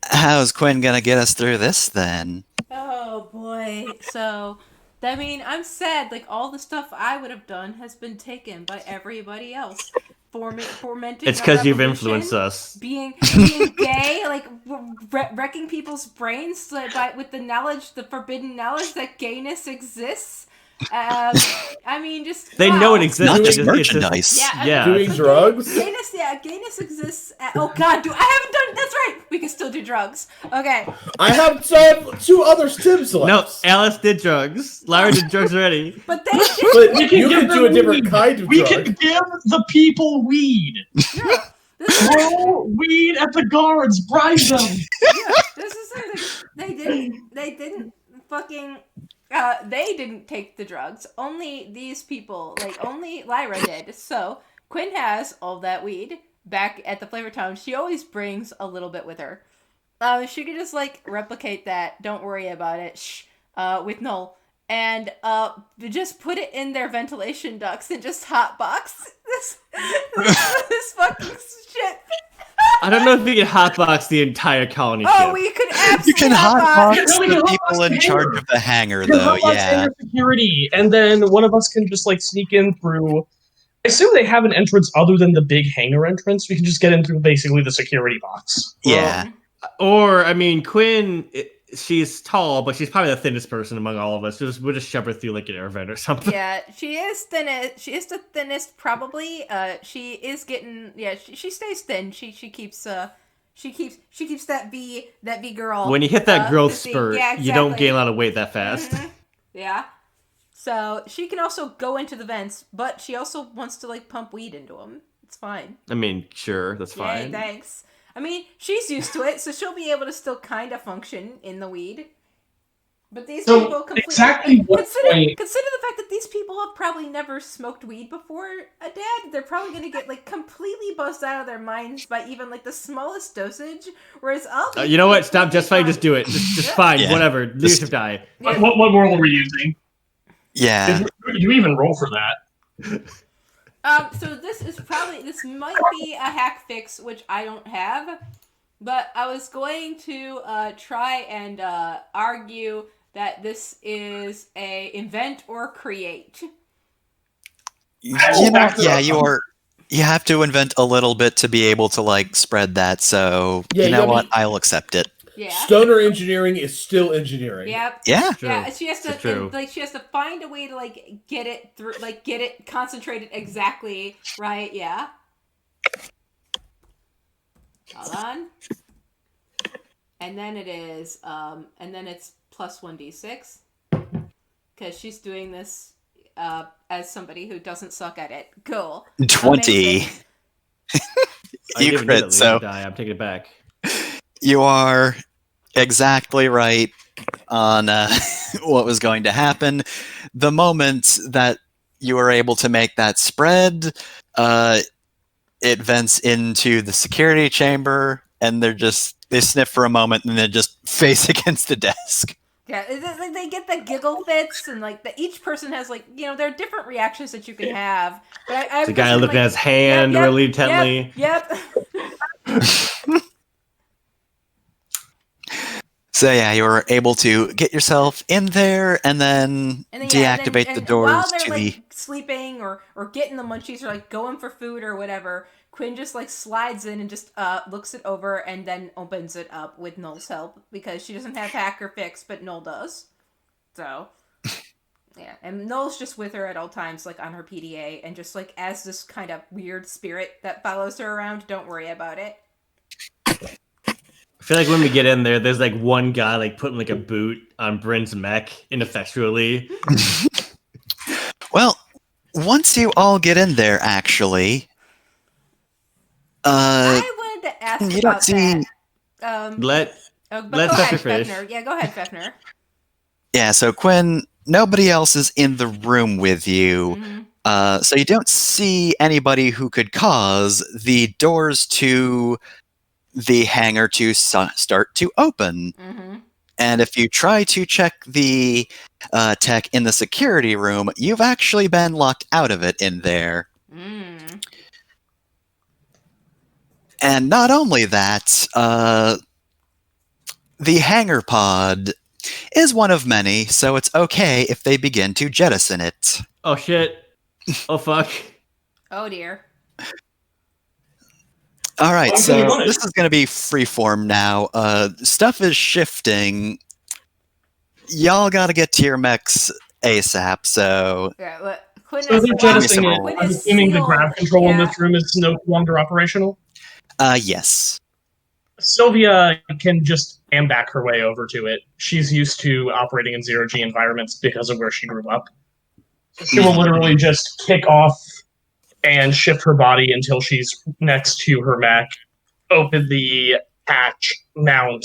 how's Quinn gonna get us through this then? Oh boy. So, I mean, I'm sad. Like, all the stuff I would have done has been taken by everybody else. Fomenting. It's because you've influenced us. Being gay, like wrecking people's brains with the forbidden knowledge that gayness exists. I mean, just they know it exists. Not just merchandise. Yeah. Doing drugs. Gayness exists. Oh God, I haven't done. That's right. We can still do drugs. Okay. I have done 2 other stim cells. No, Alice did drugs. Lyra did drugs already. But they did. But you can do a different kind of drug. We can give the people weed. Yeah. Throw weed at the guards. Bribe them. Yeah. This is something they didn't fucking. They didn't take the drugs. Only these people, only Lyra did. So Quinn has all that weed back at the Flavor Town. She always brings a little bit with her. She could just replicate that. Don't worry about it. Shh. With Null. And just put it in their ventilation ducts and just hotbox this fucking shit. I don't know if we can hotbox the entire colony ship. We could absolutely. You can hotbox Yeah, the people in charge of the hangar, though. Yeah. Security, and then one of us can just sneak in through. I assume they have an entrance other than the big hangar entrance. We can just get in through basically the security box. Yeah. Or I mean, Quinn. She's tall, but she's probably the thinnest person among all of us. We'll just shove her through an air vent or something. Yeah, she is thinnest. She is the thinnest, probably. She is getting. Yeah, she stays thin. She keeps that B girl. When you hit that growth spurt, yeah, exactly. You don't gain a lot of weight that fast. Mm-hmm. Yeah. So she can also go into the vents, but she also wants to pump weed into them. It's fine. I mean, sure, that's fine. Yay, thanks. I mean, she's used to it, so she'll be able to still kind of function in the weed. But these people completely... Exactly consider the fact that these people have probably never smoked weed before, Dad. They're probably going to get, completely buzzed out of their minds by even, the smallest dosage, whereas I'll... you know what? Stop justifying, just do it. Just fine, whatever. Leadership die. Yeah. What world are we using? Yeah. Did you even roll for that? So this might be a hack fix, which I don't have, but I was going to try and argue that this is a invent or create. You have to invent a little bit to be able to spread that. So you know what? I'll accept it. Yeah. Stoner engineering is still engineering. Yep. Yeah. Yeah. She has to she has to find a way to get it through, get it concentrated exactly right. Yeah. Hold on. And then it is and then it's plus 1d6 because she's doing this as somebody who doesn't suck at it. Cool. 20. You crit, so die. I'm taking it back. You are exactly right on what was going to happen. The moment that you were able to make that spread, it vents into the security chamber, and they sniff for a moment, and then just face against the desk. Yeah, they get the giggle fits, and each person has there are different reactions that you can have. But I the guy looking at his hand really intently. Yep. So yeah, you're able to get yourself in there and then deactivate the doors while they're to like the. sleeping or getting the munchies or like going for food or whatever, Quinn just like slides in and just looks it over and then opens it up with Noel's help because she doesn't have hacker fix, but Noel does. So yeah, and Noel's just with her at all times, like on her PDA, and just like as this kind of weird spirit that follows her around. Don't worry about it. I feel like when we get in there, there's like one guy like putting like a boot on Bryn's mech ineffectually. Well, once you all get in there, actually, I wanted to ask you about don't see. that. Let but let go ahead, Fefner finish. Fefner. Yeah, go ahead, Fefner. Yeah, so Quinn, nobody else is in the room with you. Mm-hmm. So you don't see anybody who could cause the doors to the hangar to start to open. Mm-hmm. And if you try to check the tech in the security room, you've actually been locked out of it in there. Mm. And not only that, the hangar pod is one of many, so it's okay if they begin to jettison it. Oh shit. Oh fuck. Oh dear. All right, Why so couldn't you run it? this is going to be freeform now. Stuff is shifting. Y'all got to get to your mechs ASAP. So Yeah, but Quinn So is they're locked. jettisoning it. Quinn I'm is assuming the sealed. grab control in Yeah. this room is no longer operational. yes. Sylvia can just am back her way over to it. She's used to operating in zero-G environments because of where she grew up. So she will literally just kick off and shift her body until she's next to her mech, open the hatch, mount,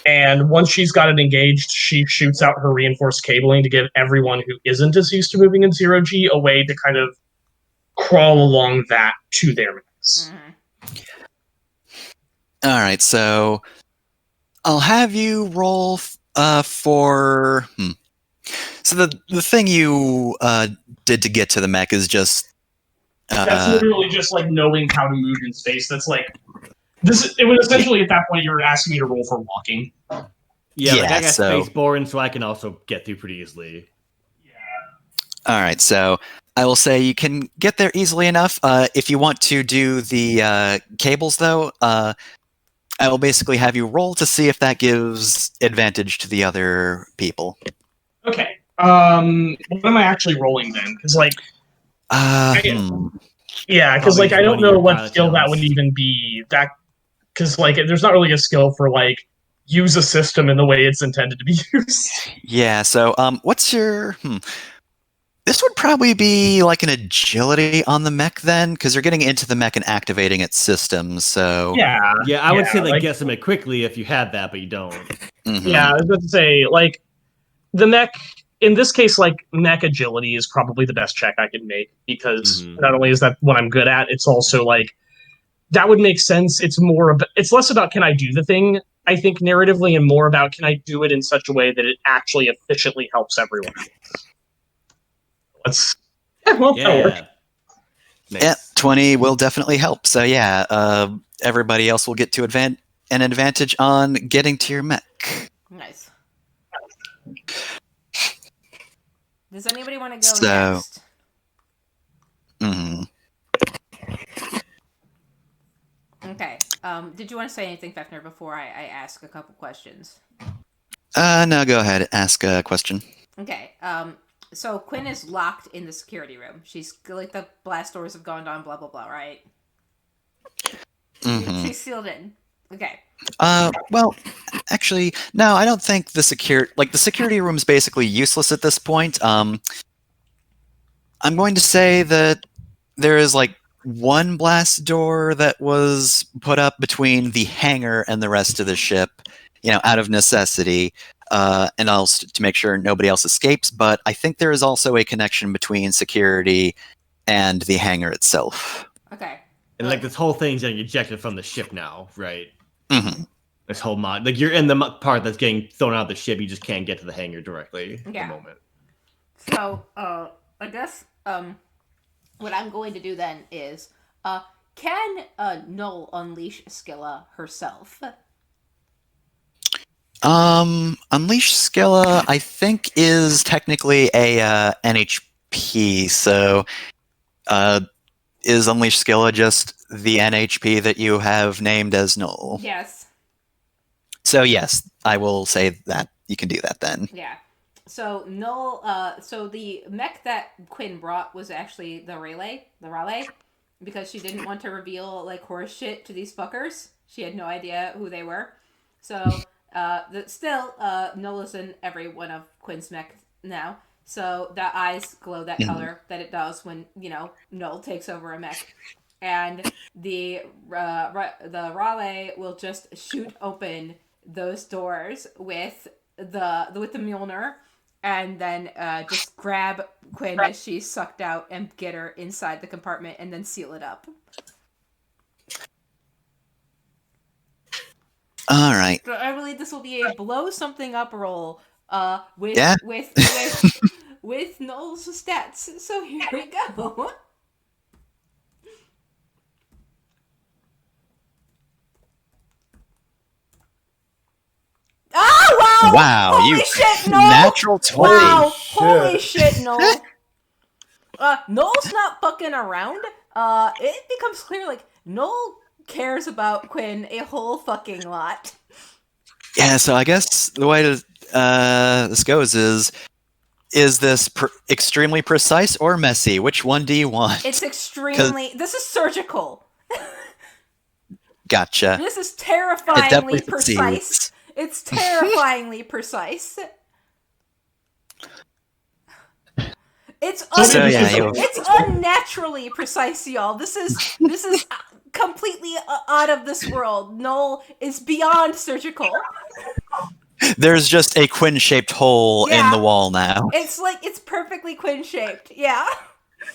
and once she's got it engaged, she shoots out her reinforced cabling to give everyone who isn't as used to moving in zero-G a way to kind of crawl along that to their mechs. Mm-hmm. All right, so I'll have you roll for. So the thing you did to get to the mech is just. That's literally just like knowing how to move in space. That's like this. It was essentially at that point you were asking me to roll for walking. Yeah, like I got so. spaceborne, so I can also get through pretty easily. All right, so I will say you can get there easily enough. If you want to do the cables, though, I will basically have you roll to see if that gives advantage to the other people. Okay. What am I actually rolling then? Because like, yeah, because like I don't know what skill that would even be. That because like there's not really a skill for like use a system in the way it's intended to be used. Yeah. So what's your? This would probably be like an agility on the mech then, because you're getting into the mech and activating its systems. So Yeah, I would say like guesstimate it quickly if you had that, but you don't. Mm-hmm. Yeah, I was about to say like the mech. In this case, like mech agility is probably the best check I can make because not only is that what I'm good at, it's also like that would make sense. It's more about, it's less about can I do the thing, I think narratively, and more about can I do it in such a way that it actually efficiently helps everyone. That'll work. Nice. Yeah, 20 will definitely help. So yeah, everybody else will get to an advantage on getting to your mech. Nice. Does anybody want to go next? Okay. Did you want to say anything, Fefner, before I ask a couple questions? No, go ahead. Ask a question. Okay. So Quinn is locked in the security room. She's like the blast doors have gone down, blah blah blah, right? She's sealed in. Okay. Well, actually, no, I don't think the security room is basically useless at this point. I'm going to say that there is like one blast door that was put up between the hangar and the rest of the ship, out of necessity, and also to make sure nobody else escapes. But I think there is also a connection between security and the hangar itself. Okay. And like this whole thing's getting ejected from the ship now, right? Mm-hmm. This whole mod, like you're in the part that's getting thrown out of the ship, you just can't get to the hangar directly at the moment. So, I guess what I'm going to do then is, can Null unleash Skilla herself? Unleash Skilla, I think, is technically a NHP. So, is Unleash Skilla just the NHP that you have named as Null? Yes. So yes, I will say that you can do that then. Yeah. So Null. So the mech that Quinn brought was actually the Raleigh, because she didn't want to reveal like horse shit to these fuckers. She had no idea who they were. So still, Null is in every one of Quinn's mech now. So the eyes glow that color that it does when Null takes over a mech, and the Raleigh will just shoot open those doors with the Mjolnir, and then just grab Quinn as she's sucked out and get her inside the compartment and then seal it up. All right. So I believe this will be a blow something up roll with Null's stats. So here we go. Oh, wow! Wow, Holy you shit, Null! natural 20. Wow! Shit. Holy shit, Null! Null's not fucking around. It becomes clear, like, Null cares about Quinn a whole fucking lot. Yeah, so I guess the way this goes is this extremely precise or messy? Which one do you want? It's extremely... This is surgical. Gotcha. This is It terrifyingly definitely precise. succeeds. It's terrifyingly precise. It's it's unnaturally precise, y'all. This is completely out of this world. Null is beyond surgical. There's just a Quinn-shaped hole in the wall now. It's like it's perfectly Quinn shaped. Yeah.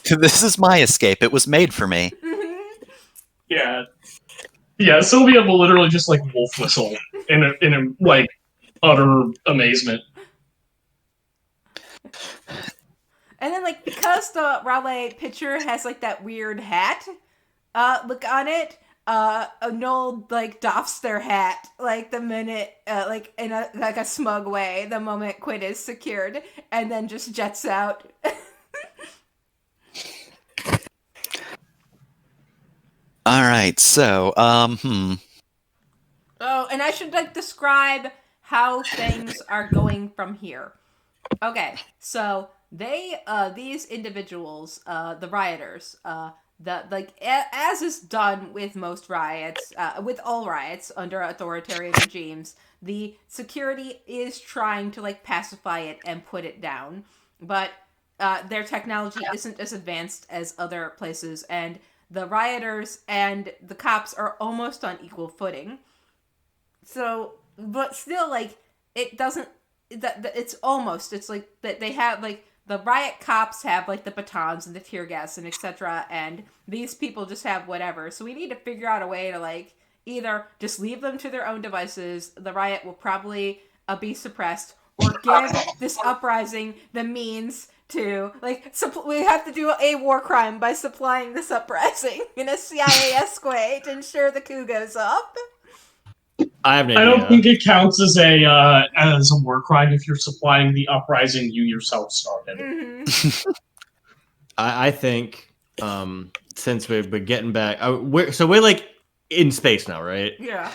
This is my escape. It was made for me. Mm-hmm. Yeah, Sylvia will literally just like wolf whistle in a like utter amazement. And then, like, because the Raleigh picture has like that weird hat look on it, Noel like doffs their hat like the minute, like in a smug way, the moment Quinn is secured, and then just jets out. All right, so Oh, and I should like describe how things are going from here. Okay, so these individuals, the rioters, as is done with most riots, with all riots under authoritarian regimes, the security is trying to like pacify it and put it down, but their technology isn't as advanced as other places, and the rioters and the cops are almost on equal footing. So, but still, like, it doesn't. It's almost. It's like that they have like the riot cops have like the batons and the tear gas and etc. And these people just have whatever. So we need to figure out a way to like either just leave them to their own devices. The riot will probably be suppressed, or give this uprising the means to like we have to do a war crime by supplying this uprising in a CIA-esque way to ensure the coup goes up. I have an idea. I don't think it counts as a war crime if you're supplying the uprising you yourself started. Mm-hmm. I think since we're getting back, we're like in space now, right? Yeah.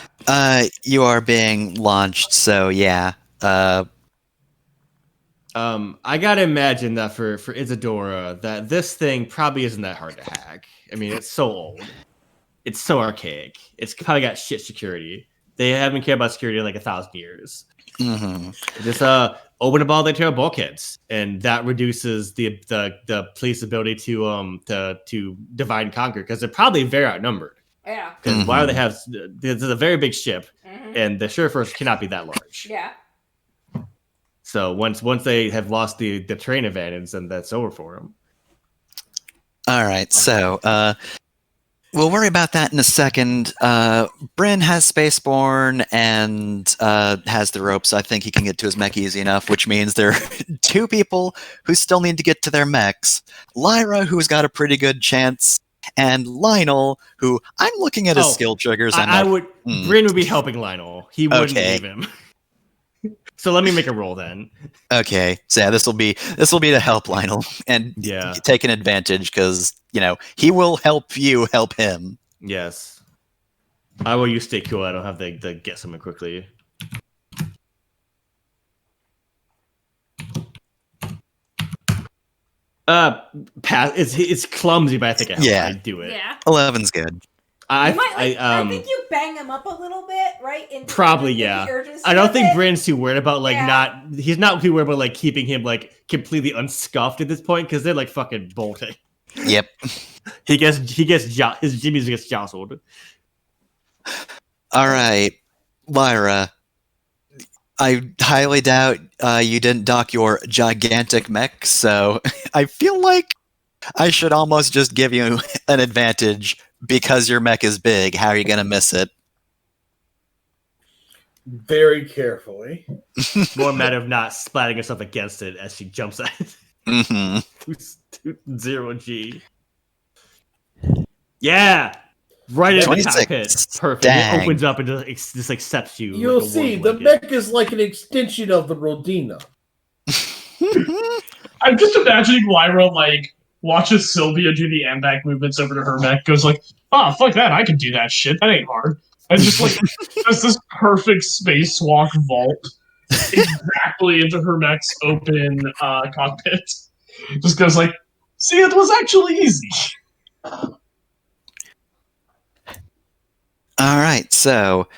You are being launched, so yeah. I gotta imagine that for Isadora, that this thing probably isn't that hard to hack. I mean, it's so old, it's so archaic. It's probably got shit security. They haven't cared about security in like 1,000 years. Mm-hmm. Just open up all the terrible bulkheads, and that reduces the police ability to divide and conquer, because they're probably very outnumbered. Yeah. Because why do they have? This is a very big ship, and the Sureforce cannot be that large. Yeah. So once they have lost the train advantage, then that's over for them. All right, so we'll worry about that in a second. Bryn has Spaceborne and has the ropes. I think he can get to his mech easy enough, which means there are two people who still need to get to their mechs. Lyra, who's got a pretty good chance, and Lionel, who I'm looking at his skill triggers. Bryn would be helping Lionel. He wouldn't leave him. So let me make a roll then. Okay, so yeah, this will be to help Lionel and Yeah. take an advantage because he will help you help him. Yes. I will use stay cool. I don't have to get someone quickly. Pass. It's clumsy, but I think I do it. Yeah. 11's good. I think you bang him up a little bit, right? Probably, yeah. I don't think Brand's too worried about he's not too worried about keeping him completely unscuffed at this point because they're fucking bolting. Yep. his Jimmy's gets jostled. All right, Lyra. I highly doubt you didn't dock your gigantic mech, so I feel like I should almost just give you an advantage because your mech is big. How are you going to miss it? Very carefully. More a matter of not splatting herself against it as she jumps at it. Mm-hmm. 0G. Yeah! Right in the cockpit. Perfect. Dang. It opens up and just accepts you. You'll see, the mech is like an extension of the Rodina. I'm just imagining Lyra, watches Sylvia do the back movements over to her mech, goes oh, fuck that, I can do that shit, that ain't hard. And just, does this perfect spacewalk vault exactly into her mech's open cockpit. Just goes see, it was actually easy. All right, so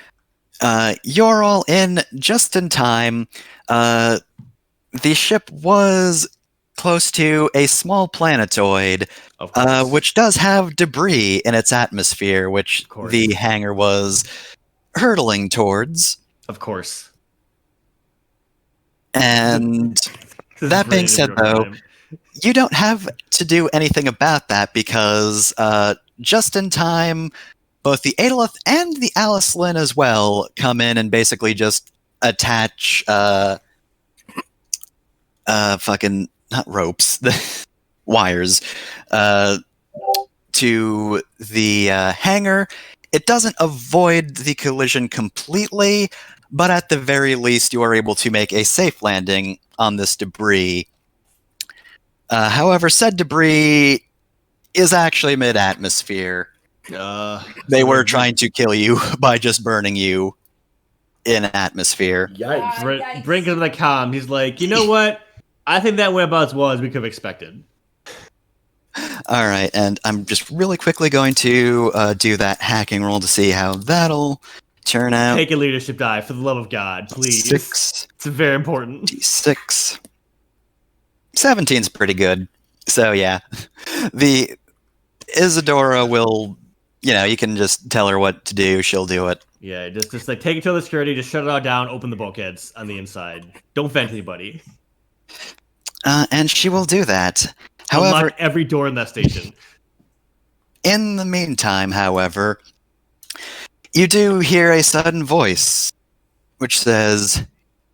you're all in just in time. The ship was close to a small planetoid, which does have debris in its atmosphere, which the hangar was hurtling towards. Of course. And that being said, though, you don't have to do anything about that because just in time, both the Adolith and the Alice Lynn as well come in and basically just attach fucking not ropes, the wires to the hangar. It doesn't avoid the collision completely, but at the very least you are able to make a safe landing on this debris. However, said debris is actually mid-atmosphere. They were trying to kill you by just burning you in atmosphere. Yikes. Brink of the comm. He's like, you know what? I think that went about as well as we could have expected. All right, and I'm just really quickly going to do that hacking roll to see how that'll turn out. Take a leadership die, for the love of God, please. 6. It's very important. D6. 17's pretty good. So yeah, the Isadora will, you can just tell her what to do. She'll do it. Yeah, just take it to the security, just shut it all down, open the bulkheads on the inside. Don't vent anybody. And she will do that. However, unlock every door in that station. In the meantime, however, you do hear a sudden voice, which says,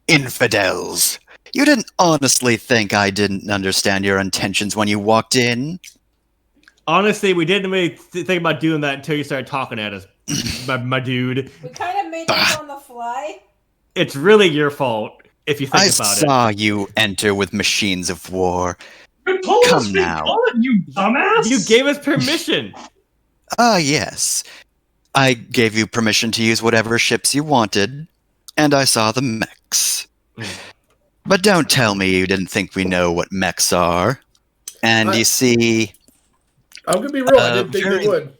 "Infidels! You didn't honestly think I didn't understand your intentions when you walked in?" Honestly, we didn't really think about doing that until you started talking at us, my dude. We kind of made this on the fly. It's really your fault, if you think about it. I saw you enter with machines of war. Come now. You dumbass! You gave us permission! Yes. I gave you permission to use whatever ships you wanted, and I saw the mechs. But don't tell me you didn't think we know what mechs are. And you see... I'm going to be real, I didn't think they would.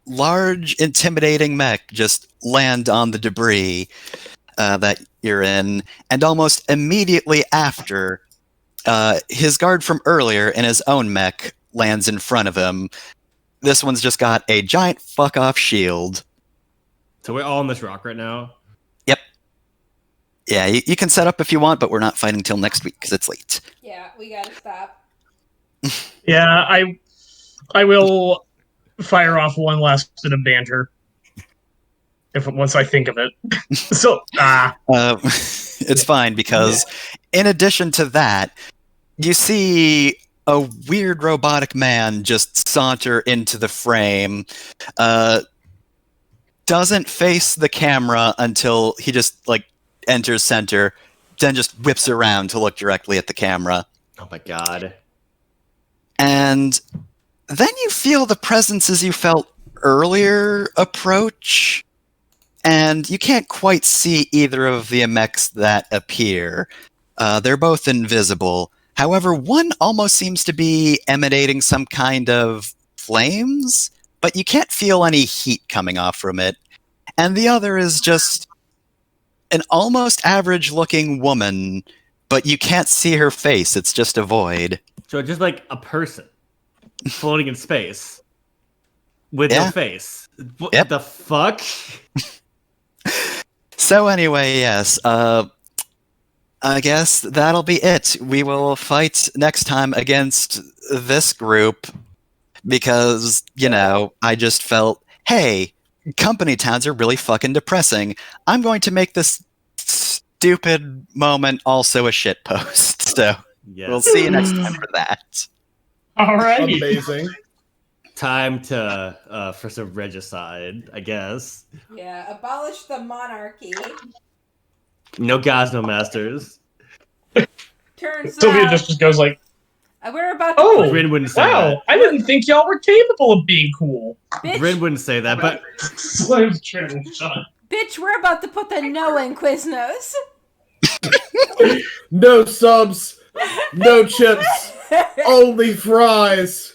Large, intimidating mech just land on the debris that you're in, and almost immediately after, his guard from earlier in his own mech lands in front of him. This one's just got a giant fuck-off shield. So we're all on this rock right now? Yep. Yeah, you can set up if you want, but we're not fighting till next week because it's late. Yeah, we gotta stop. Yeah, I will fire off one last bit of banter once I think of it. So, it's fine because in addition to that, you see a weird robotic man just saunter into the frame. Doesn't face the camera until he just enters center. then just whips around to look directly at the camera. Oh my god. And then you feel the presences you felt earlier approach, and you can't quite see either of the mechs that appear. They're both invisible. However, one almost seems to be emanating some kind of flames, but you can't feel any heat coming off from it. And the other is just an almost average-looking woman, but you can't see her face. It's just a void. So just like a person floating in space with Yeah. no face. What Yep. the fuck? So anyway, yes, I guess that'll be it. We will fight next time against this group because, I just felt, hey, company towns are really fucking depressing. I'm going to make this stupid moment also a shit post. So Yes. we'll see you next time for that. Alrighty. Amazing. Time to for some regicide, I guess. Yeah, abolish the monarchy. No gods, no masters. Turns Sylvia out just goes like, we're about to oh, Bryn wouldn't say wow, I didn't think y'all were capable of being cool. that. Bryn wouldn't say that, but Slams channel shut. bitch, we're about to put the no in Quiznos. No subs, no chips, only fries.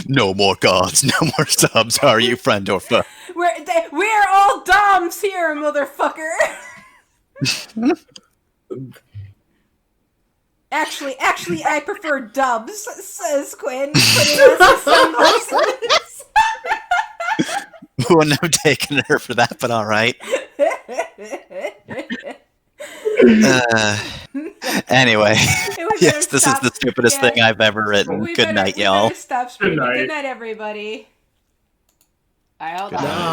No more gods, no more subs. Are you friend or foe? We're all doms here, motherfucker. Actually, I prefer dubs, says Quinn, putting on his sunglasses. Wouldn't have taken her for that, but all right. Anyway, yes, this is the stupidest thing I've ever written. Good night, y'all. Stop streaming. Good night. Good night, everybody. All right, hold Good on. night.